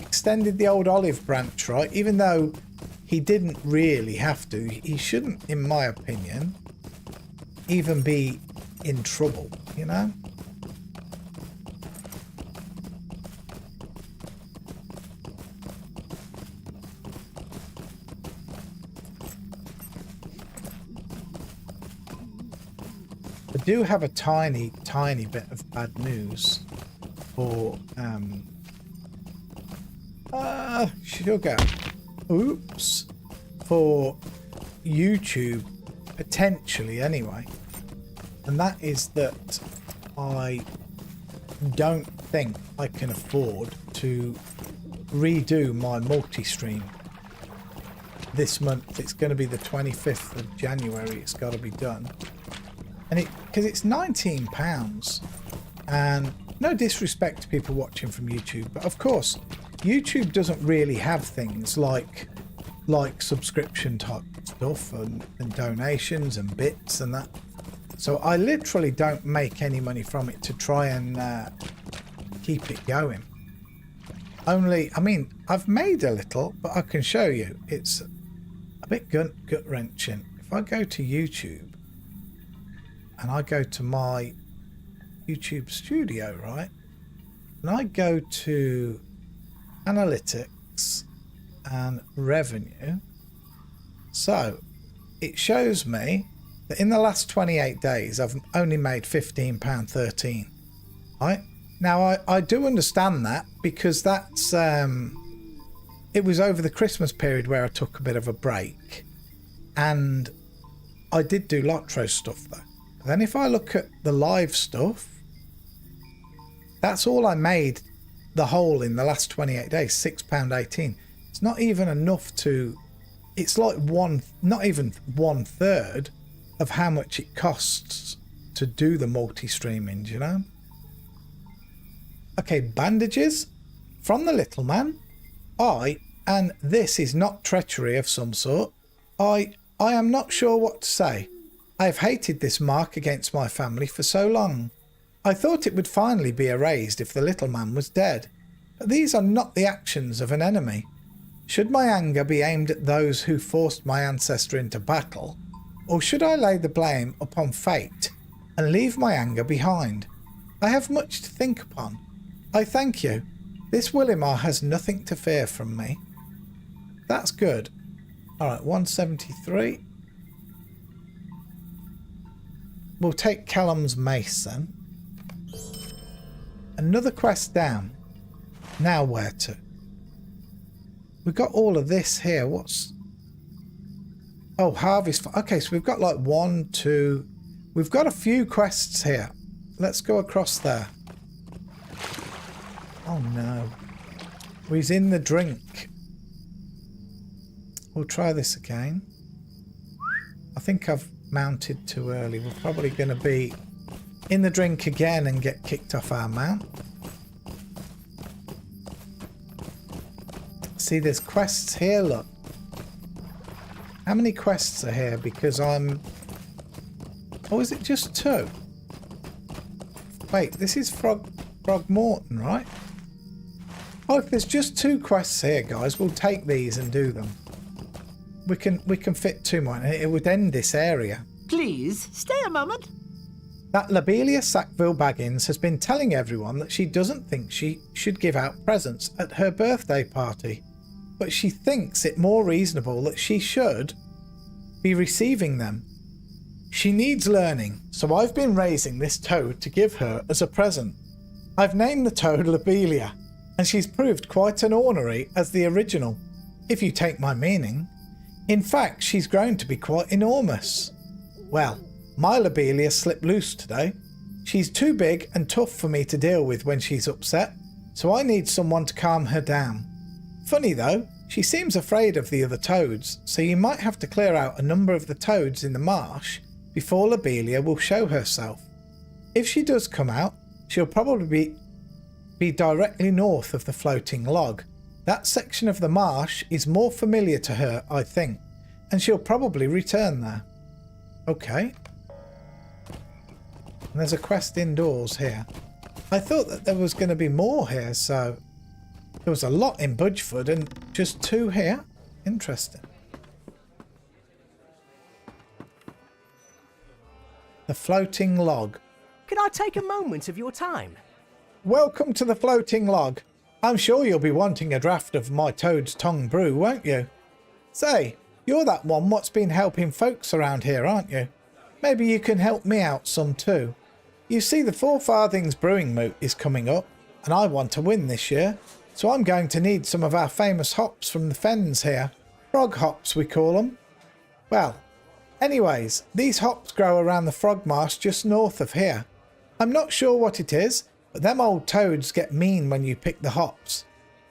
extended the old olive branch, right? Even though he didn't really have to. He shouldn't, in my opinion, even be in trouble, you know? I do have a tiny bit of bad news for sugar. Oops. For YouTube, potentially anyway. And that is that I don't think I can afford to redo my multi-stream this month. It's going to be the 25th of January. It's got to be done. And because it's £19, and no disrespect to people watching from YouTube, but of course YouTube doesn't really have things like subscription type stuff and donations and bits and that. So I literally don't make any money from it to try and keep it going. Only, I mean, I've made a little, but I can show you. It's a bit gut-wrenching. If I go to YouTube and I go to my YouTube studio, right? And I go to analytics and revenue. So it shows me that in the last 28 days, I've only made £15.13, right? Now, I do understand that because that's, it was over the Christmas period where I took a bit of a break. And I did do Lotro stuff though. But then if I look at the live stuff, that's all I made the whole in the last 28 days, £6.18. It's not even enough to, it's like not even 1/3 of how much it costs to do the multi-streaming, do you know? Okay, bandages from the little man. And this is not treachery of some sort. I am not sure what to say. I have hated this mark against my family for so long. I thought it would finally be erased if the little man was dead. But these are not the actions of an enemy. Should my anger be aimed at those who forced my ancestor into battle? Or should I lay the blame upon fate and leave my anger behind? I have much to think upon. I thank you. This Willimar has nothing to fear from me. That's good. Alright, 173. We'll take Callum's mace then. Another quest down. Now where to? We've got all of this here. What's... Oh, harvest. Okay, so we've got like 1, 2... We've got a few quests here. Let's go across there. Oh no. He's in the drink. We'll try this again. I think I've mounted too early. We're probably going to be in the drink again and get kicked off our mount. See, there's quests here, look. How many quests are here? Because I'm... Oh, is it just 2? Wait, this is Frogmorton, right? Oh, if there's just 2 quests here, guys, we'll take these and do them. We can fit 2 more. It would end this area. Please, stay a moment. That Lobelia Sackville Baggins has been telling everyone that she doesn't think she should give out presents at her birthday party, but she thinks it more reasonable that she should be receiving them. She needs learning, so I've been raising this toad to give her as a present. I've named the toad Lobelia, and she's proved quite an ornery as the original, if you take my meaning. In fact, she's grown to be quite enormous. Well, my Lobelia slipped loose today. She's too big and tough for me to deal with when she's upset, so I need someone to calm her down. Funny though, she seems afraid of the other toads, so you might have to clear out a number of the toads in the marsh before Lobelia will show herself. If she does come out, she'll probably be directly north of the floating log. That section of the marsh is more familiar to her, I think, and she'll probably return there. Okay. And there's a quest indoors here. I thought that there was going to be more here, so there was a lot in Budgeford and just 2 here. Interesting. The floating log. Could I take a moment of your time? Welcome to the floating log. I'm sure you'll be wanting a draft of my toad's tongue brew, won't you? Say, you're that one what's been helping folks around here, aren't you? Maybe you can help me out some too. You see, the 4 Farthings brewing moot is coming up, and I want to win this year, so I'm going to need some of our famous hops from the fens here. Frog hops, we call them. Well, anyways, these hops grow around the frog marsh just north of here. I'm not sure what it is, but them old toads get mean when you pick the hops.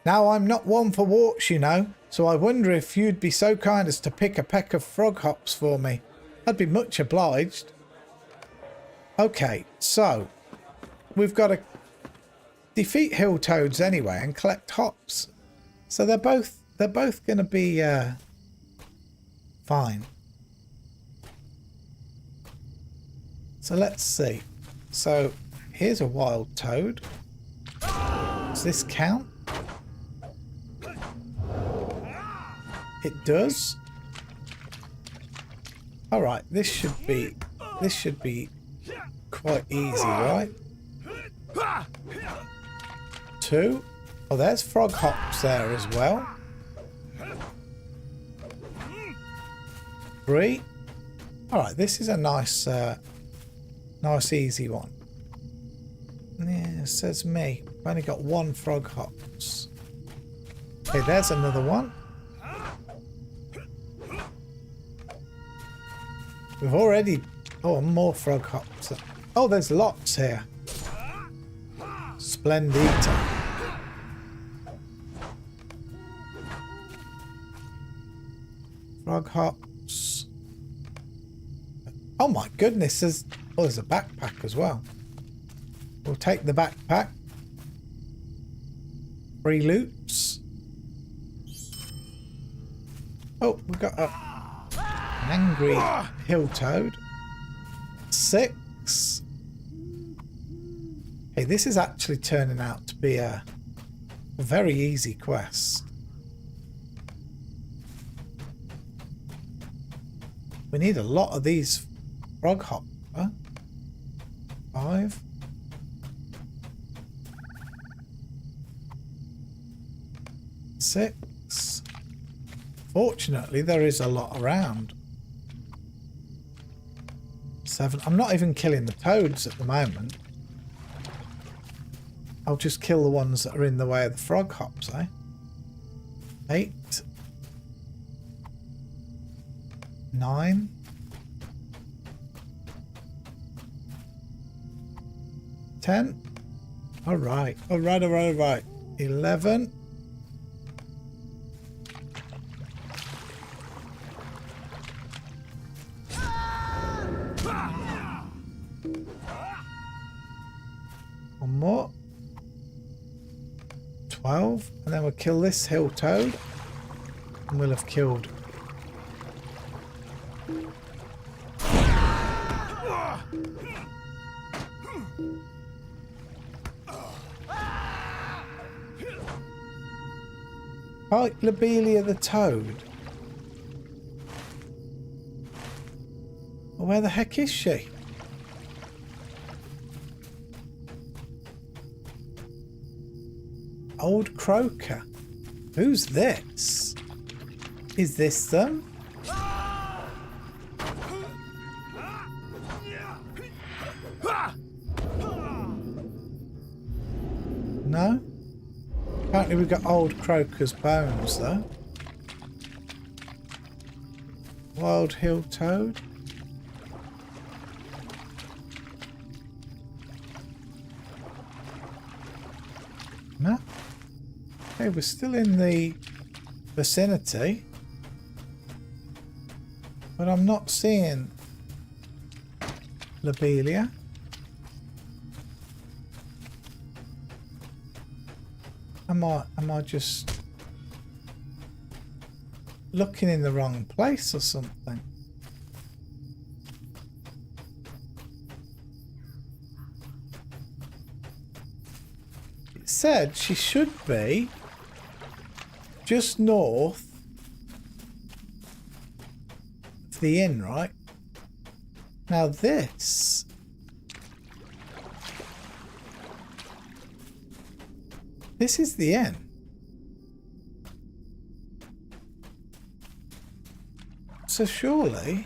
Now, I'm not one for warts, you know, so I wonder if you'd be so kind as to pick a peck of frog hops for me. I'd be much obliged. Okay, so we've got to defeat hill toads anyway and collect hops. So they're both going to be fine. So let's see. So here's a wild toad. Does this count? It does. All right, this should be quite easy, right? 2. Oh, there's frog hops there as well. 3. All right, this is a nice easy one. Yeah, it says me. I've only got 1 frog hops. Okay, there's another one. We've already... Oh, more frog hops. Oh, there's lots here. Splendita. Frog hops. Oh my goodness, there's a backpack as well. We'll take the backpack. 3 loops. Oh, we've got an angry hill toad. 6. Hey, this is actually turning out to be a very easy quest. We need a lot of these frog hops. Huh? 5. 6. Fortunately, there is a lot around. 7. I'm not even killing the toads at the moment. I'll just kill the ones that are in the way of the frog hops, eh? 8. 9. 10. All right. 11. 1 more. 12. And then we'll kill this hill toad. And we'll have killed. Like Lobelia the toad. Well, where the heck is she? Old croaker. Who's this? Is this them? No? Apparently we've got old croaker's bones though. Wild hill toad. No? Okay, we're still in the vicinity. But I'm not seeing Lobelia. Am I just looking in the wrong place or something? It said she should be just north of the inn, right? Now this is the inn. So surely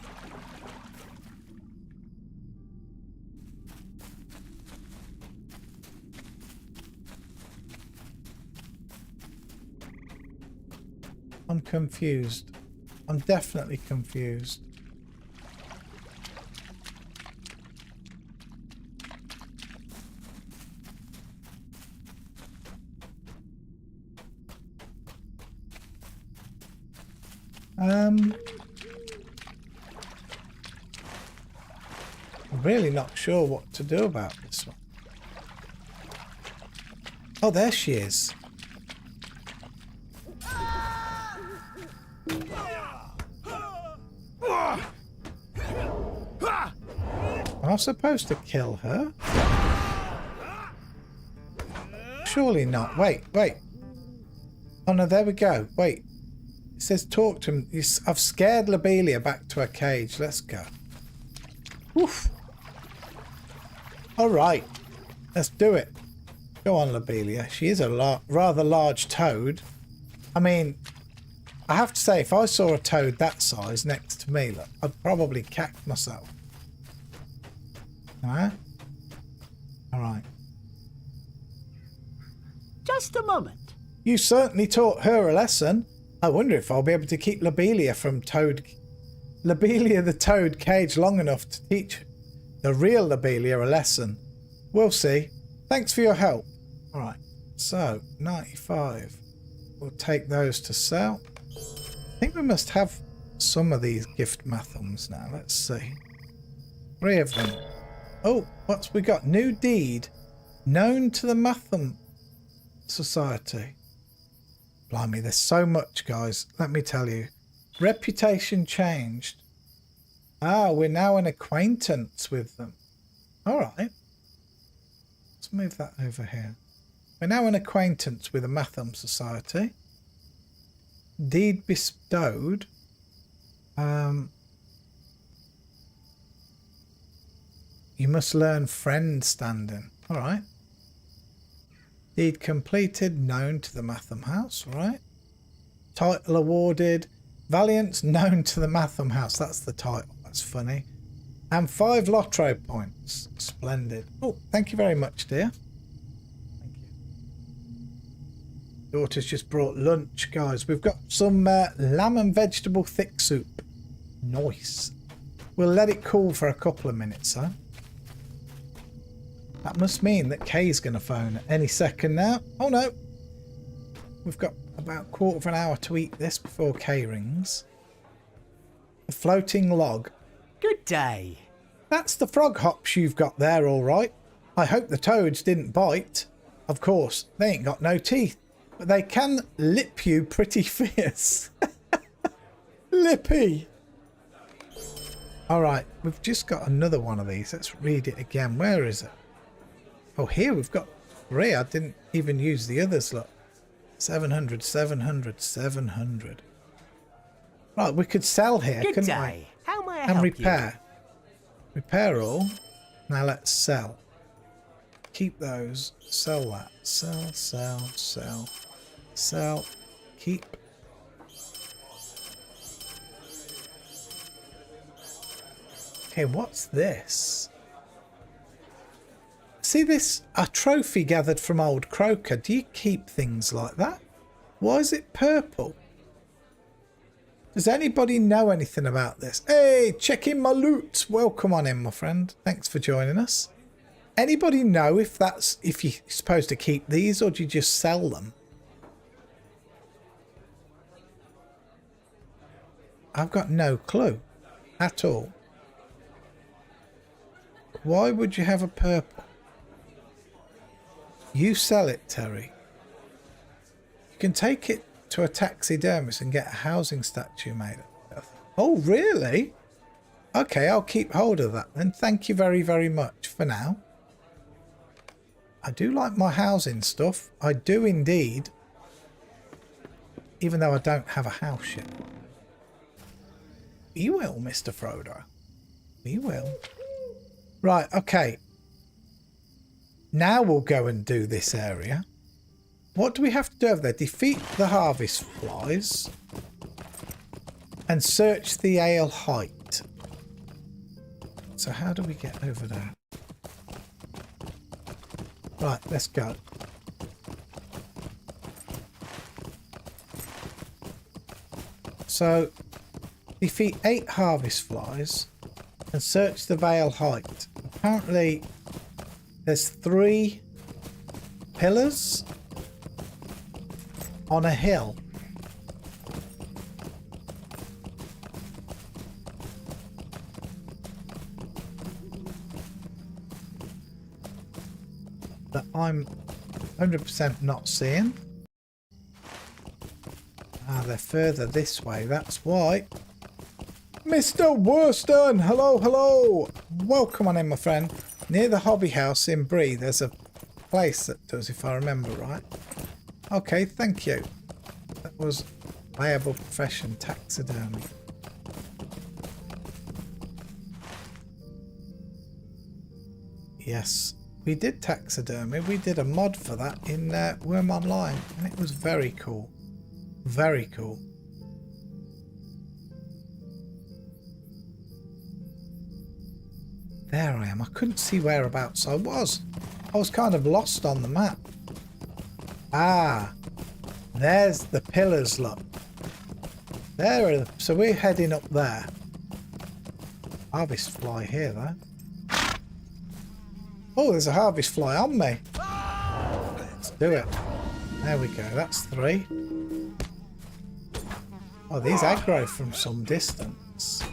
I'm confused. I'm definitely confused. I'm really not sure what to do about this one. Oh, there she is. Am I supposed to kill her? Surely not. Wait. Oh no, there we go. Wait. It says talk to him. I've scared Lobelia back to her cage. Let's go. Oof. All right. Let's do it. Go on, Lobelia. She is a rather large toad. I mean, I have to say, if I saw a toad that size next to me, look, I'd probably cack myself. Huh? All right. Just a moment. You certainly taught her a lesson. I wonder if I'll be able to keep Lobelia from Lobelia the toad cage long enough to teach the real Lobelia a lesson. We'll see. Thanks for your help. All right. So, 95. We'll take those to sell. I think we must have some of these gift mathums now. Let's see. 3 of them. Oh, what's we got? New deed. Known to the Matham Society. Blimey, there's so much, guys. Let me tell you. Reputation changed. Ah, we're now an acquaintance with them. All right. Let's move that over here. We're now an acquaintance with the Matham Society. Deed bestowed. You must learn friend standing. All right. Deed completed. Known to the Matham House. All right. Title awarded. Valiance known to the Matham House. That's the title. That's funny. And 5 Lotro points. Splendid. Oh, thank you very much, dear. Thank you. Daughter's just brought lunch, guys. We've got some lamb and vegetable thick soup. Nice. We'll let it cool for a couple of minutes, huh? That must mean that Kay's going to phone at any second now. Oh, no. We've got about a quarter of an hour to eat this before Kay rings. The floating log. Good day. That's the frog hops you've got there, all right. I hope the toads didn't bite. Of course, they ain't got no teeth, but they can lip you pretty fierce. Lippy. All right, we've just got another one of these. Let's read it again. Where is it? Oh, here we've got 3. I didn't even use the others, look. 700, 700, 700. Right, we could sell here, Good couldn't day. How may I we? And help repair. Repair all. Now let's sell. Keep those. Sell that. Sell, sell, sell. Sell. Keep. Okay, what's this? See this? A trophy gathered from old Croker. Do you keep things like that? Why is it purple? Does anybody know anything about this? Hey, check in my loot. Welcome on in, my friend. Thanks for joining us. Anybody know if you're supposed to keep these or do you just sell them? I've got no clue at all. Why would you have a purple? You sell it, Terry. You can take it to a taxidermist and get a housing statue made of. Oh, really? Okay, I'll keep hold of that then. Thank you very, very much for now. I do like my housing stuff. I do indeed. Even though I don't have a house yet. We will, Mr. Frodo. We will. Right, okay. Now we'll go and do this area. What do we have to do over there? Defeat the harvest flies. And search the ale height. So how do we get over there? Right, let's go. So, defeat 8 harvest flies and search the Vale height. Apparently, there's 3 pillars on a hill. That I'm 100% not seeing. Ah, they're further this way, that's why. Mr. Worston! Hello, hello! Welcome on in, my friend. Near the hobby house in Bree, there's a place that does, if I remember right. Okay, thank you. That was Viable profession, taxidermy. Yes, we did taxidermy. We did a mod for that in Worm Online, and it was very cool. Very cool. There I am. I couldn't see whereabouts I was. I was kind of lost on the map. Ah, there's the pillars, look. There are the, so we're heading up there. Harvest fly here, though. Oh, there's a harvest fly on me. Let's do it. There we go. That's 3. Oh, these aggro from some distance.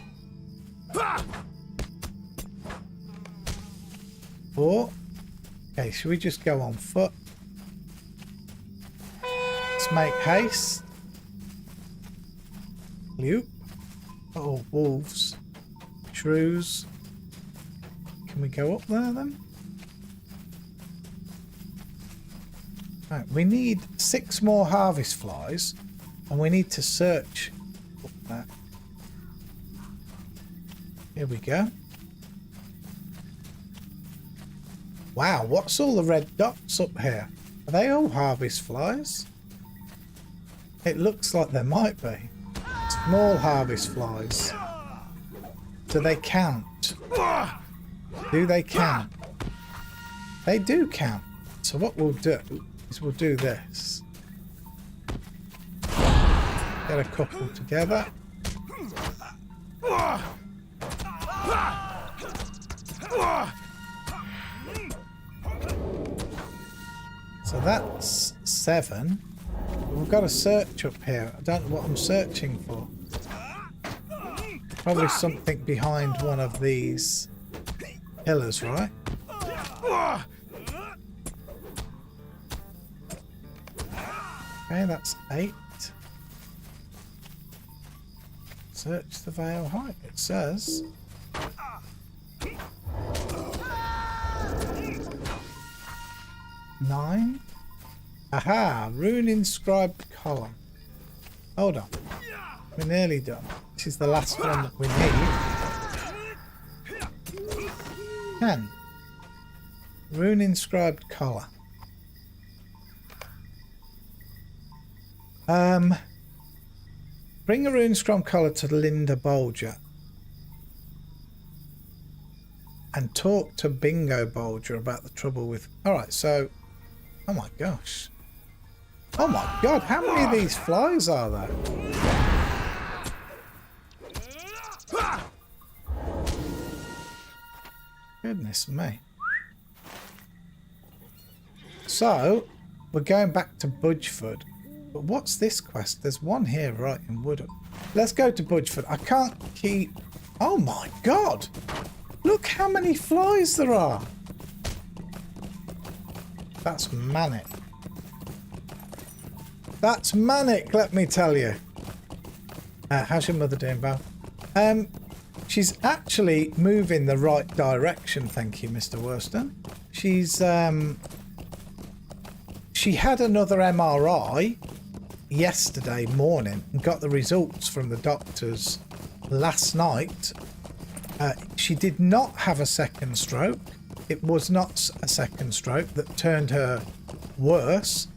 4. Okay, should we just go on foot? Let's make haste. Loop. Oh, wolves. Shrews. Can we go up there then? Right, we need 6 more harvest flies, and we need to search up there. Here we go. Wow, what's all the red dots up here? Are they all harvest flies? It looks like there might be. Small harvest flies. Do they count? Do they count? They do count. So what we'll do is we'll do this. Get a couple together. So that's 7. We've got a search up here. I don't know what I'm searching for. Probably something behind one of these pillars, right? Okay, that's 8. Search the veil height, it says. Nine. Aha! Rune inscribed column. Hold on. We're nearly done. This is the last one that we need. 10. Rune inscribed collar. Bring a rune inscribed collar to Linda Bolger. And talk to Bingo Bolger about the trouble with... Alright, so... Oh my gosh. Oh my god, how many of these flies are there? Goodness me. So, we're going back to Budgeford. But what's this quest? There's one here right in Woodham. Let's go to Budgeford. I can't keep... Oh my god! Look how many flies there are! That's manic. That's manic, let me tell you. How's your mother doing, Val? She's actually moving the right direction, thank you, Mr. Worston. She's she had another MRI yesterday morning and got the results from the doctors last night. She did not have a second stroke. It was not a second stroke that turned her worse.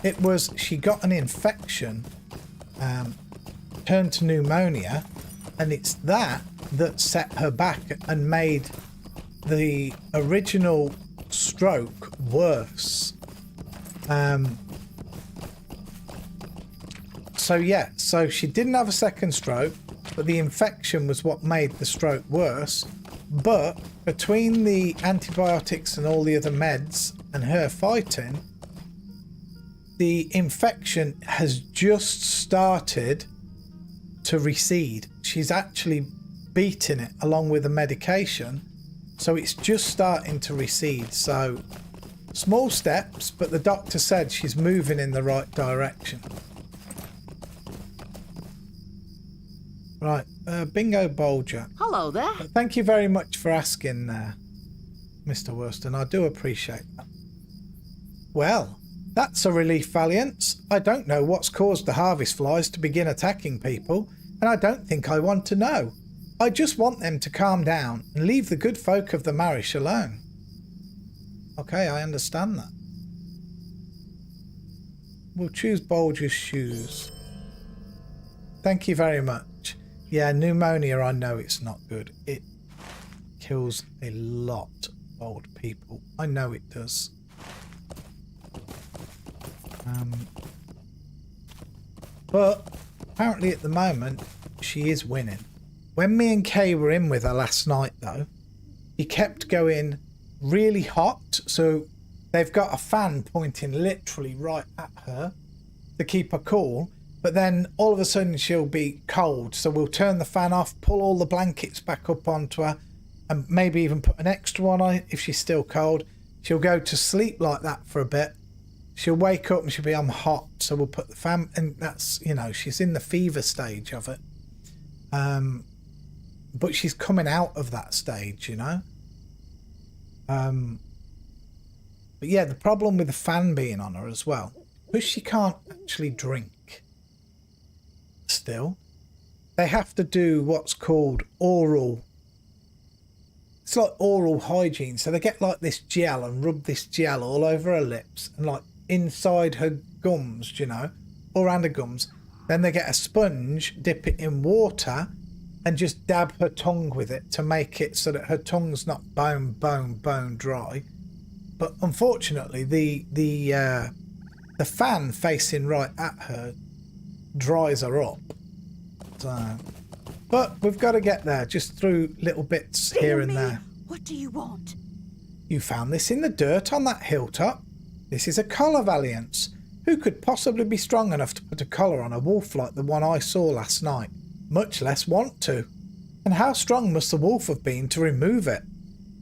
It was she got an infection, turned to pneumonia, and it's that set her back and made the original stroke worse. So yeah, so she didn't have a second stroke, but the infection was what made the stroke worse. But between the antibiotics and all the other meds and her fighting, the infection has just started to recede. She's actually beaten it along with the medication, so it's just starting to recede. So small steps, but the doctor said she's moving in the right direction. Right, Bingo Bolger. Hello there. Thank you very much for asking, Mr. Worston. I do appreciate that. Well, That's a relief, Valiance. I don't know what's caused the harvest flies to begin attacking people, and I don't think I want to know. I just want them to calm down and leave the good folk of the Marish alone. Okay, I understand that. We'll choose Bulger's shoes. Thank you very much. Yeah, pneumonia, I know it's not good. It kills a lot of old people. I know it does. But apparently at the moment she is winning. When me and Kay were in with her last night though, he kept going really hot, so they've got a fan pointing literally right at her to keep her cool, but then all of a sudden she'll be cold, so we'll turn the fan off, pull all the blankets back up onto her, and maybe even put an extra one on it if she's still cold. She'll go to sleep like that for a bit. She'll wake up and she'll be, I'm hot, so we'll put the fan, and that's, you know, she's in the fever stage of it. But she's coming out of that stage, you know. But yeah, the problem with the fan being on her as well, because she can't actually drink still, they have to do what's called oral. It's like oral hygiene. So they get like this gel and rub this gel all over her lips and like inside her gums, you know, or around her gums. Then they get a sponge, dip it in water and just dab her tongue with it to make it so that her tongue's not bone dry. But unfortunately, the fan facing right at her dries her up. So, but we've got to get there, just through little bits here and there. What do you want? You found this in the dirt on that hilltop. This is a collar, Valiance. Who could possibly be strong enough to put a collar on a wolf like the one I saw last night? Much less want to. And how strong must the wolf have been to remove it?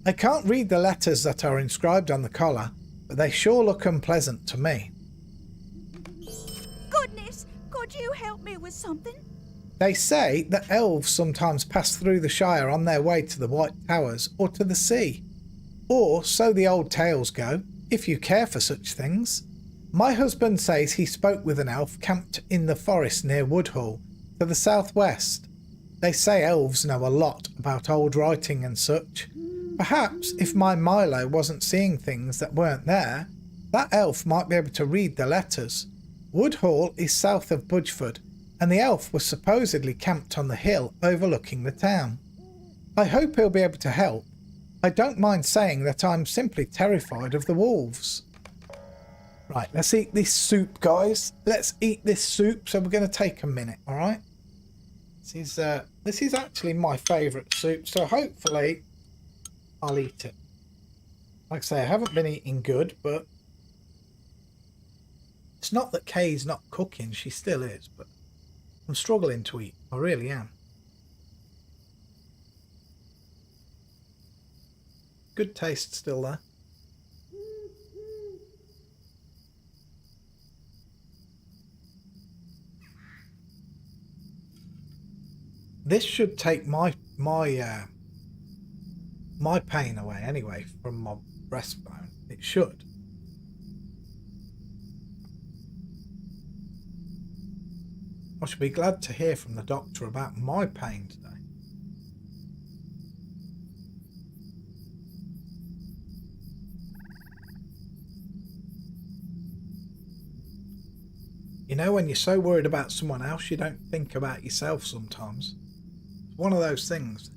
I can't read the letters that are inscribed on the collar, but they sure look unpleasant to me. Goodness, could you help me with something? They say that elves sometimes pass through the Shire on their way to the White Towers or to the sea. Or so the old tales go, if you care for such things. My husband says he spoke with an elf camped in the forest near Woodhall, to the southwest. They say elves know a lot about old writing and such. Perhaps if my Milo wasn't seeing things that weren't there, that elf might be able to read the letters. Woodhall is south of Budgeford, and the elf was supposedly camped on the hill overlooking the town. I hope he'll be able to help. I don't mind saying that I'm simply terrified of the wolves. Right, let's eat this soup, guys. Let's eat this soup. So we're going to take a minute, all right? This is actually my favourite soup, so hopefully I'll eat it. Like I say, I haven't been eating good, but it's not that Kay's not cooking. She still is, but I'm struggling to eat. I really am. Good taste still there. This should take my pain away anyway from my breastbone. It should. I should be glad to hear from the doctor about my pain today. You know, when you're so worried about someone else, you don't think about yourself sometimes. It's one of those things.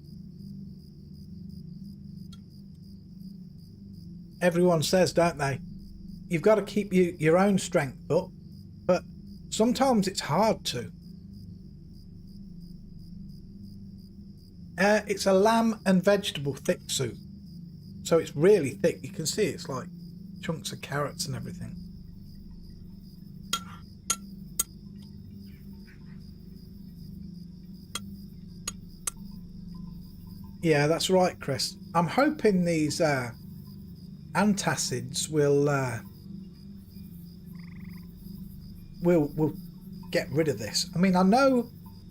Everyone says, don't they? You've got to keep your own strength up, but sometimes it's hard to. It's a lamb and vegetable thick soup. So it's really thick. You can see it's like chunks of carrots and everything. Yeah, that's right, Chris. I'm hoping these antacids will get rid of this. I mean, I know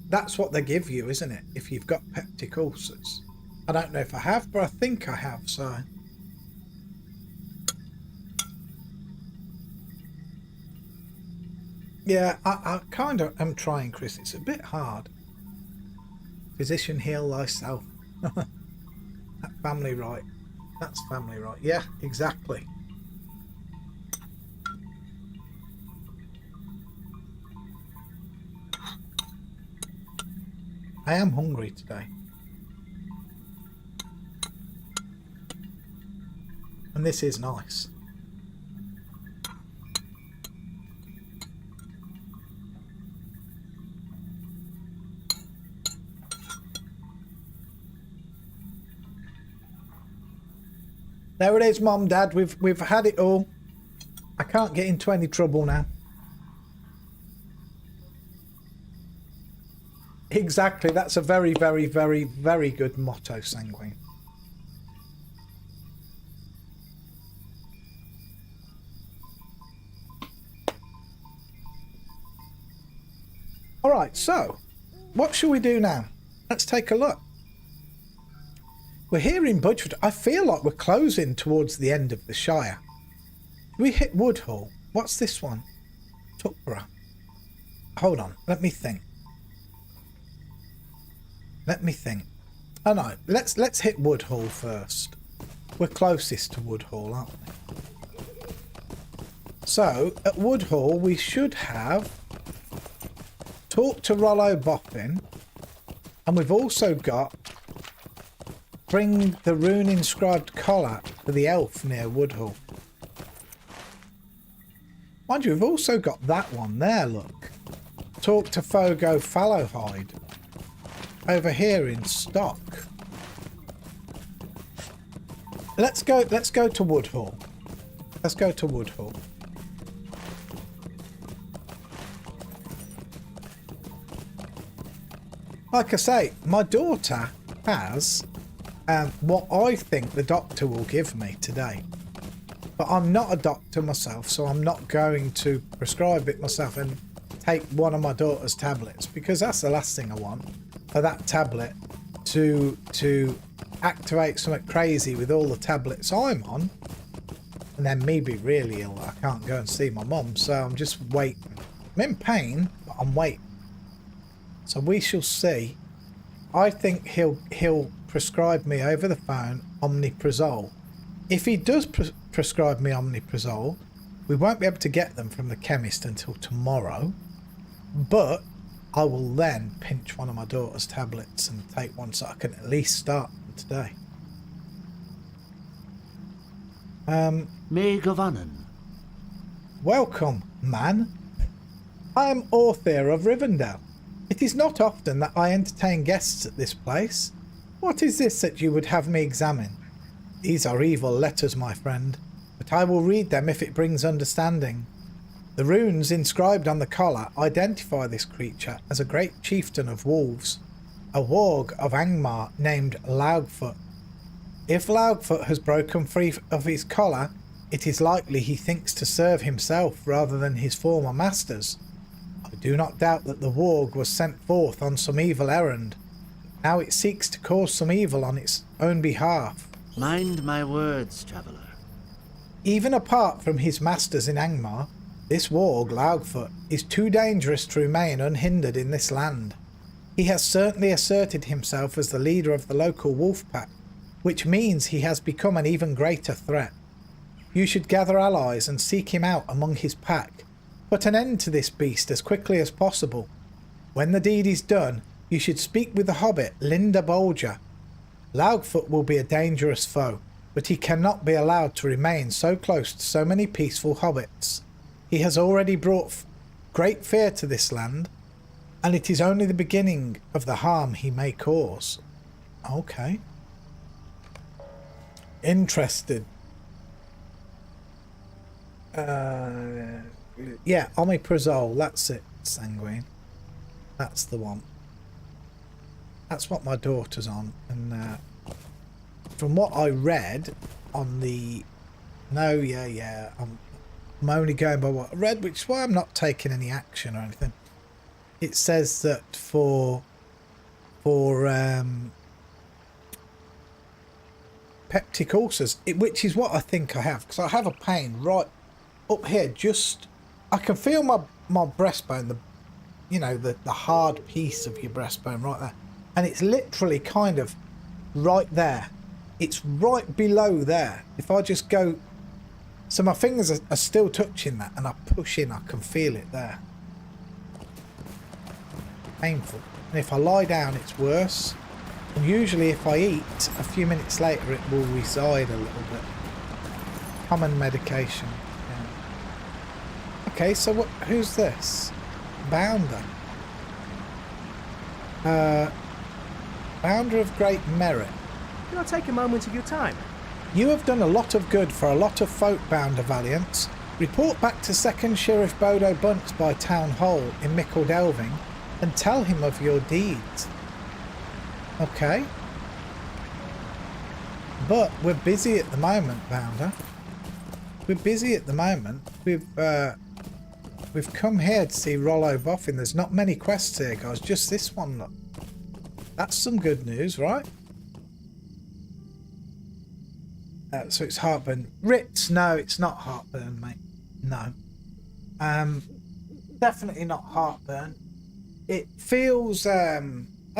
that's what they give you, isn't it? If you've got peptic ulcers. I don't know if I have, but I think I have, so. Yeah, I kind of am trying, Chris. It's a bit hard. Physician, heal thyself. That family right. That's family right. Yeah, exactly. I am hungry today. And this is nice. There it is, Mum, Dad. We've had it all. I can't get into any trouble now. Exactly. That's a very, very, very, very good motto, Sanguine. All right, so what shall we do now? Let's take a look. We're here in Budford. I feel like we're closing towards the end of the Shire. We hit Woodhall. What's this one? Tuckborough. Hold on. Let me think. Oh no. Let's hit Woodhall first. We're closest to Woodhall, aren't we? So at Woodhall we should have talked to Rollo Boffin, and we've also got bring the rune inscribed collar for the elf near Woodhall. Mind you, we've also got that one there, look. Talk to Fogo Fallowhide over here in stock. Let's go to Woodhall. Let's go to Woodhall. Like I say, my daughter has what I think the doctor will give me today. But I'm not a doctor myself, so I'm not going to prescribe it myself and take one of my daughter's tablets, because that's the last thing I want, for that tablet to activate something crazy with all the tablets I'm on, and then me be really ill. I can't go and see my mum, so I'm just waiting. I'm in pain, but I'm waiting. So we shall see. I think he'll prescribe me over the phone omeprazole. If he does prescribe me omeprazole, we won't be able to get them from the chemist until tomorrow, but I will then pinch one of my daughter's tablets and take one so I can at least start them today. Me Govanen. Welcome, man. I am Orthere of Rivendell. It is not often that I entertain guests at this place. What is this that you would have me examine? These are evil letters, my friend, but I will read them if it brings understanding. The runes inscribed on the collar identify this creature as a great chieftain of wolves, a warg of Angmar named Loudfoot. If Loudfoot has broken free of his collar, it is likely he thinks to serve himself rather than his former masters. I do not doubt that the warg was sent forth on some evil errand. Now it seeks to cause some evil on its own behalf. Mind my words, traveller. Even apart from his masters in Angmar, this warg, Loudfoot, is too dangerous to remain unhindered in this land. He has certainly asserted himself as the leader of the local wolf pack, which means he has become an even greater threat. You should gather allies and seek him out among his pack. Put an end to this beast as quickly as possible. When the deed is done, you should speak with the hobbit, Linda Bolger. Loudfoot will be a dangerous foe, but he cannot be allowed to remain so close to so many peaceful hobbits. He has already brought great fear to this land, and it is only the beginning of the harm he may cause. Okay. Interested. Yeah, omeprazole, that's it, Sanguine. That's the one. That's what my daughter's on, and from what I read on the... No, yeah, I'm only going by what I read, which is why I'm not taking any action or anything. It says that for peptic ulcers, which is what I think I have, because I have a pain right up here, just... I can feel my breastbone, the hard piece of your breastbone right there. And it's literally kind of right there. It's right below there. If I just go... So my fingers are still touching that, and I push in, I can feel it there. Painful. And if I lie down, it's worse. And usually if I eat, a few minutes later it will reside a little bit. Common medication. Yeah. Okay, so who's this? Bounder. Bounder of great merit. Can I take a moment of your time? You have done a lot of good for a lot of folk, Bounder Valiance. Report back to 2nd Sheriff Bodo Bunce by Town Hall in Mickle Delving and tell him of your deeds. Okay. But we're busy at the moment, Bounder. We're busy at the moment. We've come here to see Rollo Boffin. There's not many quests here, guys. Just this one, look. That's some good news, right? So it's heartburn. Ritz, no, it's not heartburn, mate. No. Definitely not heartburn. It feels, I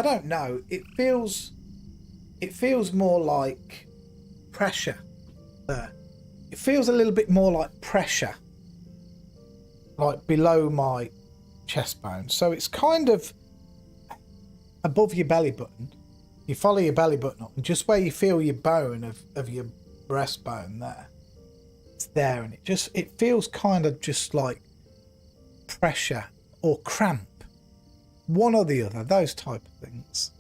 don't know. It feels more like pressure there. It feels a little bit more like pressure. Like below my chest bone. So it's kind of above your belly button. You follow your belly button up, and just where you feel your bone of your breastbone there, it's there, and it feels kind of just like pressure or cramp, one or the other, those type of things.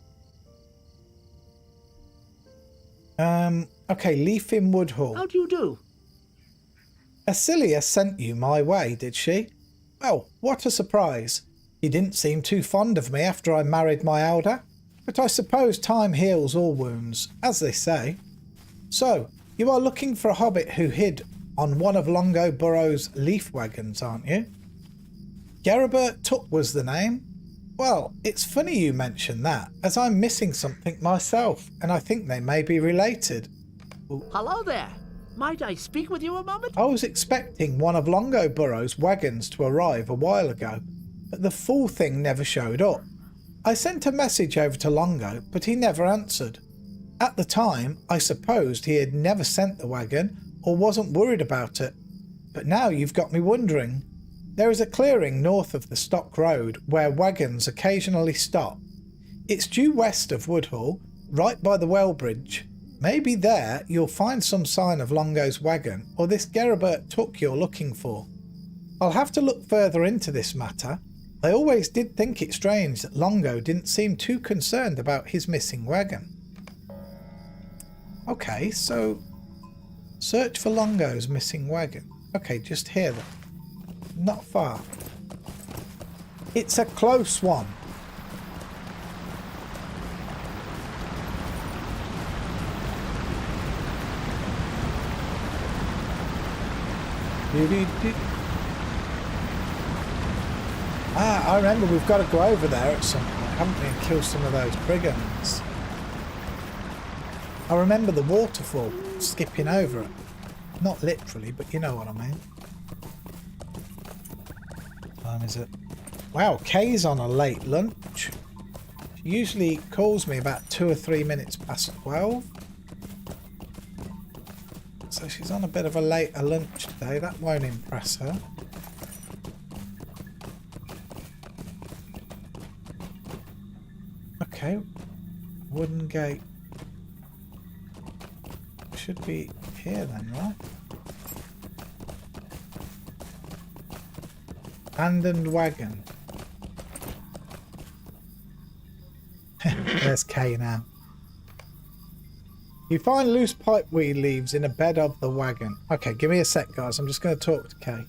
Okay, Leaf in Woodhall. How do you do? Acilia sent you my way, did she? Well, what a surprise. You didn't seem too fond of me after I married my elder, but I suppose time heals all wounds, as they say. So, you are looking for a hobbit who hid on one of Longo Burrow's leaf wagons, aren't you? Geribert Tuck was the name. Well, it's funny you mention that, as I'm missing something myself, and I think they may be related. Hello there. Might I speak with you a moment? I was expecting one of Longo Burrow's wagons to arrive a while ago, but the full thing never showed up. I sent a message over to Longo, but he never answered. At the time, I supposed he had never sent the wagon or wasn't worried about it. But now you've got me wondering. There is a clearing north of the Stock Road where wagons occasionally stop. It's due west of Woodhall, right by the well bridge. Maybe there you'll find some sign of Longo's wagon or this Geribert Tuck you're looking for. I'll have to look further into this matter. I always did think it strange that Longo didn't seem too concerned about his missing wagon. Okay, so search for Longo's missing wagon. Okay, just here then. Not far. It's a close one. I remember we've got to go over there at some point, haven't we, and kill some of those brigands. I remember the waterfall, skipping over it. Not literally, but you know what I mean. What time is it? Wow, Kay's on a late lunch. She usually calls me about 2 or 3 minutes past 12. So she's on a bit of a later lunch today. That won't impress her. Okay. Wooden gate. Should be here then, right? Abandoned wagon. There's Kay now. You find loose pipeweed leaves in a bed of the wagon. Okay, give me a sec, guys. I'm just going to talk to Kay.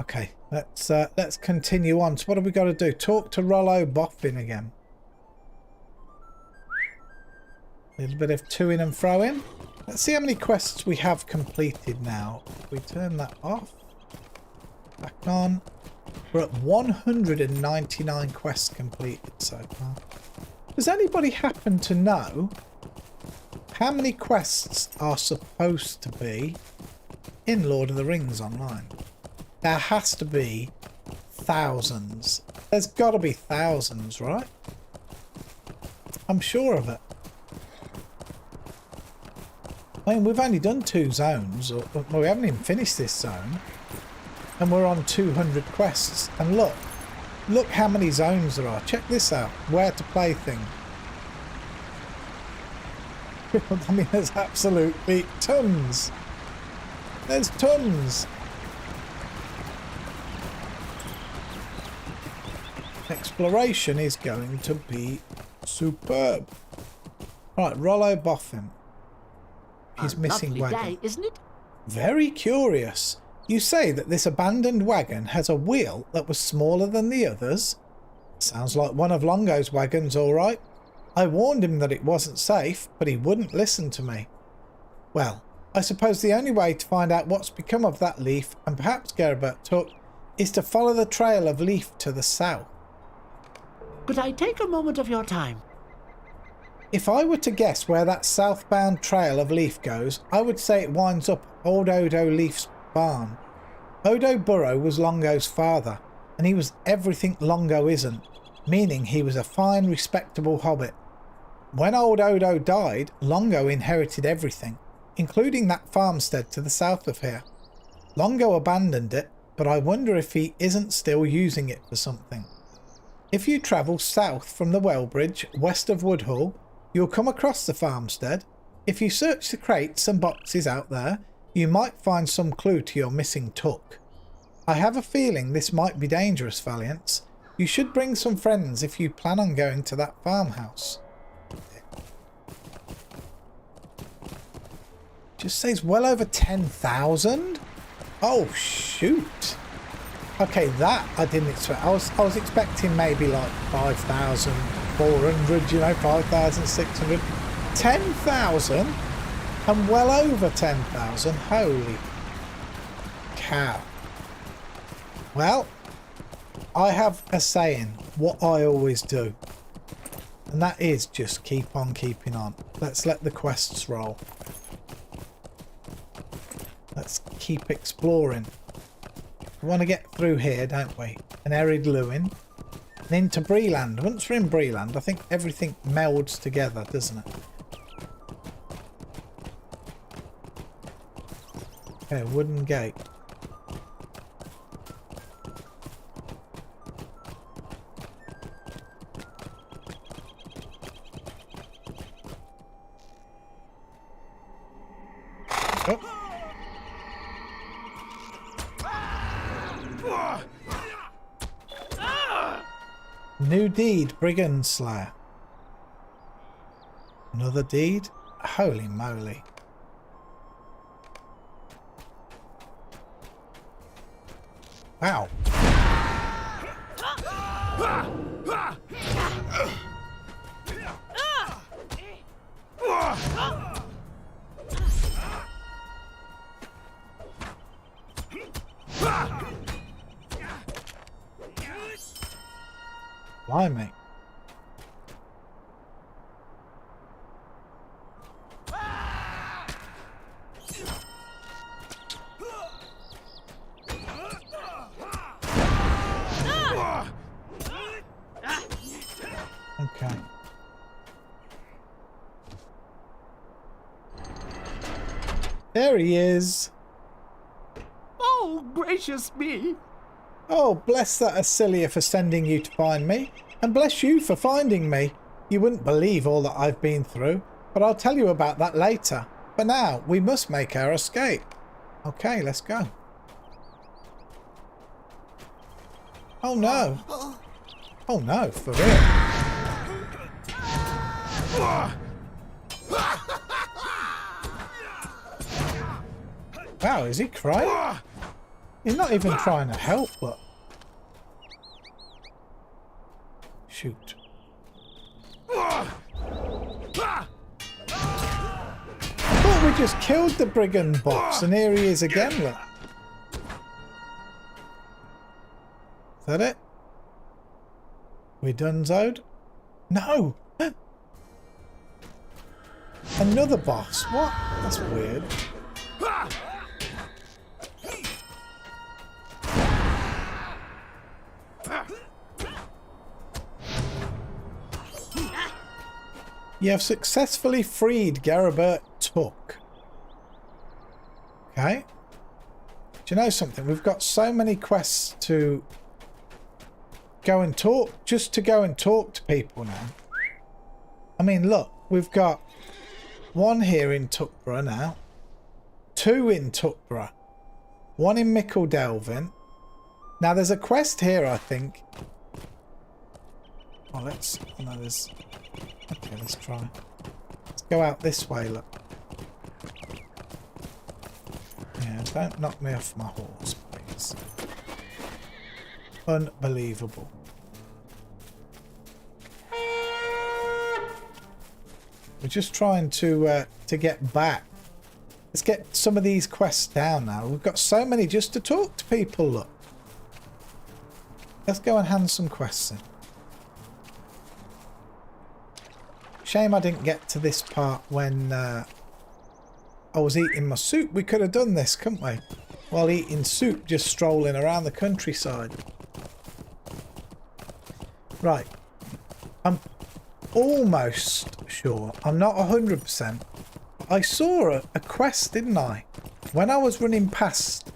Okay, let's continue on. So what have we got to do? Talk to Rollo Boffin again. A little bit of to-in and fro-in. Let's see how many quests we have completed now. If we turn that off. Back on. We're at 199 quests completed so far. Does anybody happen to know how many quests are supposed to be in Lord of the Rings Online? There has to be thousands. There's got to be thousands, right? I'm sure of it. I mean, we've only done 2 zones, or well, we haven't even finished this zone, and we're on 200 quests. And look how many zones there are. Check this out. Where to play thing. I mean, there's absolutely tons. There's tons. Exploration is going to be superb. Right, Rollo Boffin. He's missing wagon. Day, isn't it? Very curious. You say that this abandoned wagon has a wheel that was smaller than the others? Sounds like one of Longo's wagons, all right. I warned him that it wasn't safe, but he wouldn't listen to me. Well, I suppose the only way to find out what's become of that leaf, and perhaps Gerabert took, is to follow the trail of leaf to the south. Could I take a moment of your time? If I were to guess where that southbound trail of leaf goes, I would say it winds up Old Odo Leaf's barn. Odo Burrow was Longo's father, and he was everything Longo isn't, meaning he was a fine, respectable hobbit. When old Odo died, Longo inherited everything, including that farmstead to the south of here. Longo abandoned it, but I wonder if he isn't still using it for something. If you travel south from the Well Bridge, west of Woodhall, you'll come across the farmstead. If you search the crates and boxes out there, you might find some clue to your missing Took. I have a feeling this might be dangerous, Valiants. You should bring some friends if you plan on going to that farmhouse. Just says well over 10,000? Oh, shoot. Okay, that I didn't expect. I was expecting maybe like 5,400, you know, 5,600. 10,000 and well over 10,000. Holy cow. Well, I have a saying, what I always do. And that is just keep on keeping on. Let's let the quests roll. Let's keep exploring. We want to get through here, don't we? An Erid Lewin. And into Breeland. Once we're in Breeland, I think everything melds together, doesn't it? Okay, wooden gate. Oh. New deed, Brigand Slayer. Another deed? Holy moly. Wow. Blimey. Okay. There he is. Oh, gracious me. Oh, bless that Acilia for sending you to find me, and bless you for finding me. You wouldn't believe all that I've been through, but I'll tell you about that later. For now, we must make our escape. Okay, let's go. Oh no. Oh no, for real. Wow, is he crying? He's not even trying to help, but... Shoot. I thought we just killed the brigand boss, and here he is again, look. Is that it? We donezoed? No! Another boss? What? That's weird. You have successfully freed Garibert Took. Okay. Do you know something? We've got so many quests to go and talk, just to go and talk to people now. I mean, look, we've got one here in Tuckborough now, two in Tuckborough, one in Micheldelvin. Now there's a quest here, I think. Oh, let's... Oh, no, there's... Okay, let's try. Let's go out this way, look. Yeah, don't knock me off my horse, please. Unbelievable. We're just trying to get back. Let's get some of these quests down now. We've got so many just to talk to people, look. Let's go and hand some quests in. Shame I didn't get to this part when I was eating my soup. We could have done this, couldn't we? While eating soup, just strolling around the countryside. Right. I'm almost sure. I'm not 100%. I saw a quest, didn't I? When I was running past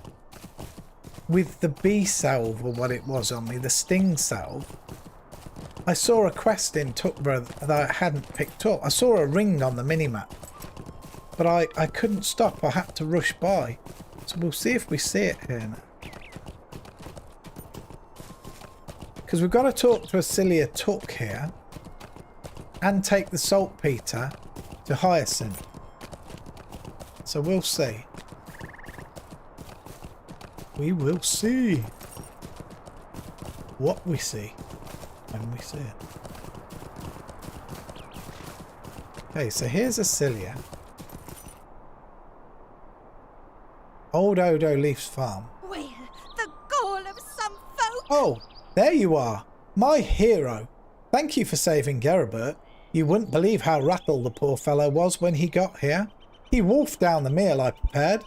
with the bee salve, or what it was on me, the sting salve. I saw a quest in Tuckborough that I hadn't picked up. I saw a ring on the minimap, but I couldn't stop. I had to rush by. So we'll see if we see it here now. Because we've got to talk to Acelia Tuck here and take the saltpeter to Hyacinth. So we'll see. We will see what we see. When we see it. Okay, so here's Acelia. Old Odo Leaf's farm. We're the goal of some folk. Oh, there you are. My hero. Thank you for saving Garibert. You wouldn't believe how rattled the poor fellow was when he got here. He wolfed down the meal I prepared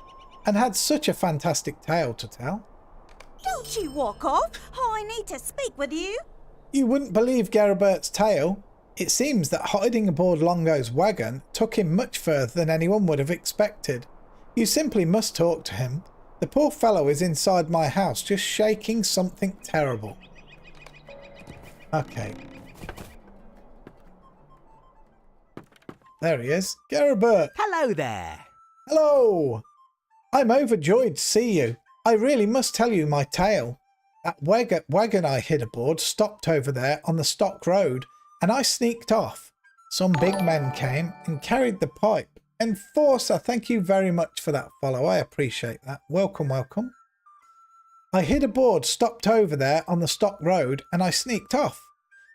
and had such a fantastic tale to tell. Don't you walk off. I need to speak with you. You wouldn't believe Garibert's tale. It seems that hiding aboard Longo's wagon took him much further than anyone would have expected. You simply must talk to him. The poor fellow is inside my house, just shaking something terrible. Okay. There he is. Garibert! Hello there. Hello! I'm overjoyed to see you. I really must tell you my tale. That wagon I hid aboard stopped over there on the stock road, and I sneaked off. Some big men came and carried the pipe. Enforcer, thank you very much for that follow. I appreciate that. Welcome, welcome. I hid aboard, stopped over there on the stock road, and I sneaked off.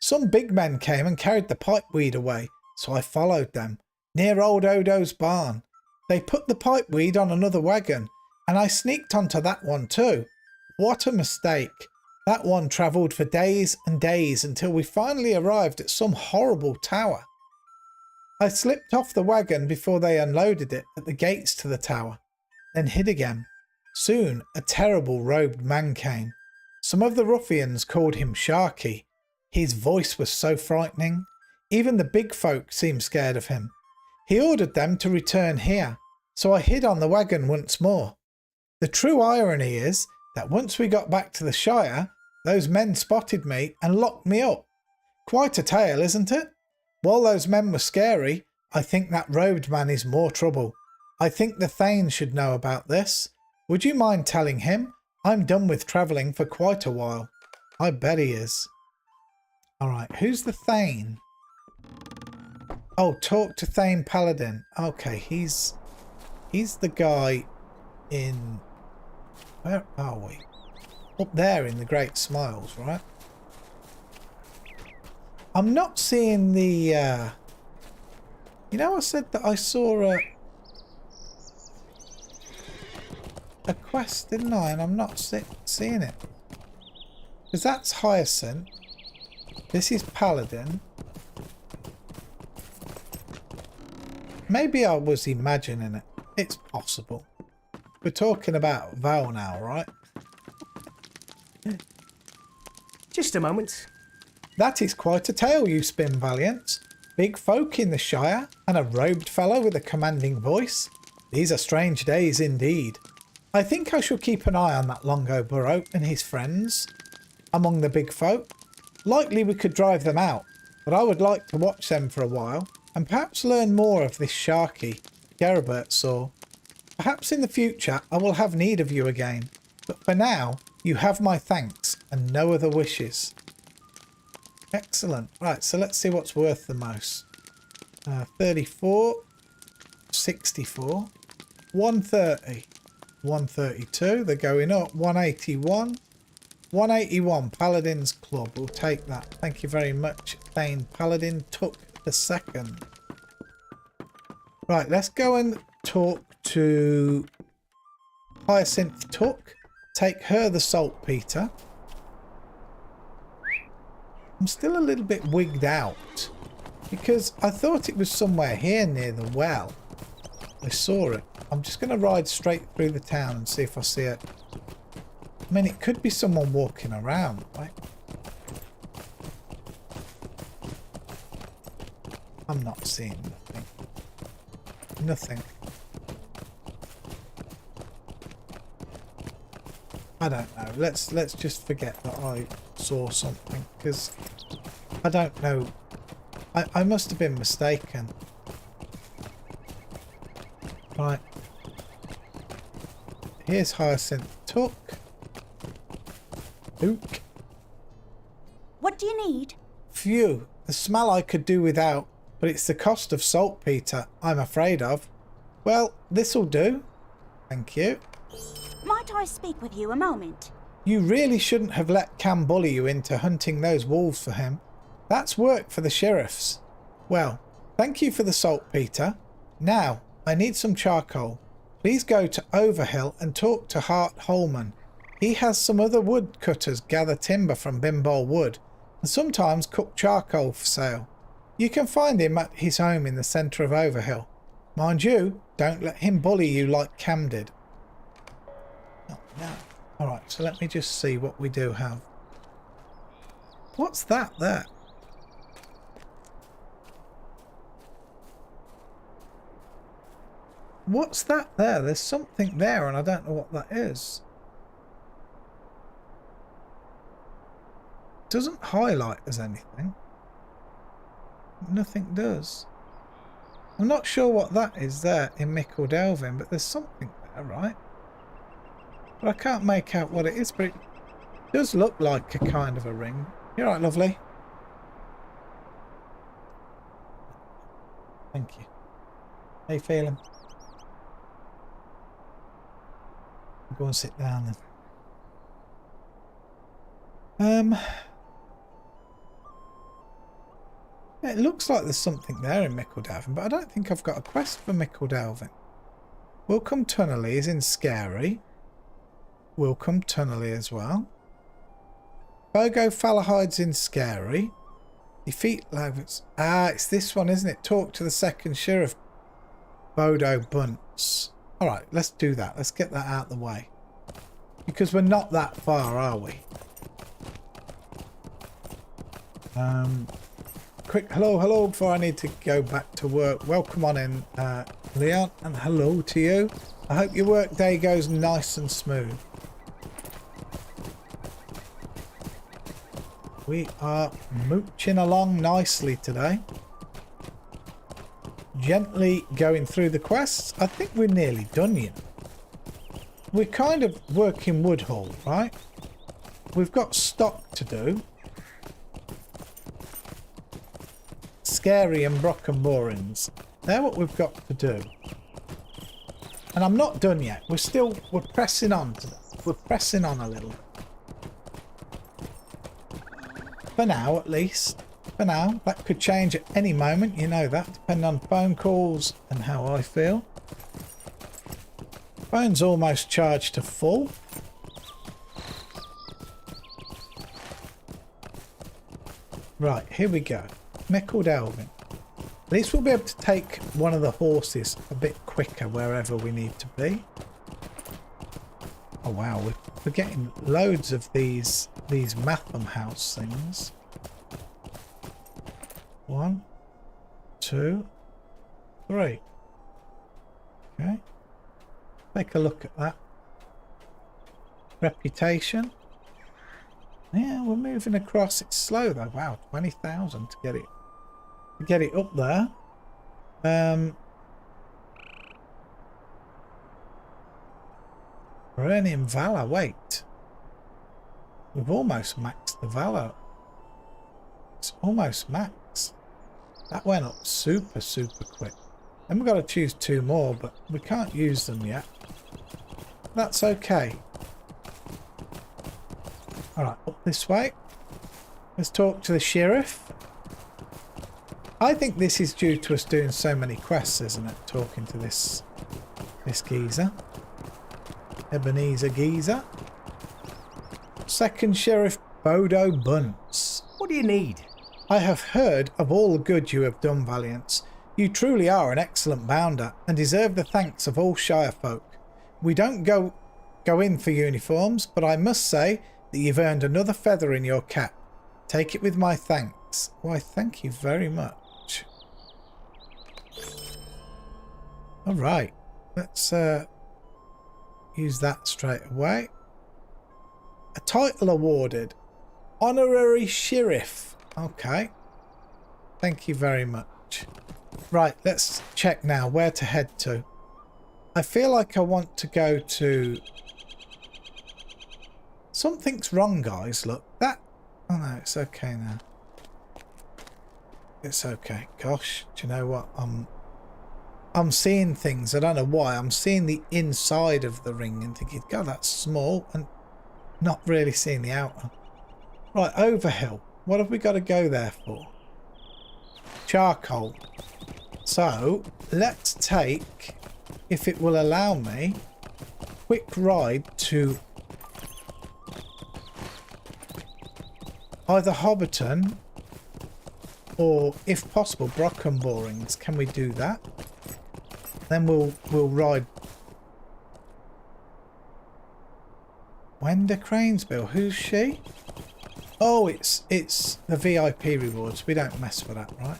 Some big men came and carried the pipeweed away, so I followed them, near old Odo's barn. They put the pipeweed on another wagon, and I sneaked onto that one too. What a mistake. That one travelled for days and days until we finally arrived at some horrible tower. I slipped off the wagon before they unloaded it at the gates to the tower, then hid again. Soon a terrible robed man came. Some of the ruffians called him Sharky. His voice was so frightening. Even the big folk seemed scared of him. He ordered them to return here, so I hid on the wagon once more. The true irony is that once we got back to the Shire, those men spotted me and locked me up. Quite a tale, isn't it? While those men were scary, I think that robed man is more trouble. I think the Thane should know about this. Would you mind telling him? I'm done with travelling for quite a while. I bet he is. Alright, who's the Thane? Oh, talk to Thane Paladin. Okay, he's the guy in Where are we? Up there in the Great Smiles, right? I'm not seeing the... You know, I said that I saw a quest, didn't I? And I'm not seeing it. Because that's Hyacinth. This is Paladin. Maybe I was imagining it. It's possible. We're talking about Val now, right? Just a moment. That is quite a tale you spin, Valiant. Big folk in the Shire, and a robed fellow with a commanding voice. These are strange days indeed. I think I shall keep an eye on that Longo Burrow and his friends among the big folk. Likely we could drive them out, but I would like to watch them for a while, and perhaps learn more of this Sharky Geribert saw. Perhaps in the future I will have need of you again, but for now you have my thanks and no other wishes. Excellent. Right, so let's see what's worth the most. 34, 64, 130, 132. They're going up. 181, 181. Paladin's Club. We'll take that. Thank you very much. Thane Paladin took the second. Right, let's go and talk to Hyacinth Took. Take her the saltpeter. I'm still a little bit wigged out because I thought it was somewhere here near the well. I saw it. I'm just going to ride straight through the town and see if I see it. I mean, it could be someone walking around, right? I'm not seeing nothing. Nothing. I don't know. Let's just forget that I saw something because I don't know. I must have been mistaken. Right. Here's Hyacinth Took. Ook. What do you need? Phew. The smell I could do without, but it's the cost of saltpeter I'm afraid of. Well, this'll do. Thank you. Might I speak with you a moment? You really shouldn't have let Cam bully you into hunting those wolves for him. That's work for the sheriffs. Well, thank you for the saltpeter. Now, I need some charcoal. Please go to Overhill and talk to Hart Holman. He has some other woodcutters gather timber from Bimbol Wood and sometimes cook charcoal for sale. You can find him at his home in the centre of Overhill. Mind you, don't let him bully you like Cam did. No. Alright, so let me just see what we do have. What's that there? What's that there? There's something there and I don't know what that is. Doesn't highlight as anything. Nothing does. I'm not sure what that is there in Mickle Delvin, but there's something there, right? But I can't make out what it is, but it does look like a kind of a ring. You're right, lovely. Thank you. How you feeling? Go and sit down then. Yeah, it looks like there's something there in Mickledalvin, but I don't think I've got a quest for Mickledalvin. Welcome Tunnelly is in Scary. Welcome Tunnelly as well. Bogo Falahide's in Scary. Defeat Lavits. Ah, it's this one, isn't it? Talk to the second sheriff. Bodo Bunce. Alright, let's do that. Let's get that out of the way. Because we're not that far, are we? Quick hello before I need to go back to work. Welcome on in, Leon, and hello to you. I hope your work day goes nice and smooth. We are mooching along nicely today. Gently going through the quests. I think we're nearly done, you know. We're kind of working Woodhall, right? We've got stock to do. Scary and Brocken Moorings. They're what we've got to do. And I'm not done yet. We're pressing on to that. we're pressing on a little. For now, at least. For now. That could change at any moment, you know that, depending on phone calls and how I feel. Phone's almost charged to full. Right, here we go. Mickle Delvin. At least we'll be able to take one of the horses a bit quicker wherever we need to be. Oh wow, we're getting loads of these Matham House things. 1, 2, 3. Okay. Take a look at that. Reputation. Yeah, we're moving across. It's slow though. Wow, 20,000 to get it up there. We're earning Valor. Wait. We've almost maxed the Valor. It's almost maxed. That went up super quick. Then we've got to choose 2 more, but we can't use them yet. That's okay. Alright, up this way. Let's talk to the sheriff. I think this is due to us doing so many quests, isn't it? Talking to this geezer. Ebenezer geezer. Second Sheriff Bodo Bunce. What do you need? I have heard of all the good you have done, Valiance. You truly are an excellent bounder and deserve the thanks of all Shire folk. We don't go in for uniforms, but I must say that you've earned another feather in your cap. Take it with my thanks. Why, thank you very much. Alright, let's use that straight away. A title awarded. Honorary Sheriff. Okay. Thank you very much. Right, let's check now where to head to. I feel like I want to go to... Something's wrong, guys. Look, that... Oh no, it's okay now. It's okay. Gosh, do you know what? I'm seeing things. I don't know why. I'm seeing the inside of the ring and thinking, God, that's small, and not really seeing the outer. Right, Overhill. What have we got to go there for? Charcoal. So, let's take, if it will allow me, a quick ride to either Hobbiton or, if possible, Brockenborings. Can we do that? Then we'll ride Wenda Cranesbill. Who's she? Oh, it's the VIP rewards. We don't mess with that, right?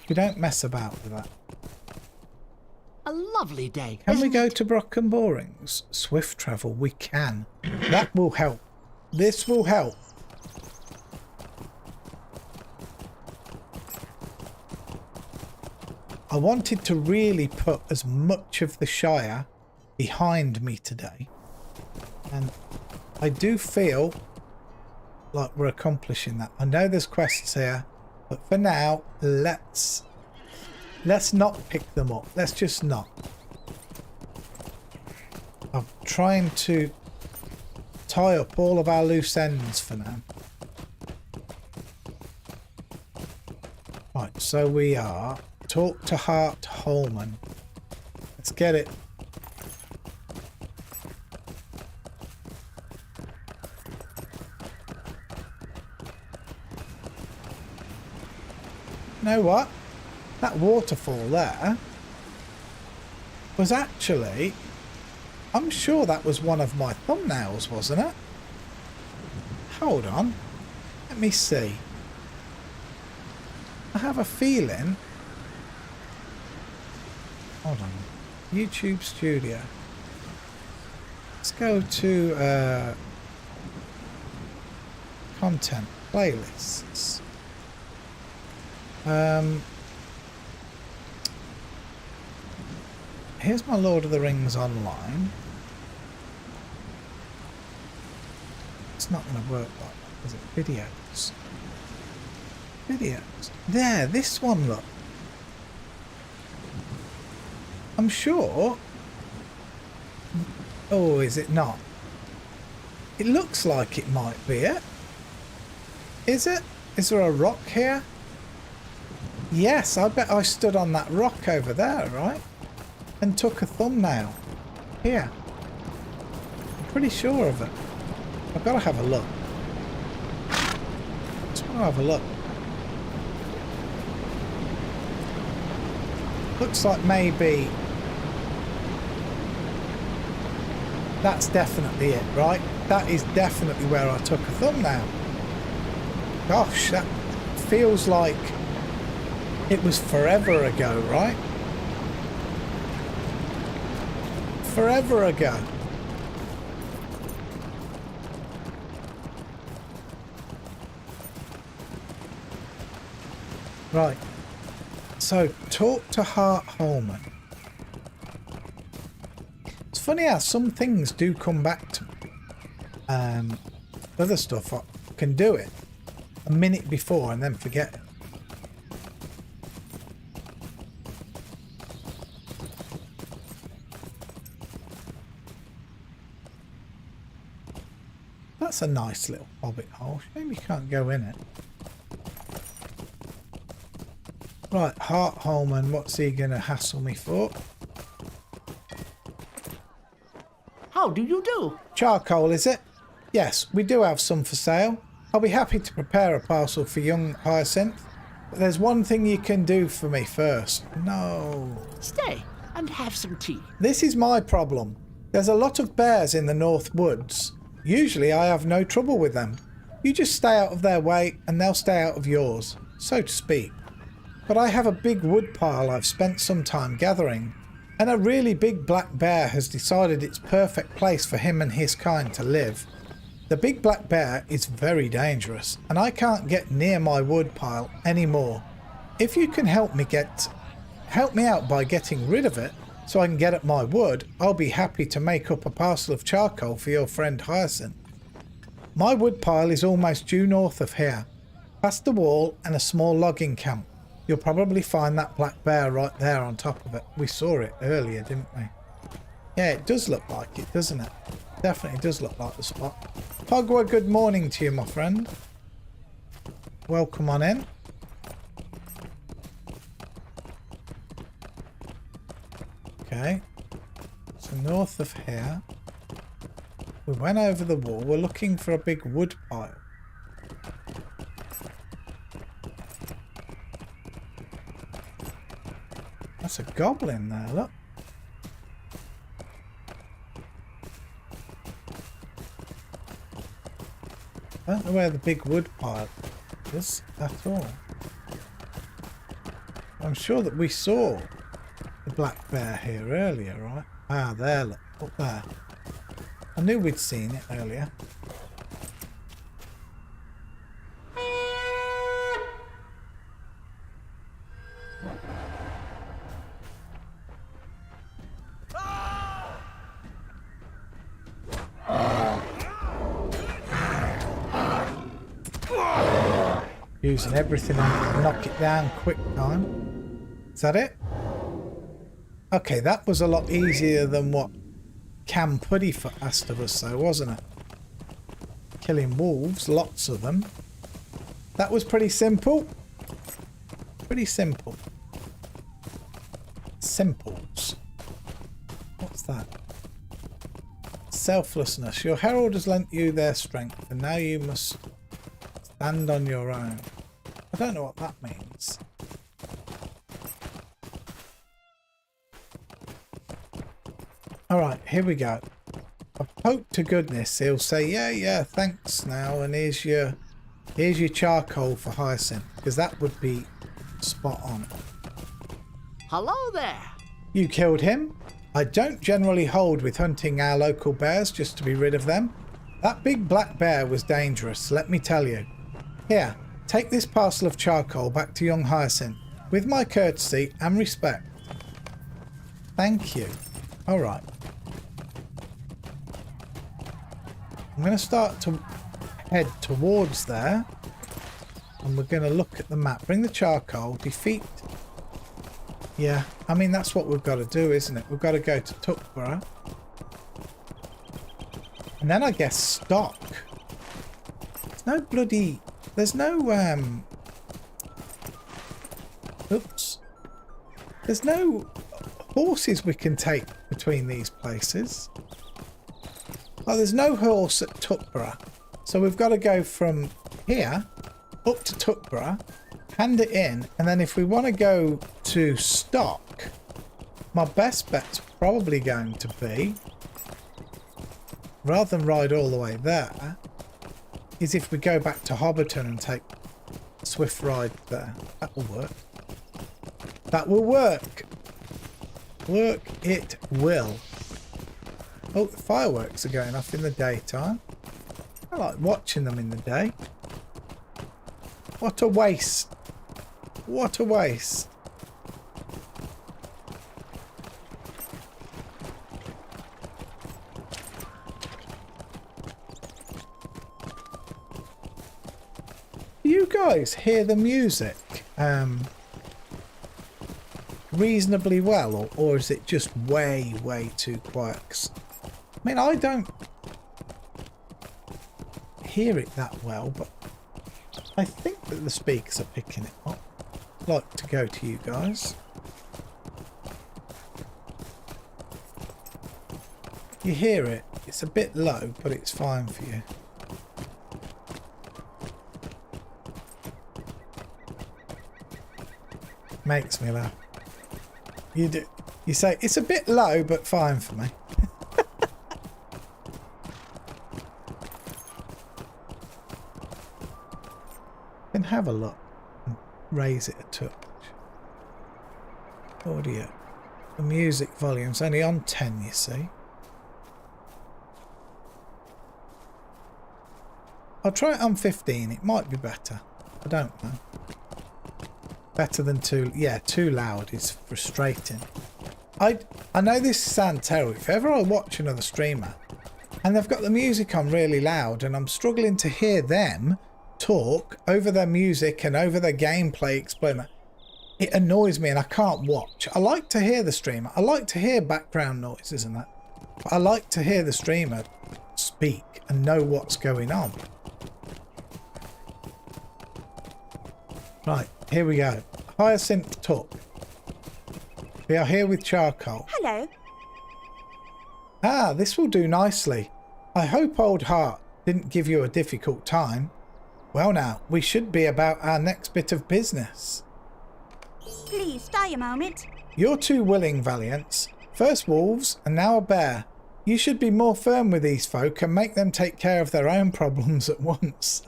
We don't mess about with that. A lovely day. Can we isn't go it? to Brockenborings? Swift travel. We can. That will help. This will help. I wanted to really put as much of the Shire behind me today. And I do feel like we're accomplishing that. I know there's quests here, but for now, let's not pick them up. Let's just not. I'm trying to tie up all of our loose ends for now. Right, so we are talk to Hart Holman. Let's get it. You know what? That waterfall there was actually... I'm sure that was one of my thumbnails, wasn't it? Hold on. Let me see. I have a feeling... Hold on. YouTube Studio. Let's go to content playlists. Here's my Lord of the Rings online. It's not going to work like that, is it? Videos. Videos. There, this one, look. I'm sure Oh, is it not? It looks like it might be it. Is it? Is there a rock here? Yes, I bet I stood on that rock over there, right? And took a thumbnail. Here. I'm pretty sure of it. I've got to have a look. Just want to have a look. Looks like maybe... That's definitely it, right? That is definitely where I took a thumbnail. Gosh, that feels like it was forever ago, right? Forever ago. Right. So, talk to Hart Holman. It's funny how some things do come back to me. Other stuff I can do it a minute before and then forget it. That's a nice little hobbit hole. Shame you can't go in it. Right, Hart Holman, what's he going to hassle me for? How do you do? Charcoal, is it? Yes, we do have some for sale. I'll be happy to prepare a parcel for young Hyacinth. But there's one thing you can do for me first. No. Stay and have some tea. This is my problem. There's a lot of bears in the North Woods. Usually I have no trouble with them. You just stay out of their way and they'll stay out of yours, so to speak. But I have a big wood pile I've spent some time gathering, and a really big black bear has decided it's perfect place for him and his kind to live. The big black bear is very dangerous, and I can't get near my wood pile anymore. If you can help me out by getting rid of it, so I can get at my wood, I'll be happy to make up a parcel of charcoal for your friend Hyacinth. My wood pile is almost due north of here, past the wall and a small logging camp. You'll probably find that black bear right there on top of it. We saw it earlier, didn't we? Yeah, it does look like it, doesn't it? Definitely does look like the spot. Pogwa, good morning to you, my friend. Welcome on in. Okay. So north of here. We went over the wall. We're looking for a big wood pile. That's a goblin there, look. I don't know where the big wood pile is at all. I'm sure that we saw the black bear here earlier, right? Ah, there, look, up there. I knew we'd seen it earlier. Using everything to knock it down quick time. Is that it? Okay, that was a lot easier than what Cam Puddy asked of us though, wasn't it? Killing wolves, lots of them. That was pretty simple. Pretty simple. Simples. What's that? Selflessness. Your herald has lent you their strength, and now you must stand on your own. I don't know what that means. Alright, here we go. I hope to goodness he'll say, yeah, thanks now, and here's your charcoal for Hyacinth, because that would be spot on. Hello there. You killed him? I don't generally hold with hunting our local bears just to be rid of them. That big black bear was dangerous, let me tell you. Here, take this parcel of charcoal back to young Hyacinth, with my courtesy and respect. Thank you. Alright. I'm going to start to head towards there. And we're going to look at the map. Bring the charcoal, defeat. Yeah, I mean, that's what we've got to do, isn't it? We've got to go to Tuckborough. And then I guess stock. There's no bloody... There's no, oops. There's no horses we can take between these places. Oh, there's no horse at Tuckborough. So we've got to go from here up to Tuckborough, hand it in, and then if we want to go to stock, my best bet's probably going to be, rather than ride all the way there, is if we go back to Hobbiton and take a swift ride there. That will work. That will work. Work it will. Oh, the fireworks are going off in the daytime. I like watching them in the day. What a waste. What a waste. Do you guys hear the music reasonably well, or is it just way too quiet? 'Cause, I mean, I don't hear it that well, but I think that the speakers are picking it up. I'd like to go to you guys. You hear it? It's a bit low, but it's fine for you. Makes me laugh. You do. You say it's a bit low, but fine for me. Then have a look and raise it a touch. Audio. The music volume's only on 10, you see. I'll try it on 15. It might be better. I don't know. Better than too... Yeah, too loud is frustrating. I know this sounds terrible. If ever I watch another streamer and they've got the music on really loud and I'm struggling to hear them talk over their music and over their gameplay explainer, it annoys me and I can't watch. I like to hear the streamer. I like to hear background noises and that. But I like to hear the streamer speak and know what's going on. Right, here we go. Hyacinth Tuck. We are here with charcoal. Hello. Ah, this will do nicely. I hope Old Heart didn't give you a difficult time. Well now, we should be about our next bit of business. Please stay a moment. You're too willing, Valiants. First wolves and now a bear. You should be more firm with these folk and make them take care of their own problems at once.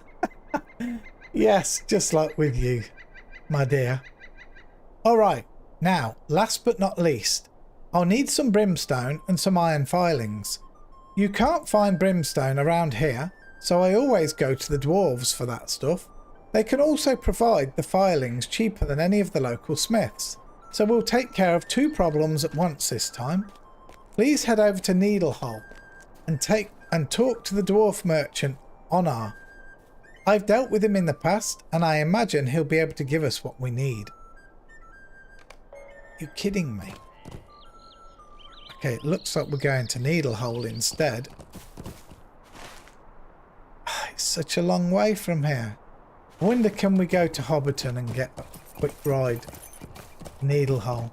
Yes, just like with you, my dear. Alright, now, last but not least, I'll need some brimstone and some iron filings. You can't find brimstone around here, so I always go to the dwarves for that stuff. They can also provide the filings cheaper than any of the local smiths, so we'll take care of two problems at once this time. Please head over to Needlehole and talk to the dwarf merchant Onar. I've dealt with him in the past, and I imagine he'll be able to give us what we need. You're kidding me. Okay, it looks like we're going to Needlehole instead. It's such a long way from here. I wonder, can we go to Hobbiton and get a quick ride? Needlehole.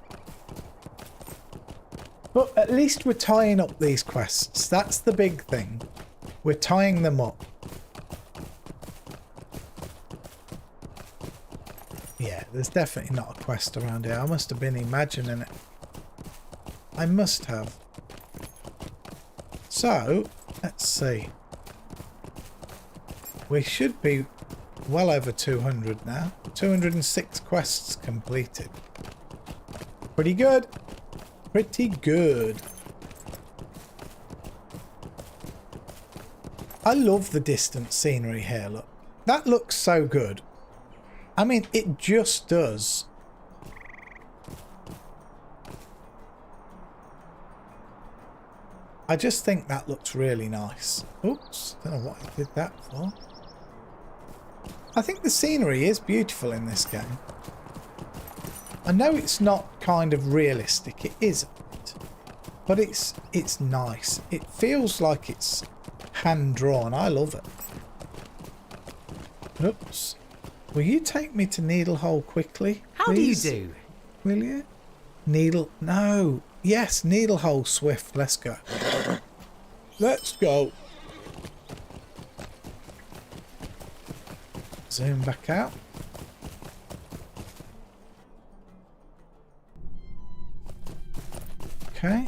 But at least we're tying up these quests. That's the big thing. We're tying them up. Yeah, there's definitely not a quest around here. I must have been imagining it. I must have. So, let's see. We should be well over 200 now. 206 quests completed. Pretty good. Pretty good. I love the distant scenery here, look. That looks so good. I mean, it just does. I just think that looks really nice. Oops, don't know what I did that for. I think the scenery is beautiful in this game. I know it's not kind of realistic, it isn't. But it's nice. It feels like it's hand drawn. I love it. Oops. Will you take me to Needlehole quickly, How do you please? do? Will you? No. Yes, Needlehole Swift. Let's go. Let's go. Zoom back out. Okay.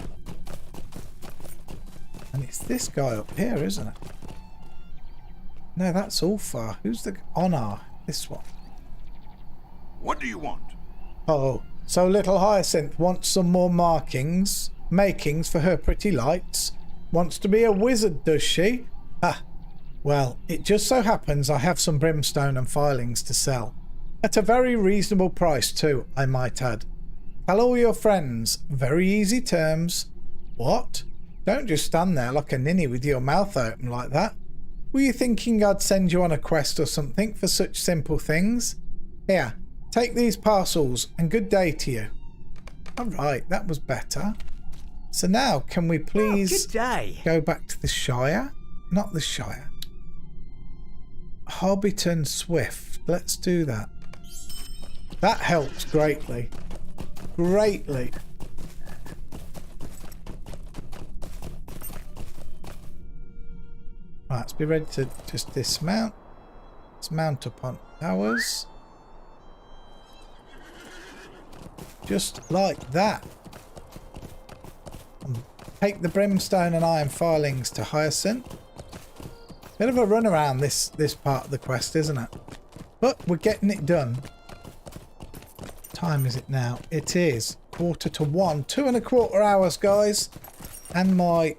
And it's this guy up here, isn't it? No, that's Ulfar. Who's the Honor? This one. What do you want? Oh, so little Hyacinth wants some more makings for her pretty lights. Wants to be a wizard, does she? Ah, well, it just so happens I have some brimstone and filings to sell. At a very reasonable price too, I might add. Tell all your friends. Very easy terms. What? Don't just stand there like a ninny with your mouth open like that. Were you thinking I'd send you on a quest or something for such simple things? Here, take these parcels and good day to you. Alright, that was better. So now, can we please Good day. go back to the Shire? Not the Shire. Hobbiton Swift. Let's do that. That helps greatly. Greatly. Right, let's be ready to just dismount. Let's mount upon ours. Just like that. And take the brimstone and iron filings to Hyacinth. Bit of a run around this part of the quest, isn't it? But we're getting it done. What time is it now? It is 1:45. 2.25 hours, guys. And my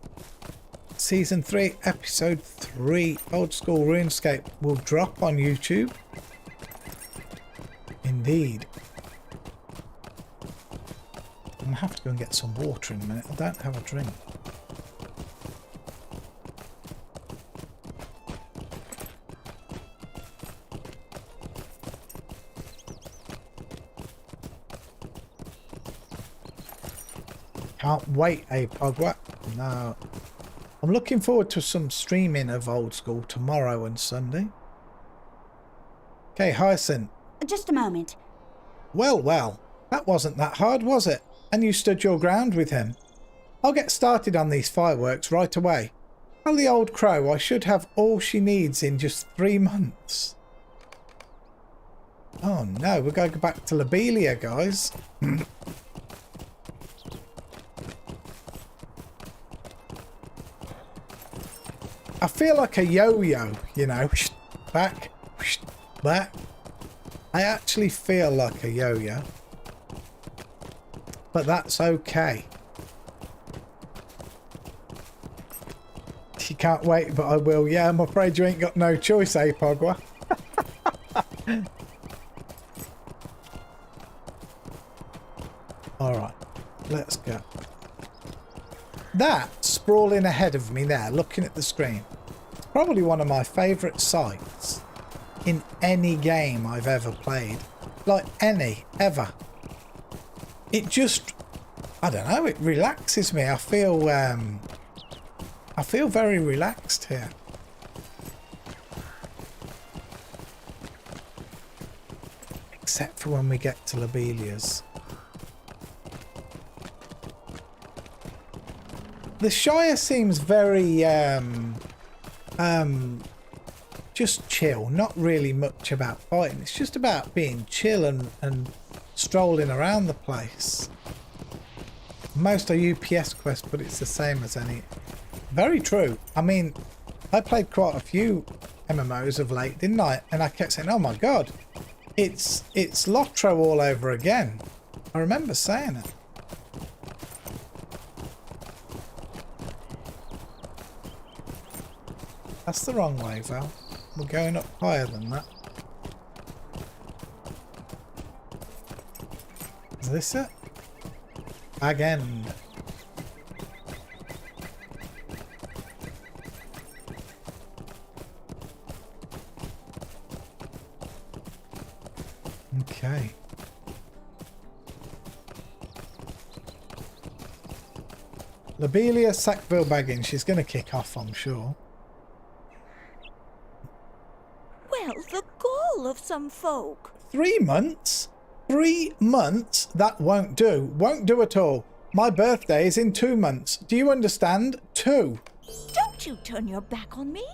Season 3, Episode 3 Old School RuneScape will drop on YouTube. Indeed. I'm going to have to go and get some water in a minute. I don't have a drink. Can't wait, Pogwa. No. I'm looking forward to some streaming of Old School tomorrow and Sunday. Okay, Hyacinth. Just a moment. Well, well. That wasn't that hard, was it? And you stood your ground with him. I'll get started on these fireworks right away. Tell the old crow I should have all she needs in just 3 months. Oh no, we're going to go back to Lobelia, guys. I feel like a yo-yo, you know, back, back. I actually feel like a yo-yo. But that's okay. You can't wait, but I will. Yeah, I'm afraid you ain't got no choice, Pogwa. Alright, let's go. That sprawling ahead of me there, looking at the screen, it's probably one of my favourite sights in any game I've ever played. Like any, ever. It just, I don't know, it relaxes me. I feel very relaxed here. Except for when we get to Lobelia's. The Shire seems very just chill, not really much about fighting. It's just about being chill and strolling around the place. Most are UPS quests, but it's the same as any. Very true. I mean, I played quite a few MMOs of late, didn't I? And I kept saying, oh my god, it's Lotro all over again. I remember saying it. That's the wrong way, Val. We're going up higher than that. Is this it? Bag end. Okay. Lobelia Sackville Baggins. She's going to kick off, I'm sure. some folk. 3 months? 3 months? That won't do. Won't do at all. My birthday is in 2 months. Do you understand? 2. Don't you turn your back on me.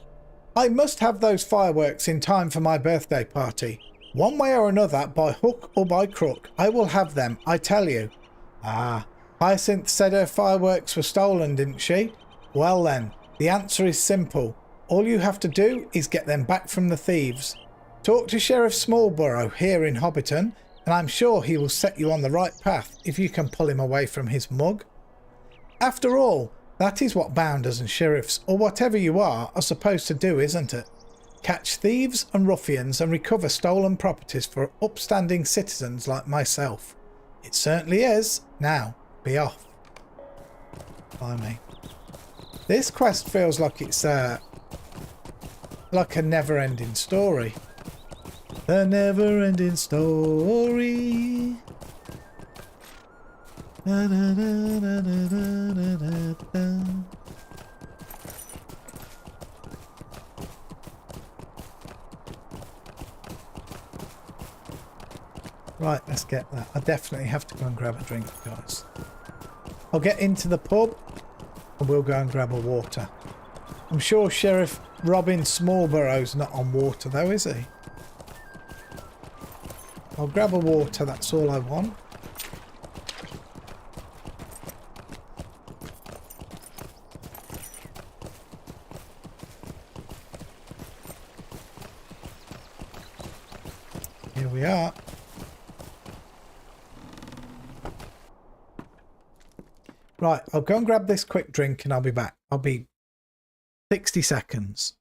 I must have those fireworks in time for my birthday party. One way or another, by hook or by crook, I will have them, I tell you. Ah, Hyacinth said her fireworks were stolen, didn't she? Well then, the answer is simple. All you have to do is get them back from the thieves. Talk to Sheriff Smallborough here in Hobbiton, and I'm sure he will set you on the right path if you can pull him away from his mug. After all, that is what bounders and sheriffs, or whatever you are supposed to do, isn't it? Catch thieves and ruffians and recover stolen properties for upstanding citizens like myself. It certainly is. Now, be off. Blimey. This quest feels like it's like a never-ending story. The never-ending story. Da, da, da, da, da, da, da. Right, let's get that. I definitely have to go and grab a drink, guys. I'll get into the pub and we'll go and grab a water. I'm sure Sheriff Robin Smallborough's not on water though, is he? I'll grab a water, that's all I want. Here we are. Right, I'll go and grab this quick drink and I'll be back. I'll be 60 seconds.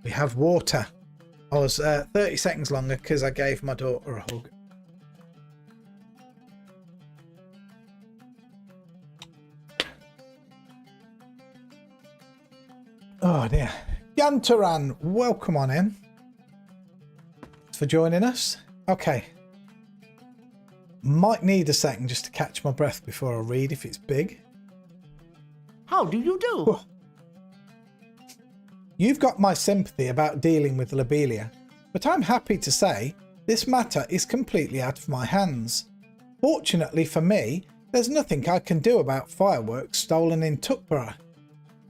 We have water. I was 30 seconds longer because I gave my daughter a hug. Oh dear. Yantaran, welcome on in. Thanks for joining us. Okay. Might need a second just to catch my breath before I read if it's big. How do you do? Whew. You've got my sympathy about dealing with lobelia, but I'm happy to say this matter is completely out of my hands. Fortunately for me, there's nothing I can do about fireworks stolen in Tuckborough.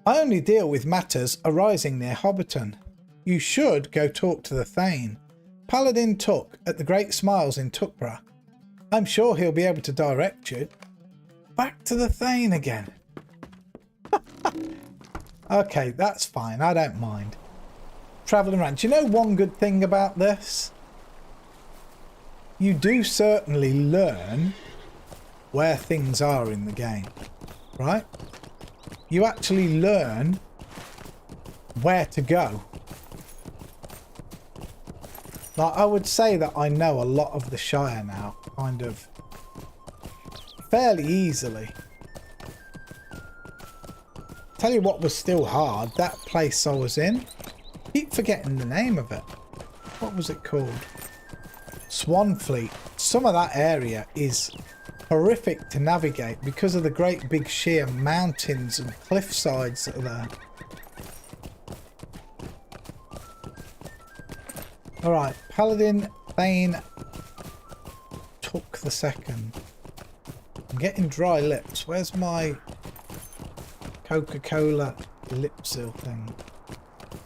I only deal with matters arising near Hobbiton. You should go talk to the Thane, Paladin Tuck at the Great Smiles in Tuckborough. I'm sure he'll be able to direct you. Back to the Thane again. Okay, that's fine. I don't mind. Travelling around. Do you know one good thing about this? You do certainly learn where things are in the game, right? You actually learn where to go. Like, I would say that I know a lot of the Shire now, kind of fairly easily. Tell you what was still hard, that place I was in. Keep forgetting the name of it. What was it called? Swanfleet. Some of that area is horrific to navigate because of the great big sheer mountains and cliff sides that are there. Alright, Paladin Thane Tuck the second. I'm getting dry lips. Where's my Coca-Cola lip seal thing?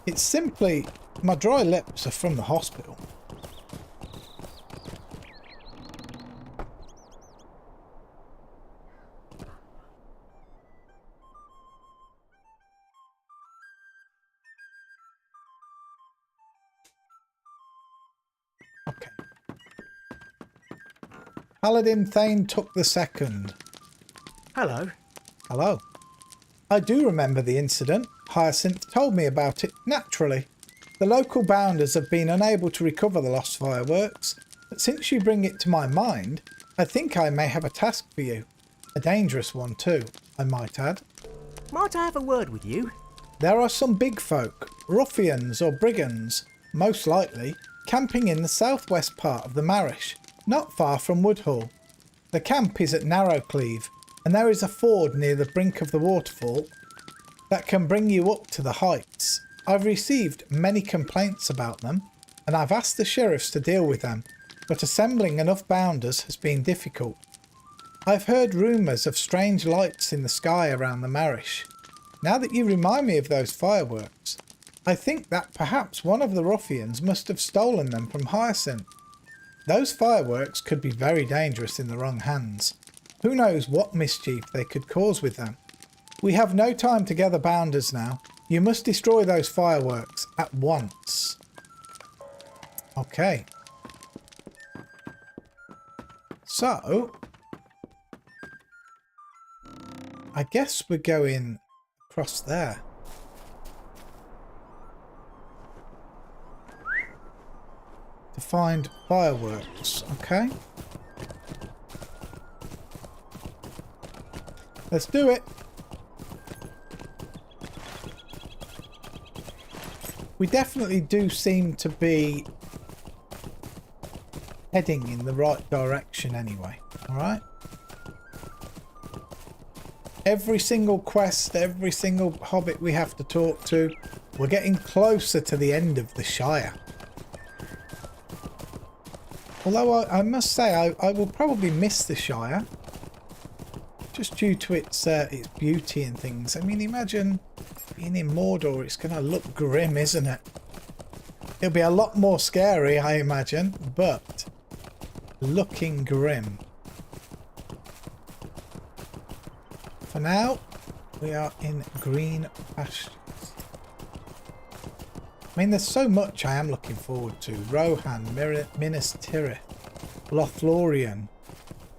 It's simply my dry lips are from the hospital. Okay. Paladin Thane Tuck the second. Hello. Hello. I do remember the incident. Hyacinth told me about it, naturally. The local bounders have been unable to recover the lost fireworks, but since you bring it to my mind, I think I may have a task for you. A dangerous one too, I might add. Might I have a word with you? There are some big folk, ruffians or brigands, most likely, camping in the southwest part of the Marish, not far from Woodhull. The camp is at Narrowcleave, and there is a ford near the brink of the waterfall that can bring you up to the heights. I've received many complaints about them, and I've asked the sheriffs to deal with them, but assembling enough bounders has been difficult. I've heard rumours of strange lights in the sky around the Marish. Now that you remind me of those fireworks, I think that perhaps one of the ruffians must have stolen them from Hyacinth. Those fireworks could be very dangerous in the wrong hands. Who knows what mischief they could cause with them. We have no time to gather bounders now. You must destroy those fireworks at once. Okay. So, I guess we're going across there. To find fireworks, okay? Let's do it. We definitely do seem to be heading in the right direction anyway, alright? Every single quest, every single hobbit we have to talk to, we're getting closer to the end of the Shire. Although I must say I will probably miss the Shire, just due to its beauty and things. I mean, imagine being in Mordor. It's going to look grim, isn't it? It'll be a lot more scary, I imagine, but looking grim. For now, we are in green pastures. I mean, there's so much I am looking forward to. Rohan, Minas Tirith, Lothlorien,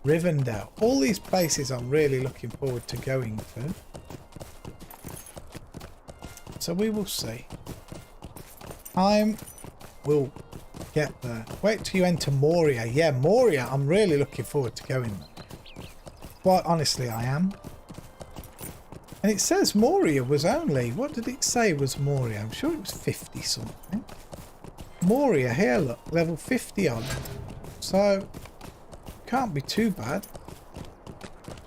Rivendell. All these places I'm really looking forward to going to. So we will see. Time we'll get there. Wait till you enter Moria. Yeah, Moria, I'm really looking forward to going there. Quite honestly, I am. And it says Moria was only... What did it say was Moria? I'm sure it was 50 something. Moria, here, look. Level 50 on. So, can't be too bad.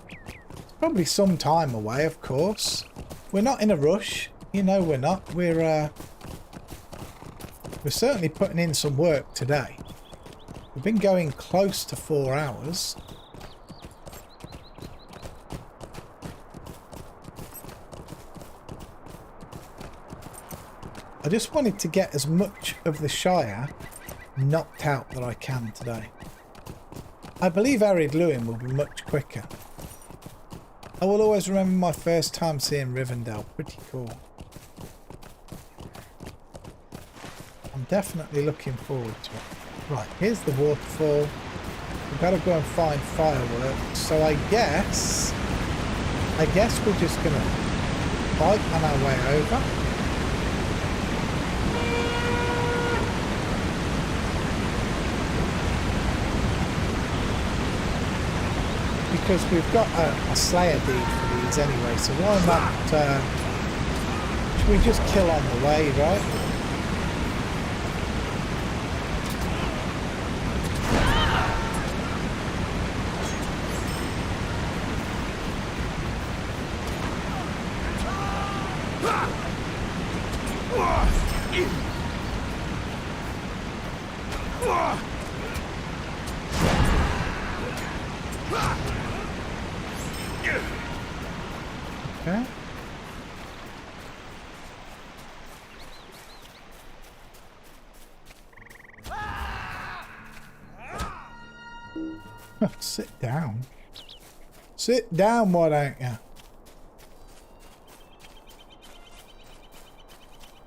It's probably some time away, of course. We're not in a rush. You know we're not. We're certainly putting in some work today. We've been going close to 4 hours. I just wanted to get as much of the Shire knocked out that I can today. I believe Arid Lewin will be much quicker. I will always remember my first time seeing Rivendell. Pretty cool. I'm definitely looking forward to it. Right, here's the waterfall. We've got to go and find fireworks. So I guess we're just going to bike on our way over. Because we've got a Slayer deed for these anyway, so why not, should we just kill on the way, right? Okay. Sit down. Sit down, why don't you?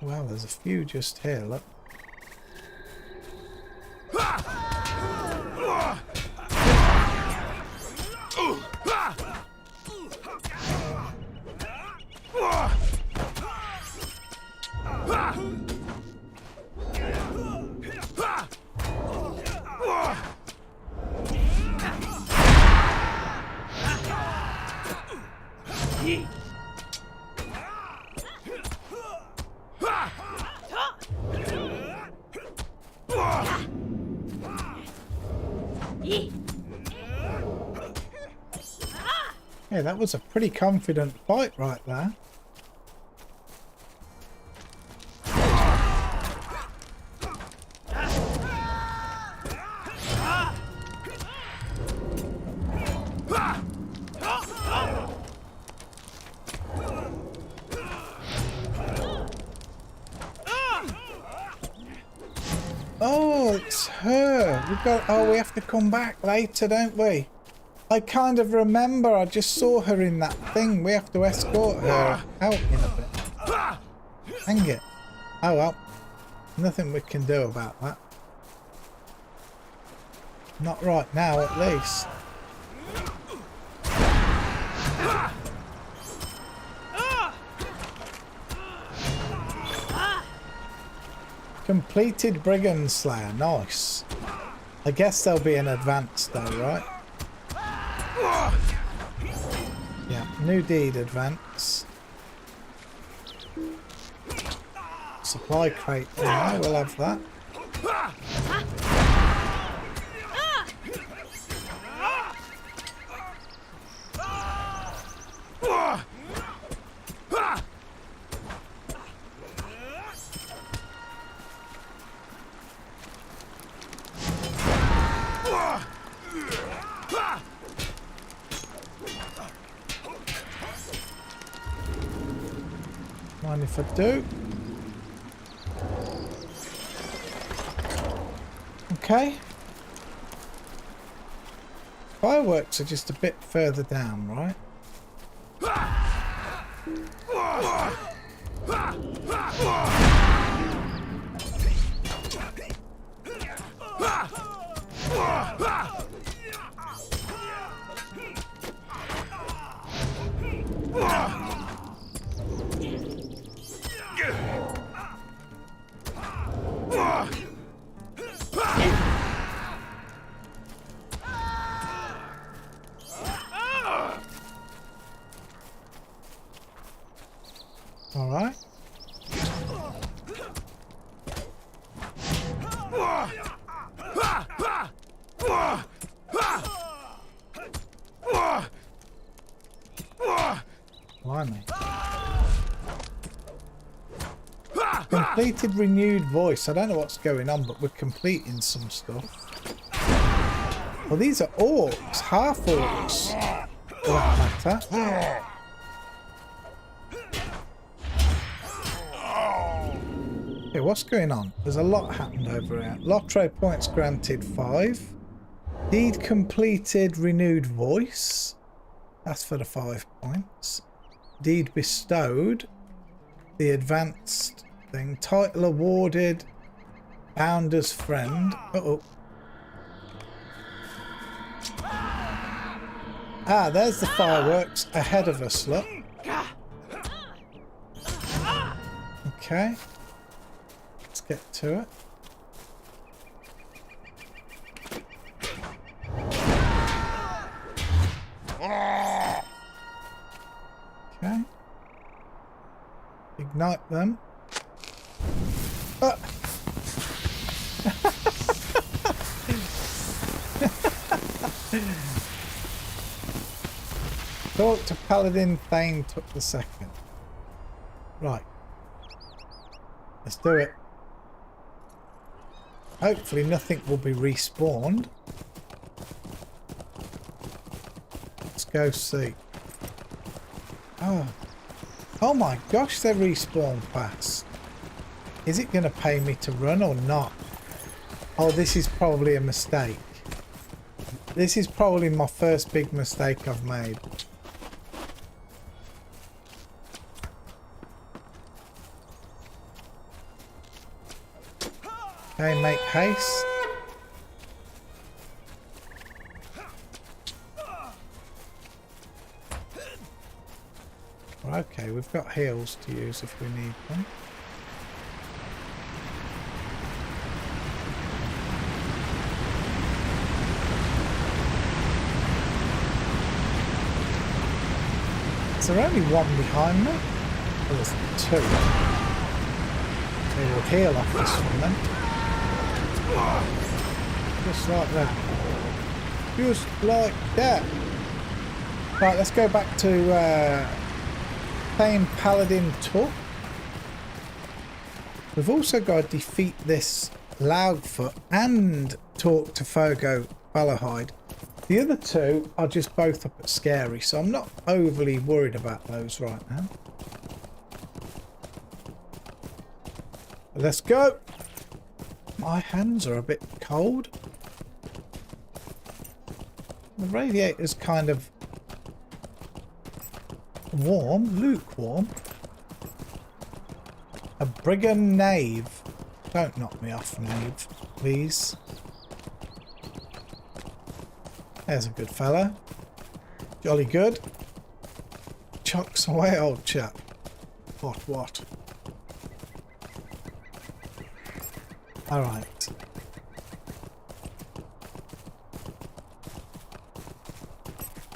Well, there's a few just here, look. Yeah, that was a pretty confident fight right there. Oh, it's her. We have to come back later, don't we? I kind of remember, I just saw her in that thing. We have to escort her out in a bit. Hang it. Oh well. Nothing we can do about that. Not right now, at least. Completed Brigand Slayer. Nice. I guess there'll be an advance though, right? Yeah, new deed advance. Supply crate. Yeah, we'll have that. Mind if I do? Okay. Fireworks are just a bit further down, right? Blimey. Completed renewed voice. I don't know what's going on, but we're completing some stuff. Well, these are orcs. Half orcs. For that matter. Okay, what's going on? There's a lot happened over here. Lottery points granted 5. Deed completed renewed voice. That's for the 5 points. Deed bestowed. The advanced thing. Title awarded. Bounder's friend. Uh-oh. Ah, there's the fireworks ahead of us, look. Okay. Let's get to it. Okay. Ignite them. Talk to Paladin Thane took the second. Right. Let's do it. Hopefully nothing will be respawned. Let's go see. Oh my gosh, they respawn fast. Is it going to pay me to run or not? Oh, this is probably a mistake. This is probably my first big mistake I've made. Okay, make haste. Okay, we've got heals to use if we need them. Is there only one behind me? Oh, there's 2. Okay, we'll heal off this one then. Just like that. Just like that. Right, let's go back to Thane Paladin Took. We've also got to defeat this Loudfoot and talk to Fergo Balahide. The other 2 are just both up at Scary, so I'm not overly worried about those right now. Let's go. My hands are a bit cold. The radiator's kind of warm, lukewarm. A brigand knave. Don't knock me off, knave, please. There's a good fella. Jolly good. Chucks away, old chap. What? Alright.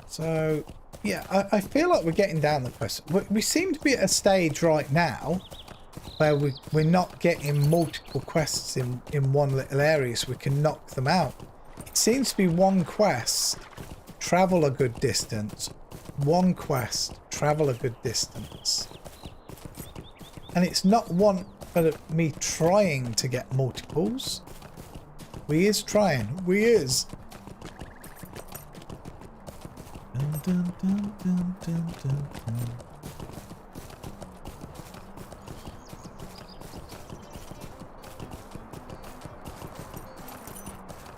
So, yeah, I feel like we're getting down the quest. We seem to be at a stage right now where we're not getting multiple quests in one little area, so we can knock them out. It seems to be one quest, travel a good distance. One quest, travel a good distance. And it's not one for me trying to get multiples. We is trying. We is. Dun, dun, dun, dun, dun, dun, dun.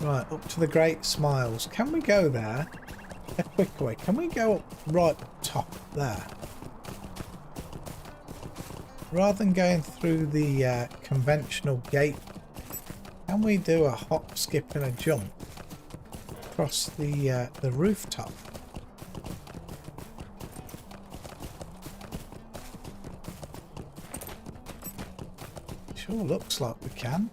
Right, up to the Great Smiles. Can we go there? A quick way. Can we go up right top there? Rather than going through the conventional gate, can we do a hop, skip and a jump across the rooftop? Sure looks like we can.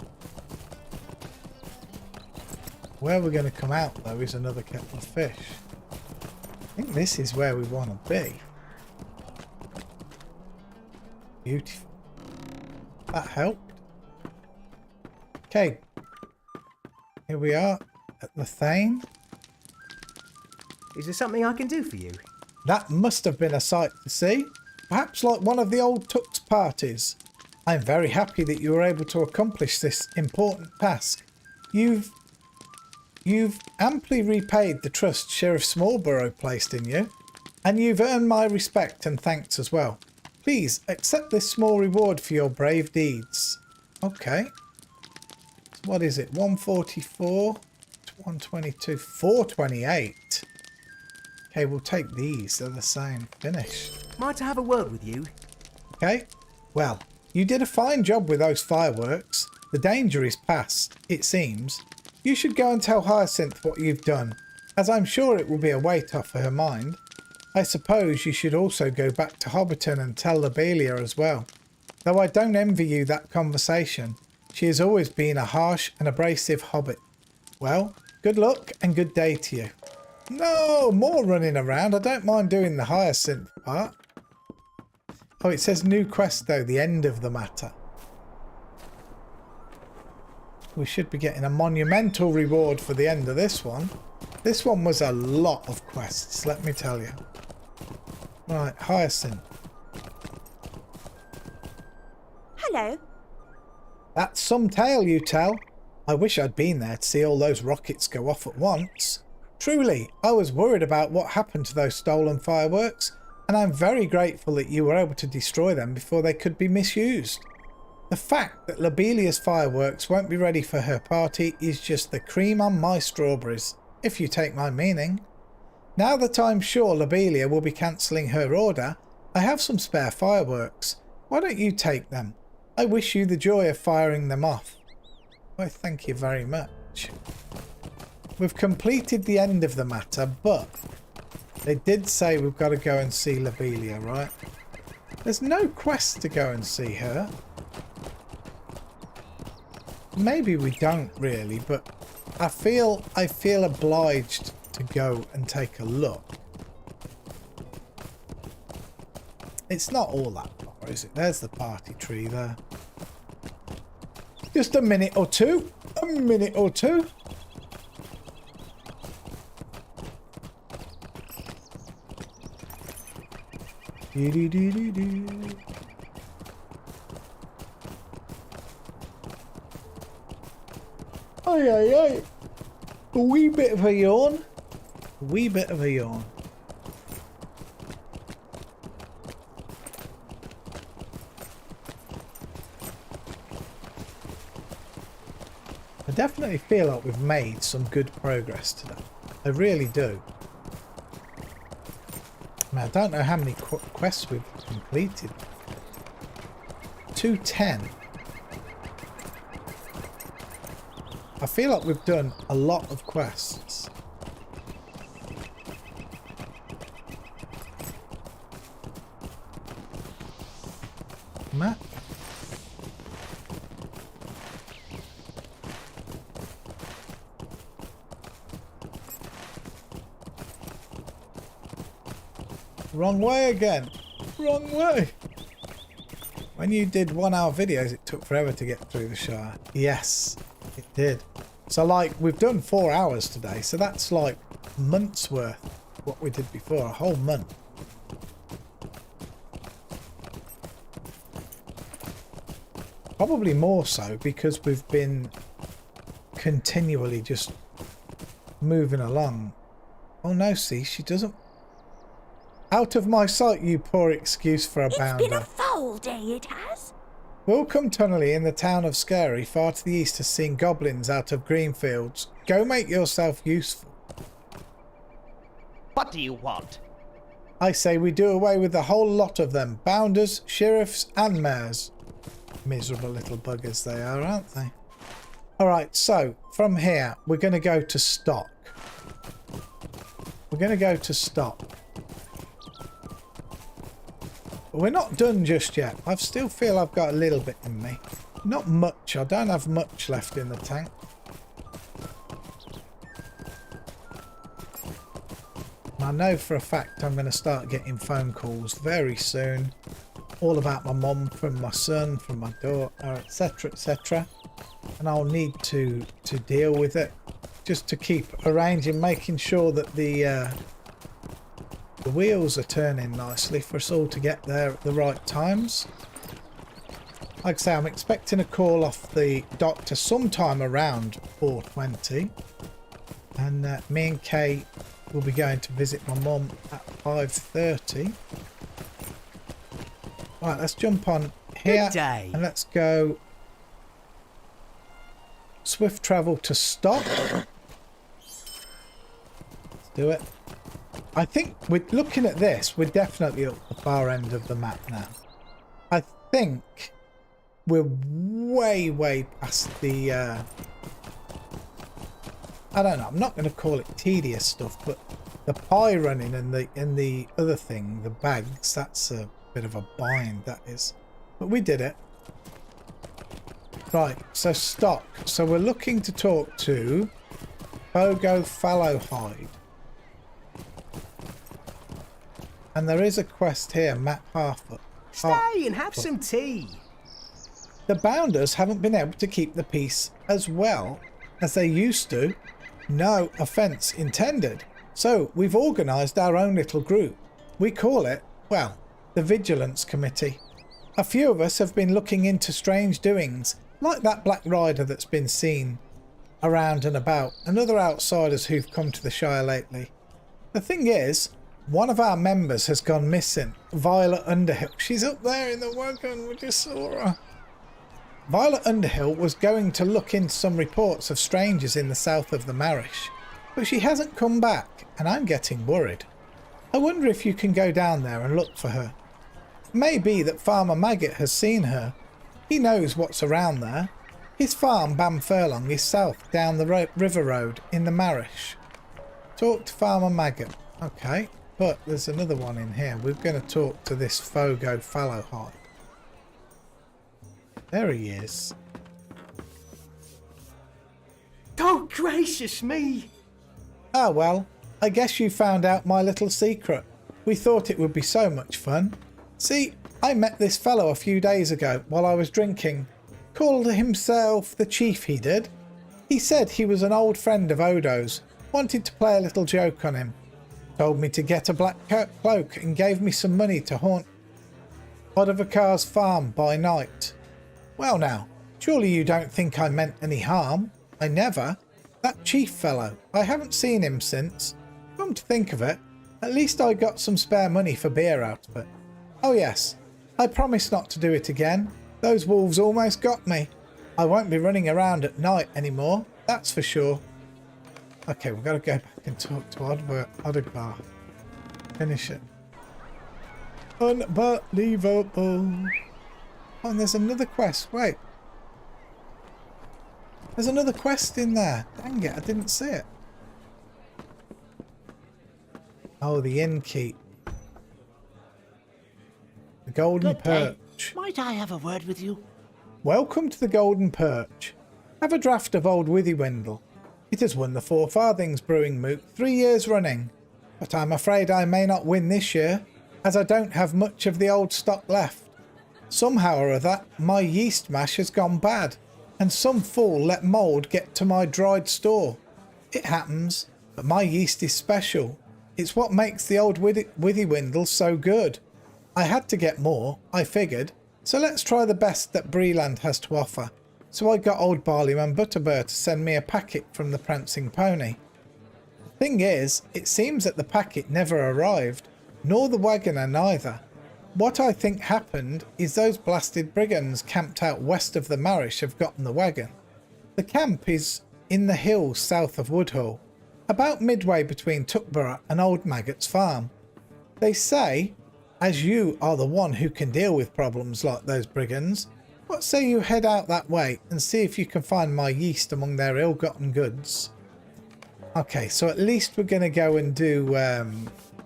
Where we're going to come out though is another kettle of fish. I think this is where we want to be. Beautiful. That helped. Okay. Here we are at the Thane. Is there something I can do for you? That must have been a sight to see. Perhaps like one of the old Tux parties. I'm very happy that you were able to accomplish this important task. You've amply repaid the trust Sheriff Smallborough placed in you, and you've earned my respect and thanks as well. Please accept this small reward for your brave deeds. Okay. What is it? 144, 122, 428. Okay, we'll take these. They're the same. Finished. Might I have a word with you? Okay. Well, you did a fine job with those fireworks. The danger is past, it seems. You should go and tell Hyacinth what you've done, as I'm sure it will be a weight off her mind. I suppose you should also go back to Hobbiton and tell Lobelia as well. Though I don't envy you that conversation. She has always been a harsh and abrasive hobbit. Well, good luck and good day to you. No, more running around. I don't mind doing the Hyacinth part. Oh, it says new quest though, the end of the matter. We should be getting a monumental reward for the end of this one. This one was a lot of quests, let me tell you. Right, Hyacinth. Hello. That's some tale you tell. I wish I'd been there to see all those rockets go off at once. Truly, I was worried about what happened to those stolen fireworks, and I'm very grateful that you were able to destroy them before they could be misused. The fact that Lobelia's fireworks won't be ready for her party is just the cream on my strawberries, if you take my meaning. Now that I'm sure Lobelia will be cancelling her order, I have some spare fireworks. Why don't you take them? I wish you the joy of firing them off. Why, thank you very much. We've completed the end of the matter, but they did say we've got to go and see Lobelia, right? There's no quest to go and see her. Maybe we don't really, but I feel obliged to go and take a look. It's not all that far, is it? There's the party tree there. Just a minute or two. A minute or two. Dee-dee-dee-dee-dee. Aye, aye, aye. A wee bit of a yawn. A wee bit of a yawn. I definitely feel like we've made some good progress today. I really do. I mean, I don't know how many quests we've completed. 210. I feel like we've done a lot of quests. Map. Wrong way again. Wrong way. When you did 1 hour videos, it took forever to get through the Shire. Yes, it did. So like, we've done 4 hours today, so that's like months worth what we did before, a whole month. Probably more so because we've been continually just moving along. Oh no, see, she doesn't. Out of my sight, you poor excuse for a bounder. It's been a foul day, it has. Welcome, Tunnelly, in the town of Scary. Far to the east has seen goblins out of Greenfields. Go make yourself useful. What do you want? I say we do away with the whole lot of them. Bounders, sheriffs and mayors. Miserable little buggers they are, aren't they? Alright, so from here, we're going to go to stock. We're going to go to stock. But we're not done just yet. I still feel I've got a little bit in me. Not much. I don't have much left in the tank. I know for a fact I'm going to start getting phone calls very soon. All about my mum, from my son, from my daughter, etc, etc. And I'll need to deal with it. Just to keep arranging, making sure that the The wheels are turning nicely for us all to get there at the right times. Like I say, I'm expecting a call off the doctor sometime around 4:20. And me and Kay will be going to visit my mum at 5:30. Right, let's jump on here. Good day. And let's go swift travel to stop. Let's do it. I think with looking at this, we're definitely at the far end of the map now. I think we're way past the I don't know, I'm not going to call it tedious stuff, but the pie running and the other thing, the bags, that's a bit of a bind, that is. But we did it. Right, so stock. So we're looking to talk to Bogo Fallowhide. And there is a quest here, Matt Harfoot. Stay and have some tea. The Bounders haven't been able to keep the peace as well as they used to. No offence intended. So we've organised our own little group. We call it, well, the Vigilance Committee. A few of us have been looking into strange doings, like that Black Rider that's been seen around and about, and other outsiders who've come to the Shire lately. The thing is, one of our members has gone missing, Violet Underhill. She's up there in the wagon, we just saw her. Violet Underhill was going to look into some reports of strangers in the south of the Marish, but she hasn't come back, and I'm getting worried. I wonder if you can go down there and look for her. It may be that Farmer Maggot has seen her. He knows what's around there. His farm, Bamfurlong, is south down the river road in the Marish. Talk to Farmer Maggot. Okay, but there's another one in here. We're going to talk to this Fogo Fallowhide. There he is. Oh, gracious me. Ah, well, I guess you found out my little secret. We thought it would be so much fun. See, I met this fellow a few days ago while I was drinking. Called himself the Chief, he did. He said he was an old friend of Odo's, wanted to play a little joke on him. Told me to get a black cloak and gave me some money to haunt Odovakar's farm by night. Well now, surely you don't think I meant any harm? I never. That Chief fellow, I haven't seen him since. Come to think of it, at least I got some spare money for beer out of it. Oh yes, I promise not to do it again. Those wolves almost got me. I won't be running around at night anymore, that's for sure. Okay, we've got to go back and talk to Odogar. Finish it. Unbelievable. Oh, and there's another quest. Wait. There's another quest in there. Dang it, I didn't see it. Oh, the innkeep. The Golden Good day. Perch. Might I have a word with you? Welcome to the Golden Perch. Have a draft of old Withywindle. It has won the 4 Farthings Brewing Moot 3 years running. But I'm afraid I may not win this year, as I don't have much of the old stock left. Somehow or other, my yeast mash has gone bad, and some fool let mould get to my dried store. It happens, but my yeast is special. It's what makes the old Withywindle so good. I had to get more, I figured, so let's try the best that Breeland has to offer. So I got old Barleyman Butterbur to send me a packet from the Prancing Pony. The thing is, it seems that the packet never arrived, nor the wagoner neither. What I think happened is those blasted brigands camped out west of the Marish have gotten the wagon. The camp is in the hills south of Woodhull, about midway between Tuckborough and Old Maggot's farm. They say, as you are the one who can deal with problems like those brigands, what say you head out that way and see if you can find my yeast among their ill-gotten goods? Okay, so at least we're going to go and do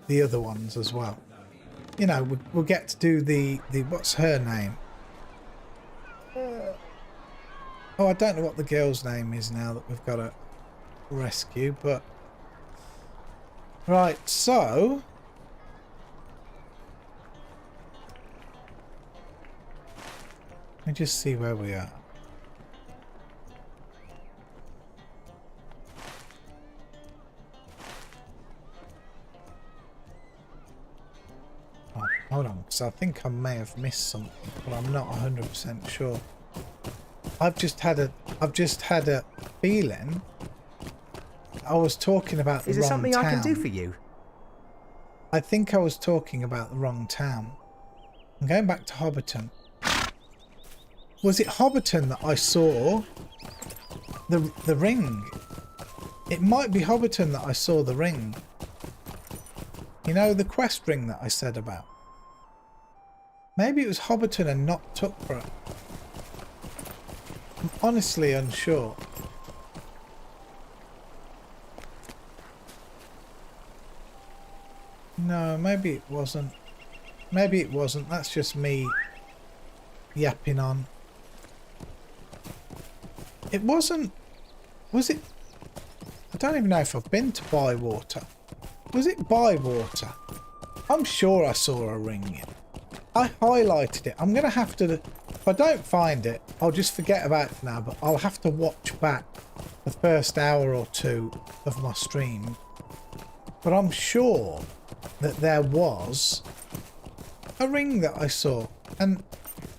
the other ones as well. You know, we'll get to do the what's her name? Oh, I don't know what the girl's name is now that we've got to rescue, but... Right, so... Let me just see where we are. because I think I may have missed something, but I'm not 100% sure. I've just had a feeling I was talking about the Is there wrong something town. I can do for you? I think I was talking about the wrong town. I'm going back to Hobbiton. Was it Hobbiton that I saw the ring? It might be Hobbiton that I saw the ring. You know, the quest ring that I said about. Maybe it was Hobbiton and not Tuckborough. I'm honestly unsure. No, maybe it wasn't. Maybe it wasn't. That's just me yapping on. It wasn't. Was it? I don't even know if I've been to Bywater. Was it Bywater? I'm sure I saw a ring in. I highlighted it. I'm going to have to... If I don't find it, I'll just forget about it now, but I'll have to watch back the first hour or two of my stream. But I'm sure that there was a ring that I saw, and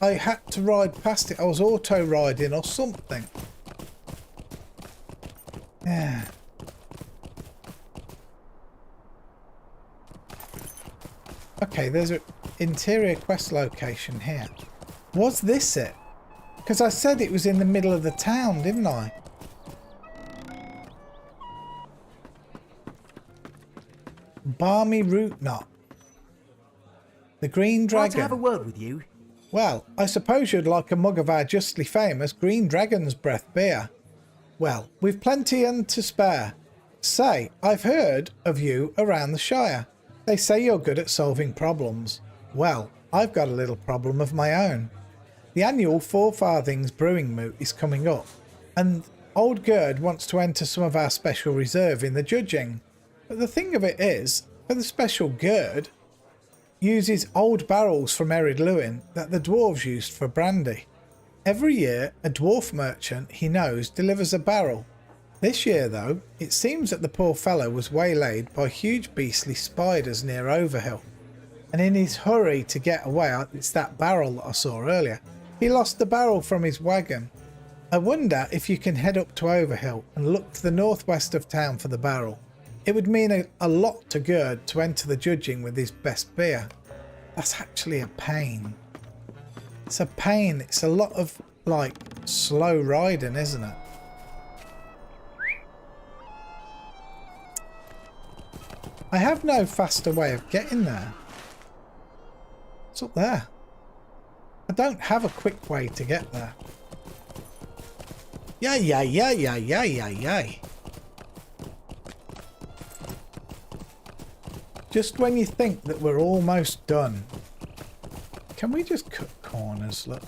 I had to ride past it. I was auto riding or something. Yeah. Okay, there's an interior quest location here. Was this it? Because I said it was in the middle of the town, didn't I? Balmy root knot. The Green I'd like to Dragon. have a word with you. Well, I suppose you'd like a mug of our justly famous Green Dragon's Breath beer. Well, we've plenty and to spare. Say, I've heard of you around the Shire. They say you're good at solving problems. Well, I've got a little problem of my own. The annual 4 Farthings brewing moot is coming up, and old Gerd wants to enter some of our special reserve in the judging. But the thing of it is, for the special Gerd uses old barrels from Erid Luin that the dwarves used for brandy. Every year, a dwarf merchant he knows delivers a barrel. This year, though, it seems that the poor fellow was waylaid by huge beastly spiders near Overhill. And in his hurry to get away, it's that barrel that I saw earlier, he lost the barrel from his wagon. I wonder if you can head up to Overhill and look to the northwest of town for the barrel. It would mean a lot to Gerd to enter the judging with his best beer. That's actually a pain. It's a pain. It's a lot of, like, slow riding, isn't it? I have no faster way of getting there. It's up there. I don't have a quick way to get there. Yay, yay, yay, yay, yay, yay, yay. Just when you think that we're almost done. Can we just cut corners? Look.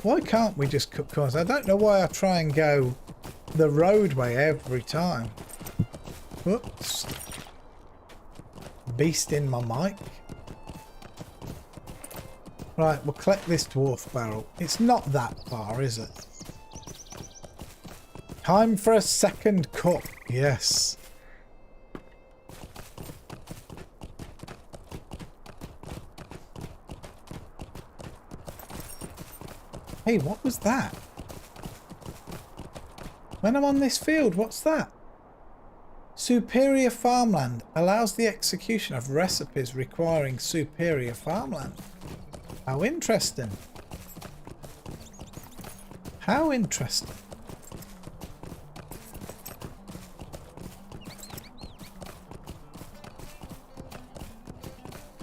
Why can't we just cut corners? I don't know why I try and go the roadway every time. Whoops. Beast in my mic. Right, we'll collect this dwarf barrel. It's not that far, is it? Time for a second cup. Yes. Hey, what was that? When I'm on this field, what's that? Superior farmland allows the execution of recipes requiring superior farmland. How interesting. How interesting.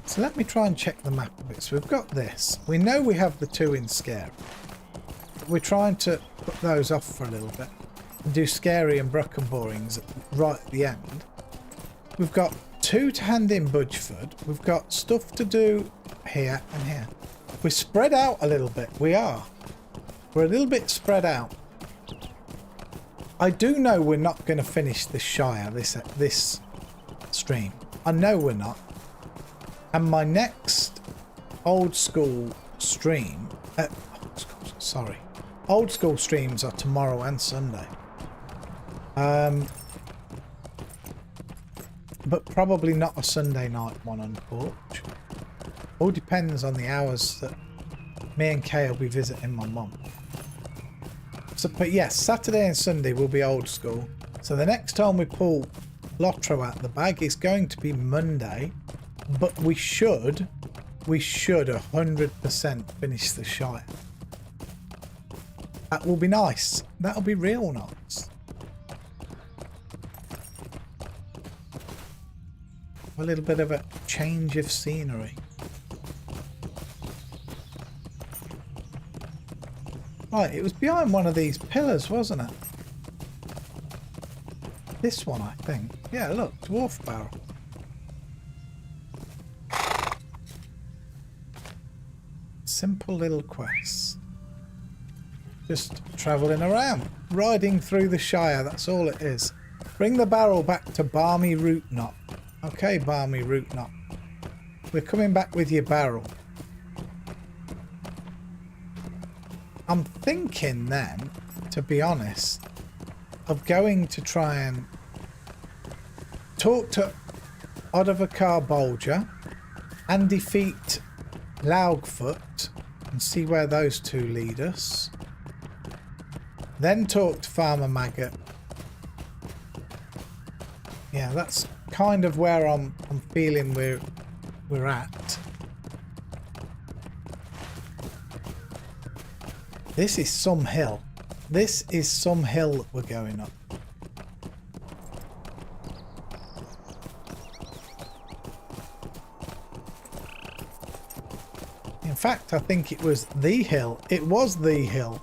So let me try and check the map a bit. So we've got this. We know we have the 2 in Scary. We're trying to put those off for a little bit and do Scary and Brockenborings right at the end. We've got 2 to hand in Budgeford. We've got stuff to do here and here. We're spread out a little bit. We are. We're a little bit spread out. I do know we're not going to finish this Shire, this stream. I know we're not. And my next old school stream... Old school streams are tomorrow and Sunday. But probably not a Sunday night one, unfortunately. All depends on the hours that me and Kay will be visiting my mum. So, but yes, Saturday and Sunday will be old school. So the next time we pull Lotro out the bag is going to be Monday. But we should 100% finish the Shire. That will be nice. That'll be real nice. A little bit of a change of scenery. Right, it was behind one of these pillars, wasn't it? This one, I think. Yeah, look, dwarf barrel. Simple little quests. Just travelling around, riding through the Shire, that's all it is. Bring the barrel back to Balmy Root Knot. Okay, Balmy Root Knot. We're coming back with your barrel. I'm thinking then, to be honest, of going to try and talk to Odovacar Bolger and defeat Laugfoot and see where those two lead us. Then talk to Farmer Maggot. Yeah, that's kind of where I'm feeling we're at. This is some hill. This is some hill that we're going up. In fact, I think it was the hill. It was the hill.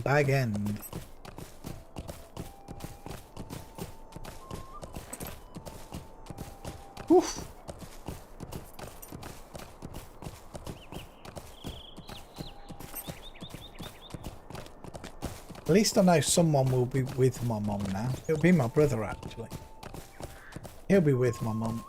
Bag end. Oof. At least I know someone will be with my mum now. It'll be my brother, actually. He'll be with my mum.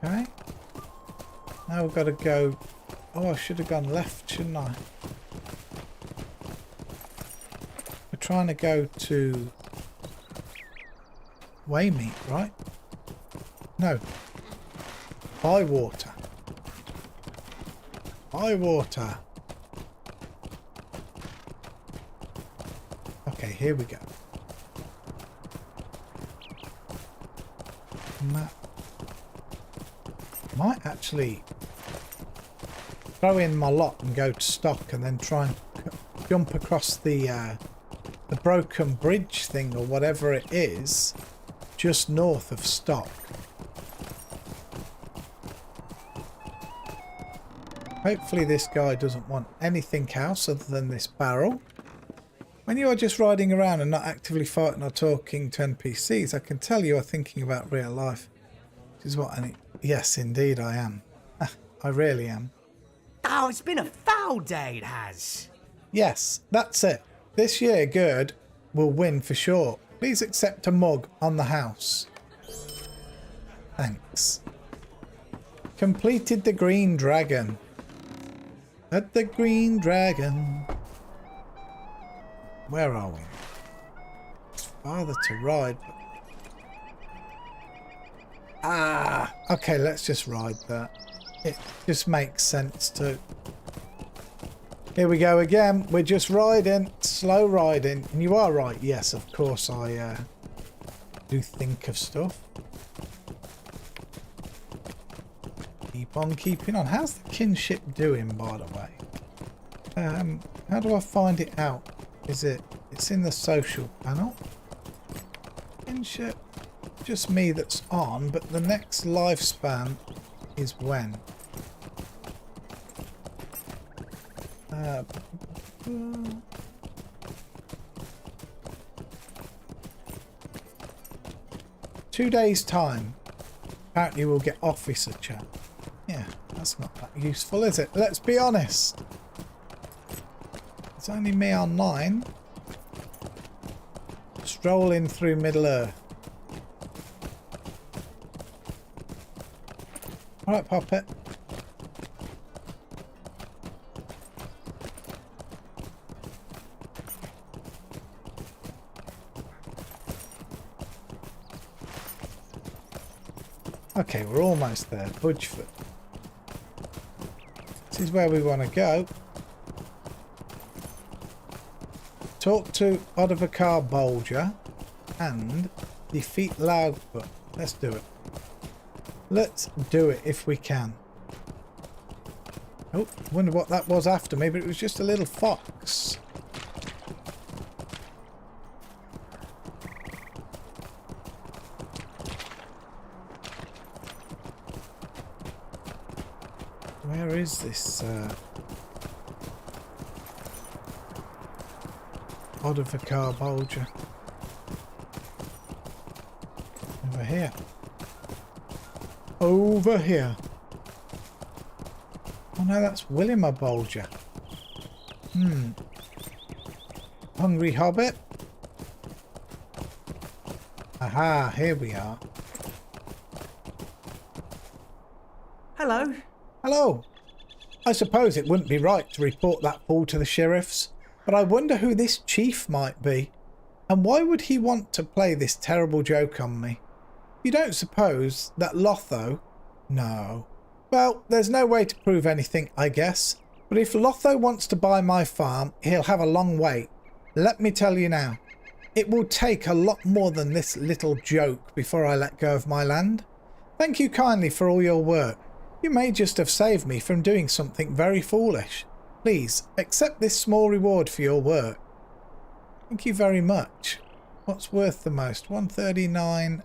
Okay. Now we've got to go... Oh, I should have gone left, shouldn't I? We're trying to go to... Waymeet, right? No. Bywater. Bywater. Okay, here we go. Map. Might actually throw in my lot and go to stock and then try and jump across the broken bridge thing or whatever it is just north of stock. Hopefully this guy doesn't want anything else other than this barrel. When you are just riding around and not actively fighting or talking to NPCs, I can tell you are thinking about real life. Which is what I need. Yes, indeed I am. I really am. Oh, it's been a foul day, it has. Yes, that's it. This year, Gerd will win for sure. Please accept a mug on the house. Thanks. Completed the Green Dragon. At the Green Dragon. Where are we? It's farther to ride, but... Ah, okay, let's just ride that. It just makes sense to... Here we go again. We're just riding, slow riding. And you are right. Yes, of course I do think of stuff. Keep on keeping on. How's the kinship doing, by the way? How do I find it out? Is it... It's in the social panel. Kinship. Just me that's on, but the next lifespan is when? 2 days time. Apparently we'll get officer chat. Yeah, That's not that useful, is it? Let's be honest. It's only me online. Strolling through Middle-earth. Alright, Poppet. Okay, we're almost there. Budgefoot. This is where we want to go. Talk to Odovacar Bolger and defeat Loudfoot. Let's do it. Let's do it if we can. Oh, wonder what that was after me, but it was just a little fox. Where is this Odovacar Bolger? Over here. Over here. Oh no, that's William Bolger. Hungry Hobbit. Aha, here we are. Hello. Hello. I suppose it wouldn't be right to report that fool to the sheriffs, but I wonder who this chief might be. And why would he want to play this terrible joke on me? You don't suppose that Lotho... No. Well, there's no way to prove anything, I guess. But if Lotho wants to buy my farm, he'll have a long wait. Let me tell you now. It will take a lot more than this little joke before I let go of my land. Thank you kindly for all your work. You may just have saved me from doing something very foolish. Please, accept this small reward for your work. Thank you very much. What's worth the most? 139...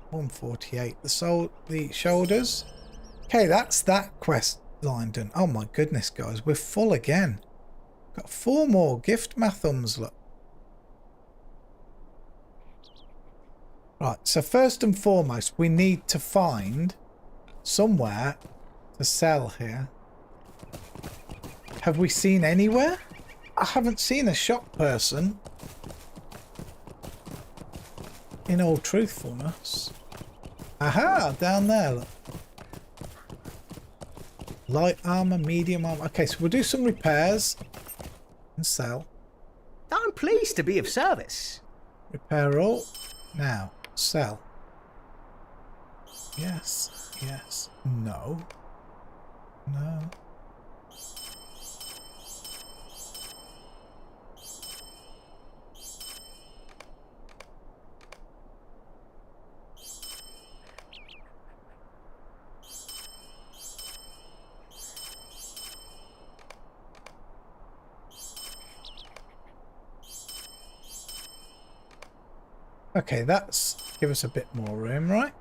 148. The shoulders. Okay, that's that quest line done. Oh my goodness, guys, we're full again. Got 4 more. Gift my thumbs, look. Right, so first and foremost, we need to find somewhere to sell here. Have we seen anywhere? I haven't seen a shop person. In all truthfulness. Aha, down there, look. Light armor, medium armor. Okay, so we'll do some repairs and sell. I'm pleased to be of service. Repair all. Now, sell. Yes, yes. No. No. Okay, that's give us a bit more room, right?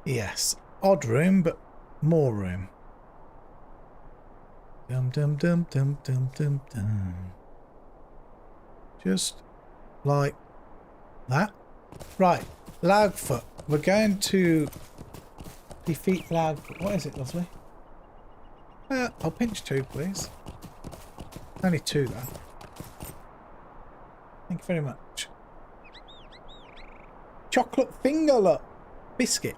Yes. Odd room, but more room. Dum dum dum dum dum dum dum. Just like that. Right. Loudfoot. We're going to defeat Loudfoot. What is it, lovely? I'll pinch 2, please. Only 2, though. Thank you very much. Chocolate finger, look. Biscuit.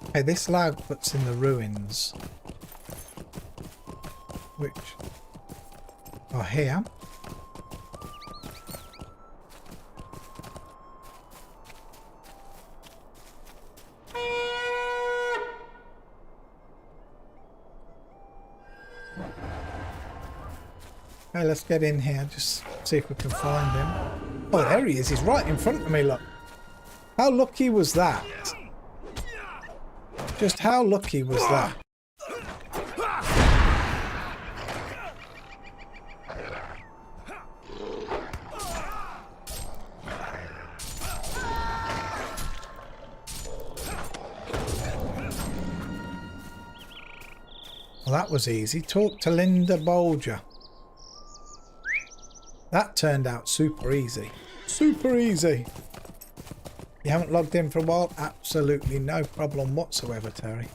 Okay, this Loudfoot's in the ruins, which are here. Okay, let's get in here, just see if we can find him. Oh, there he is. He's right in front of me, look. How lucky was that? Just how lucky was that? Well, that was easy. Talk to Linda Bolger. That turned out super easy. Super easy. You haven't logged in for a while? Absolutely no problem whatsoever, Terry.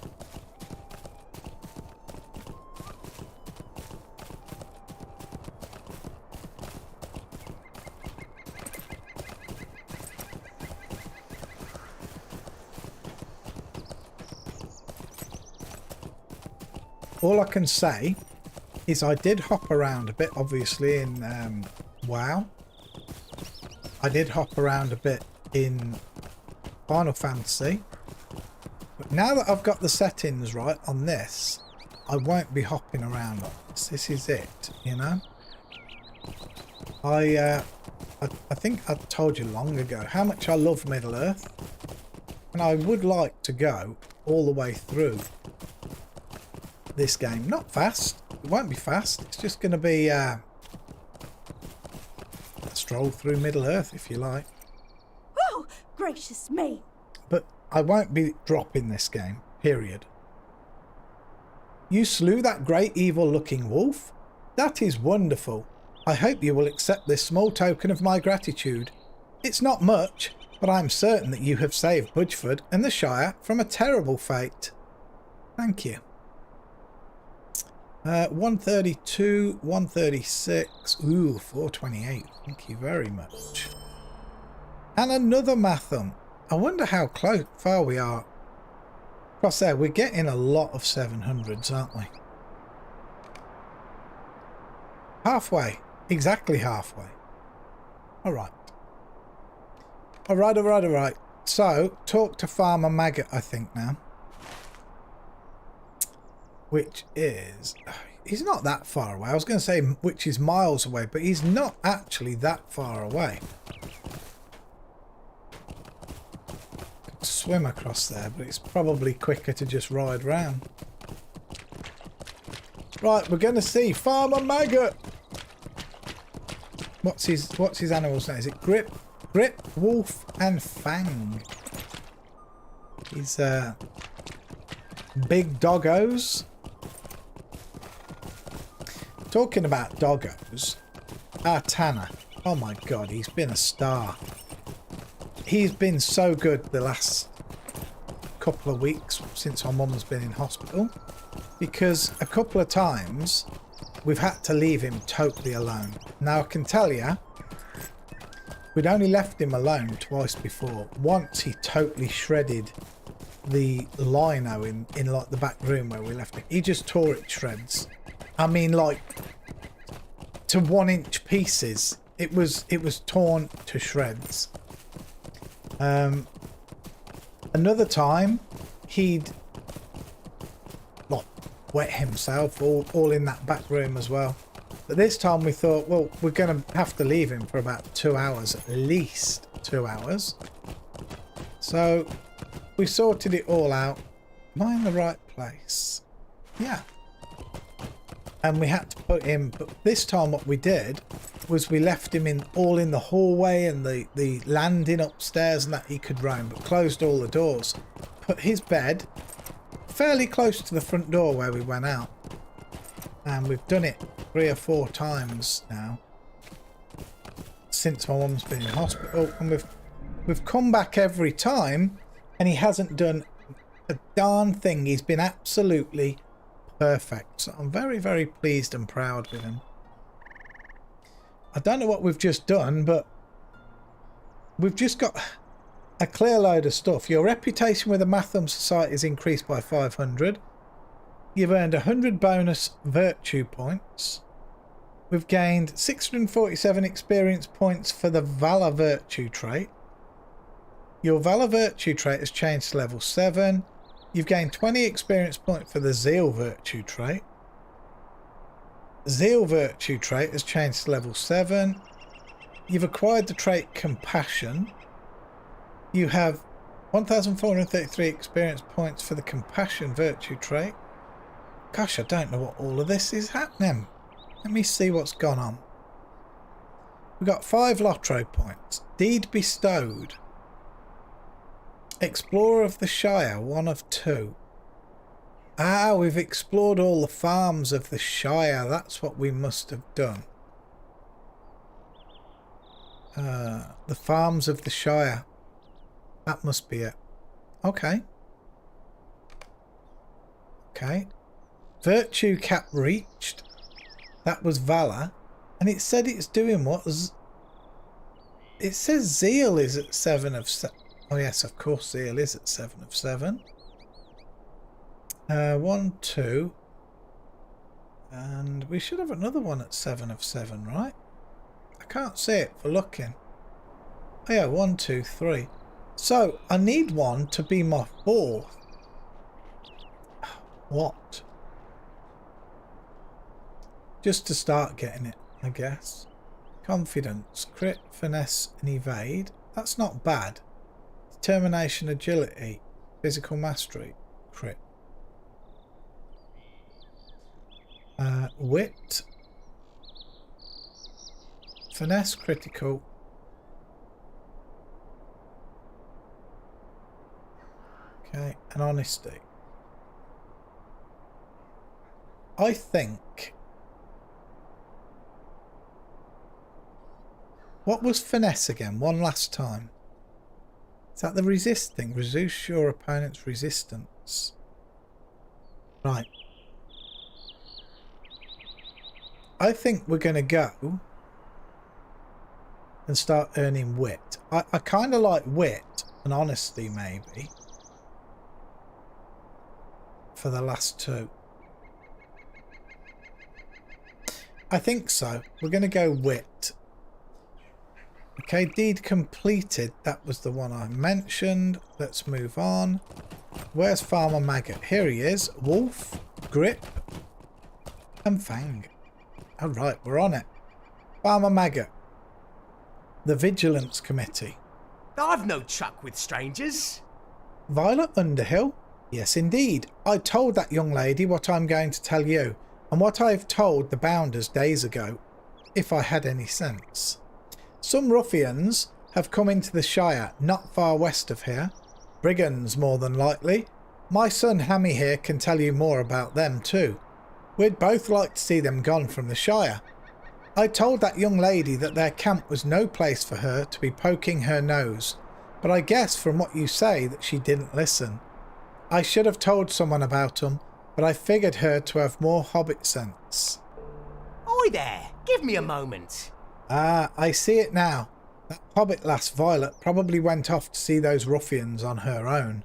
All I can say is I did hop around a bit, obviously, in WoW. I did hop around a bit in Final Fantasy. But now that I've got the settings right on this, I won't be hopping around on this. This is it, you know? I think I told you long ago how much I love Middle-earth. And I would like to go all the way through this game. Not fast. It won't be fast. It's just going to be a stroll through Middle-earth, if you like. Oh, gracious me. But I won't be dropping this game, period. You slew that great evil-looking wolf? That is wonderful. I hope you will accept this small token of my gratitude. It's not much, but I'm certain that you have saved Budgeford and the Shire from a terrible fate. Thank you. 132, 136, ooh, 428. Thank you very much. And another Matham. I wonder how far we are. Across there, we're getting a lot of 700s, aren't we? Halfway. Exactly halfway. Alright. Alright. So, talk to Farmer Maggot, I think, now. Which is... He's not that far away. I was going to say which is miles away, but he's not actually that far away. Could swim across there, but it's probably quicker to just ride round. Right, we're going to see Farmer Maggot. What's his animal's name? Is it Grip, Wolf, and Fang? He's big doggos. Talking about doggos, our Tanner. Oh my god, he's been a star. He's been so good the last couple of weeks since our mum's been in hospital, because a couple of times we've had to leave him totally alone. Now I can tell you, we'd only left him alone twice before. Once he totally shredded the lino in like the back room where we left it. He just tore it to shreds. I mean, like to 1-inch pieces. It was torn to shreds. Another time he'd like wet himself all in that back room as well. But this time we thought, well, we're going to have to leave him for about 2 hours, at least 2 hours. So we sorted it all out. Am I in the right place? Yeah. And we had to put him, but this time what we did was we left him all in the hallway and the landing upstairs and that he could roam, but closed all the doors. Put his bed fairly close to the front door where we went out. And we've done it 3 or 4 times now since my mum's been in hospital, and we've come back every time and he hasn't done a darn thing. He's been absolutely perfect. So I'm very, very pleased and proud with him. I don't know what we've just done, but we've just got a clear load of stuff. Your reputation with the Matham Society is increased by 500. You've earned 100 bonus virtue points. We've gained 647 experience points for the Valor Virtue trait. Your Valor Virtue trait has changed to level 7. You've gained 20 experience points for the Zeal Virtue trait. Zeal Virtue trait has changed to level 7. You've acquired the trait Compassion. You have 1,433 experience points for the Compassion Virtue trait. Gosh, I don't know what all of this is happening. Let me see what's gone on. We've got 5 Lotro points. Deed Bestowed. Explorer of the Shire, 1 of 2. Ah, we've explored all the farms of the Shire. That's what we must have done. The farms of the Shire. That must be it. Okay. Okay. Virtue cap reached. That was Valor. And it said it's doing what? It says Zeal is at 7 of 7. Oh yes, of course Zeal is at 7 of 7. 1, 2. And we should have another one at 7 of 7, right? I can't see it for looking. Oh yeah, 1, 2, 3. So I need one to be my 4th. What? Just to start getting it, I guess. Confidence, crit, finesse and evade. That's not bad. Determination, agility, physical mastery, crit. Wit. Finesse, critical. Okay, and honesty. I think... What was finesse again? One last time. Is that the resist thing? Reduce your opponent's resistance. Right. I think we're going to go and start earning wit. I kind of like wit and honesty maybe for the last two. I think so. We're going to go wit. Okay, deed completed. That was the one I mentioned. Let's move on. Where's Farmer Maggot? Here he is. Wolf, Grip, and Fang. Alright, we're on it. Farmer Maggot. The Vigilance Committee. I've no chuck with strangers. Violet Underhill? Yes, indeed. I told that young lady what I'm going to tell you, and what I've told the Bounders days ago, if I had any sense. Some ruffians have come into the Shire, not far west of here. Brigands, more than likely. My son Hammy here can tell you more about them too. We'd both like to see them gone from the Shire. I told that young lady that their camp was no place for her to be poking her nose, but I guess from what you say that she didn't listen. I should have told someone about them, but I figured her to have more hobbit sense. Oi there, give me a moment. Ah, I see it now. That hobbit lass Violet probably went off to see those ruffians on her own.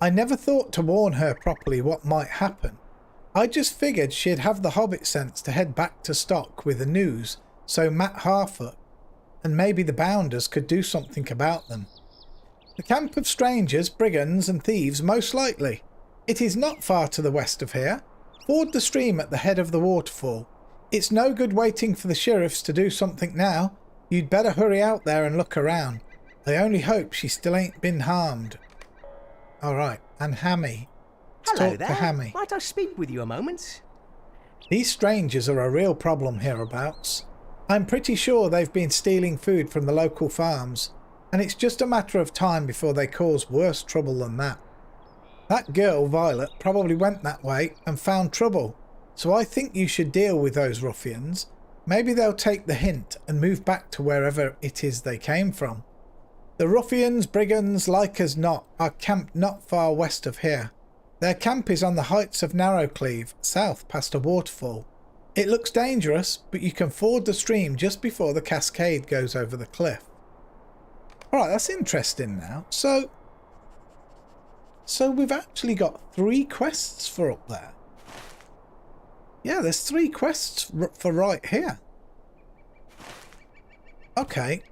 I never thought to warn her properly what might happen. I just figured she'd have the hobbit sense to head back to Stock with the news, so Matt Harfoot and maybe the Bounders could do something about them. The camp of strangers, brigands and thieves most likely. It is not far to the west of here. Ford the stream at the head of the waterfall. It's no good waiting for the sheriffs to do something now. You'd better hurry out there and look around. I only hope she still ain't been harmed. Alright, and Hammy. Let's Hello talk there. to Hammy. Might I speak with you a moment? These strangers are a real problem hereabouts. I'm pretty sure they've been stealing food from the local farms, and it's just a matter of time before they cause worse trouble than that. That girl, Violet, probably went that way and found trouble, so I think you should deal with those ruffians. Maybe they'll take the hint and move back to wherever it is they came from. The ruffians, brigands, like as not, are camped not far west of here. Their camp is on the heights of Narrowcleave, south past a waterfall. It looks dangerous, but you can ford the stream just before the cascade goes over the cliff. Alright, that's interesting now. So we've actually got 3 quests for up there. Yeah, there's 3 quests for right here. Okay.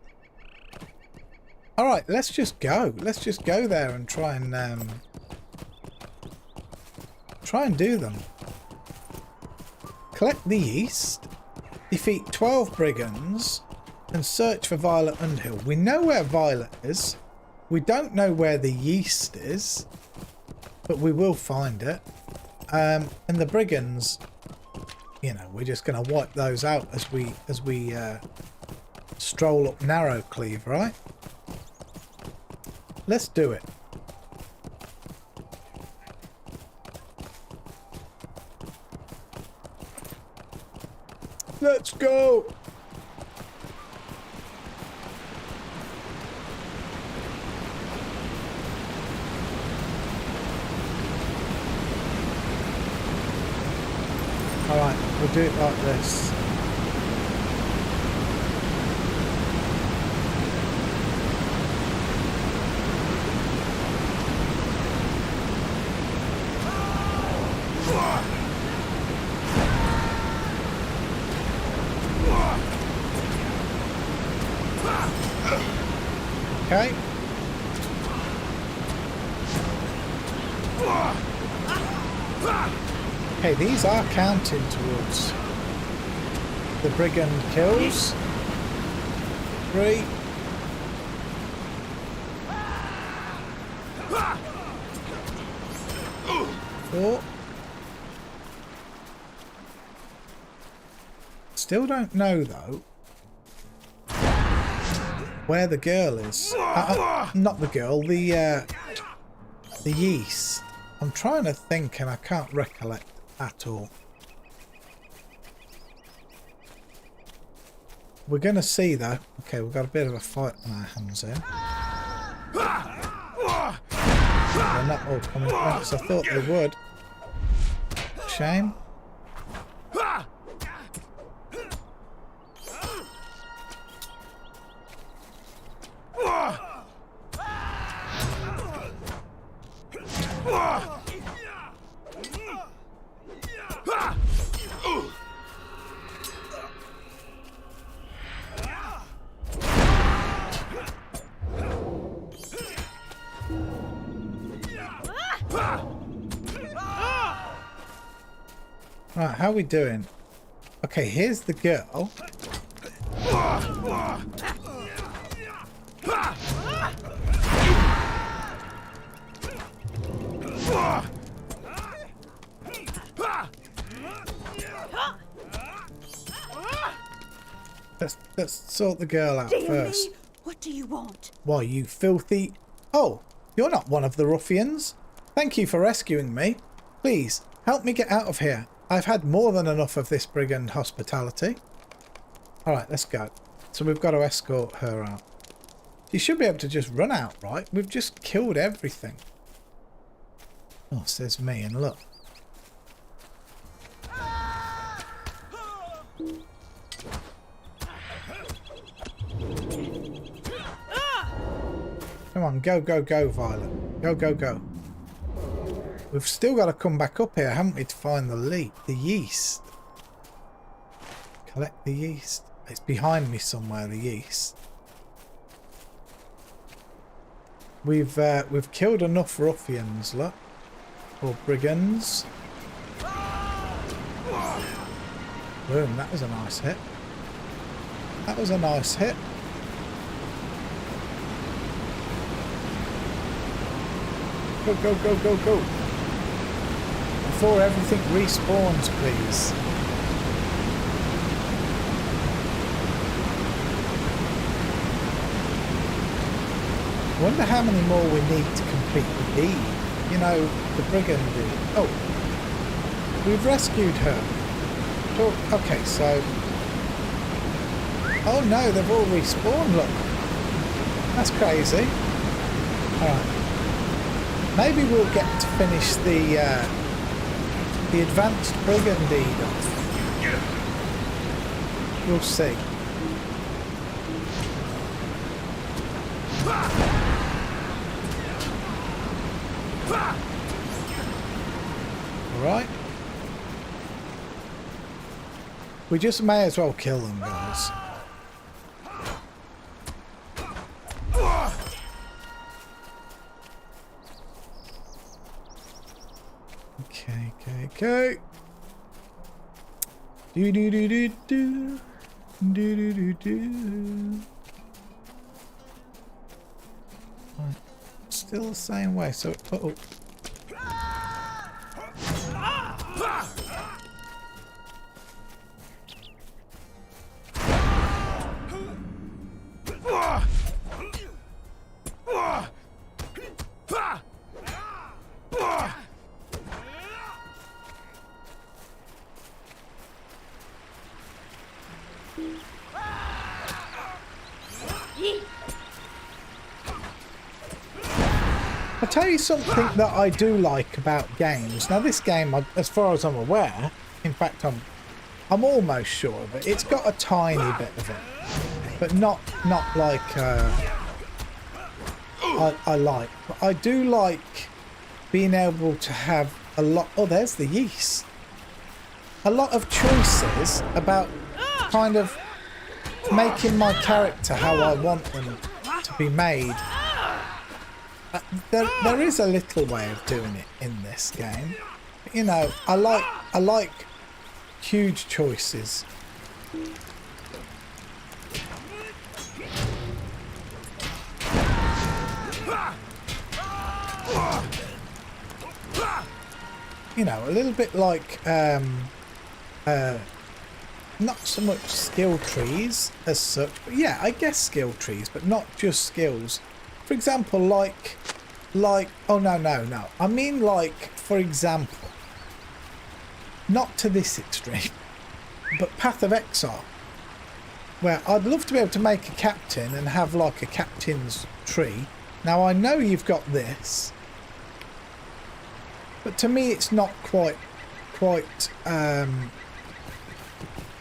Alright, let's just go. Let's just go there and try and do them. Collect the yeast. Defeat 12 brigands. And search for Violet Underhill. We know where Violet is. We don't know where the yeast is. But we will find it. And the brigands, you know, we're just going to wipe those out as we stroll up Narrowcleave, right? Let's do it. Let's go. Alright, we'll do it like this. Okay. Okay, these are counting towards the brigand kills. 3. 4. Still don't know though where the girl is. Not the girl, the yeast. I'm trying to think and I can't recollect at all. We're going to see though. Okay, we've got a bit of a fight on our hands here. They're not all coming at once. I thought they would. Shame. Right, how are we doing? Okay, here's the girl. Let's sort the girl out Dear first. me, what do you want? Why, you filthy... Oh, you're not one of the ruffians. Thank you for rescuing me. Please, help me get out of here. I've had more than enough of this brigand hospitality. Alright, let's go. So we've got to escort her out. She should be able to just run out, right? We've just killed everything. Oh, says me, and look. Come on, go, go, go, Violet. Go, go, go. We've still got to come back up here, haven't we, to find the yeast. Collect the yeast. It's behind me somewhere, the yeast. We've killed enough ruffians, look. Or brigands. Boom, that was a nice hit. That was a nice hit. Go, go, go, go, go. Before everything respawns, please. I wonder how many more we need to complete the deed. You know, the brigand deed. Oh, we've rescued her. Oh, okay, so... Oh no, they've all respawned, look. That's crazy. Alright. Maybe we'll get to finish the advanced brigand deed off. We'll see. Alright. We just may as well kill them, guys. Okay, okay, okay. Do do do do do do do do do. Right. Still the same way. So, uh-oh. I'll tell you something that I do like about games. Now this game, as far as I'm aware, in fact I'm almost sure of it. It's got a tiny bit of it, but not like I like. But I do like being able to have a lot. Oh, there's the yeast. A lot of choices about kind of making my character how I want them to be made. There is a little way of doing it in this game. You know, I like huge choices. You know, a little bit like not so much skill trees as such, but yeah, I guess skill trees, but not just skills. For example, like oh no. I mean, like, for example, not to this extreme, but Path of Exile, where I'd love to be able to make a captain and have like a captain's tree. Now I know you've got this, but to me it's not quite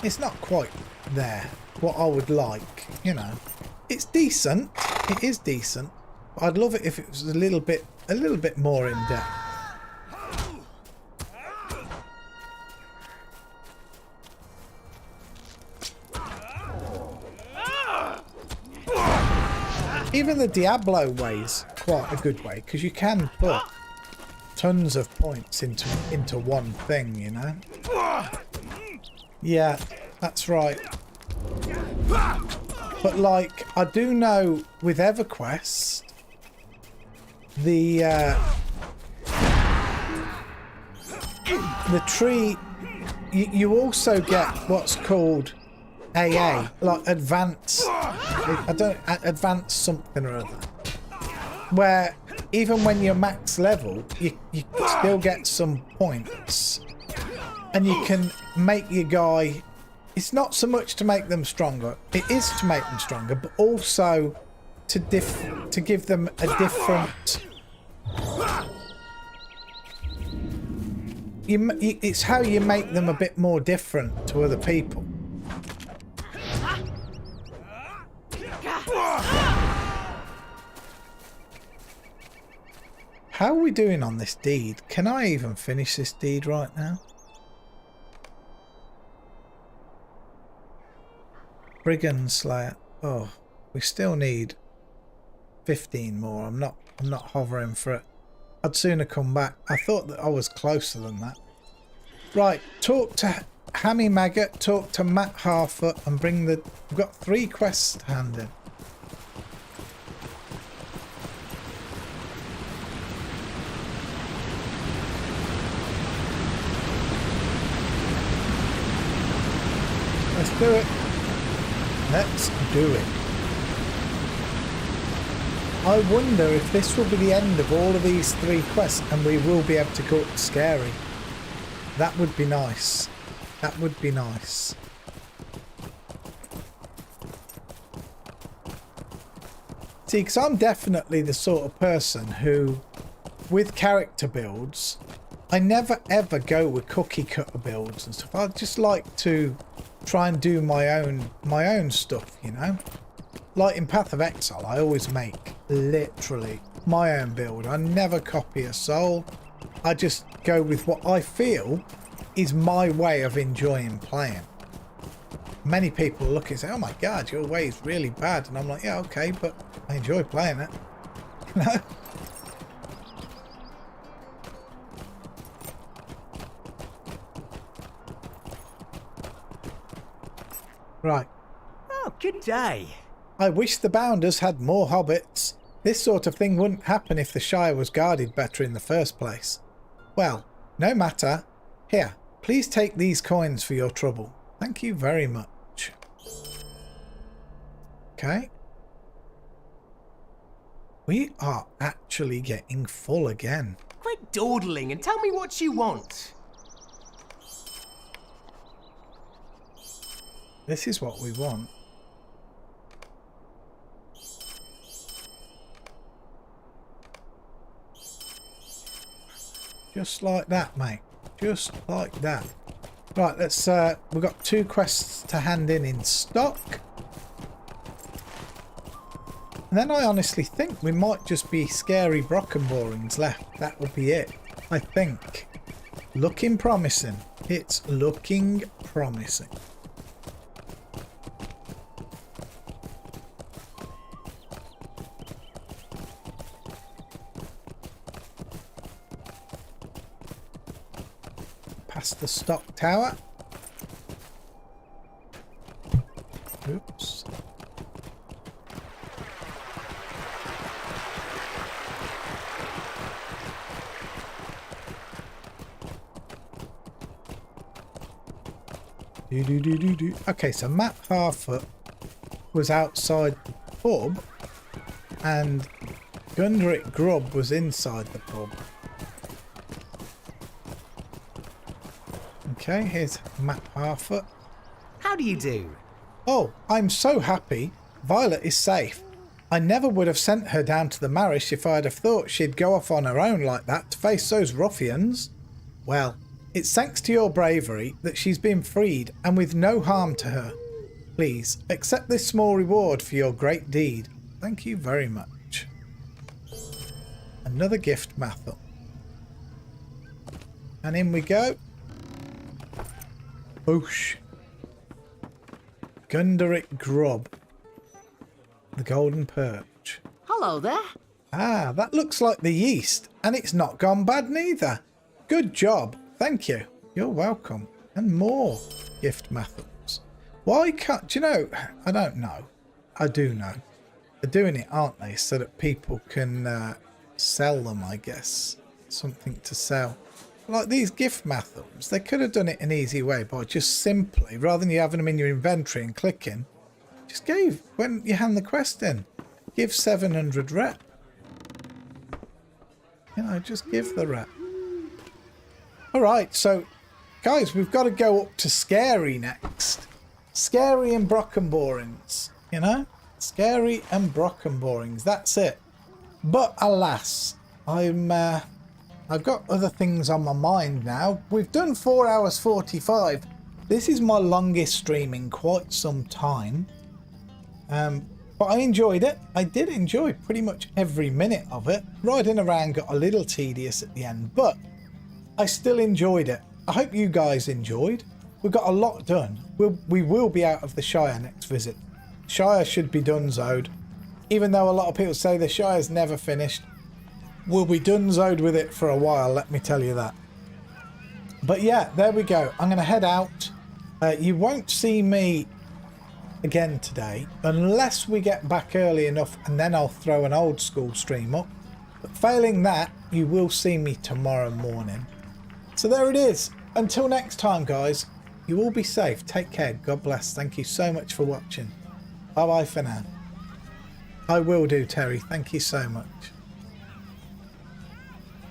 it's not quite there what I would like, you know. It's decent, it is decent, but I'd love it if it was a little bit more in depth. Even the Diablo way's quite a good way, because you can put tons of points into one thing, you know. Yeah, that's right. But like, I do know with EverQuest, the tree, you also get what's called AA, like advanced something or other, where even when you're max level, you still get some points, and you can make your guy. It's not so much to make them stronger. It is to make them stronger, but also to give them a different. It's how you make them a bit more different to other people. How are we doing on this deed? Can I even finish this deed right now? Brigand Slayer. Oh, we still need 15 more. I'm not hovering for it. I'd sooner come back. I thought that I was closer than that. Right, talk to Hammy Maggot, talk to Matt Harfoot, and bring the... We've got 3 quests to hand in. Let's do it. Let's do it. I wonder if this will be the end of all of these 3 quests and we will be able to go up to Scary. That would be nice. That would be nice. See, because I'm definitely the sort of person who, with character builds, I never ever go with cookie cutter builds and stuff. I just like to try and do my own stuff, you know. Like in Path of Exile, I always make literally my own build. I never copy a soul. I just go with what I feel is my way of enjoying playing. Many people look and say, "Oh my God, your way is really bad," and I'm like, "Yeah, okay, but I enjoy playing it." You know. Right. Oh, good day. I wish the Bounders had more hobbits. This sort of thing wouldn't happen if the Shire was guarded better in the first place. Well, no matter. Here, please take these coins for your trouble. Thank you very much. Okay. We are actually getting full again. Quit dawdling and tell me what you want. This is what we want. Just like that, mate. Just like that. Right, let's we've got 2 quests to hand in stock. And then I honestly think we might just be scary Brockenborings left. That would be it, I think. Looking promising. It's looking promising. Past the stock tower. Oops. Okay, so Matt Harfoot was outside the pub and Gundrick Grubb was inside the pub. Okay, here's Matt Harfoot. How do you do? Oh, I'm so happy. Violet is safe. I never would have sent her down to the Marish if I'd have thought she'd go off on her own like that to face those ruffians. Well, it's thanks to your bravery that she's been freed and with no harm to her. Please, accept this small reward for your great deed. Thank you very much. Another gift, Mathel. And in we go. Boosh. Gundrick Grubb. The golden perch. Hello there. Ah, that looks like the yeast, and it's not gone bad neither. Good job. Thank you. You're welcome. And more gift methods. Why can't... Do you know? I don't know. I do know. They're doing it, aren't they? So that people can sell them, I guess. Something to sell. Like these gift methods, they could have done it an easy way by just simply, rather than you having them in your inventory and clicking, just give, when you hand the quest in, give 700 rep. You know, just give the rep. Alright, so, guys, we've got to go up to Scary next. Scary and Brockenborings, you know? Scary and Brockenborings, that's it. But, alas, I've got other things on my mind now. We've done 4 hours 45. This is my longest stream in quite some time. But I enjoyed it. I did enjoy pretty much every minute of it. Riding around got a little tedious at the end, but I still enjoyed it. I hope you guys enjoyed. We've got a lot done. We will be out of the Shire next visit. Shire should be donezoed. Even though a lot of people say the Shire's never finished. We'll be donezoed with it for a while, let me tell you that. But yeah, there we go. I'm going to head out. You won't see me again today unless we get back early enough, and then I'll throw an old school stream up. But failing that, you will see me tomorrow morning. So there it is. Until next time, guys, you all be safe. Take care. God bless. Thank you so much for watching. Bye bye for now. I will do, Terry. Thank you so much.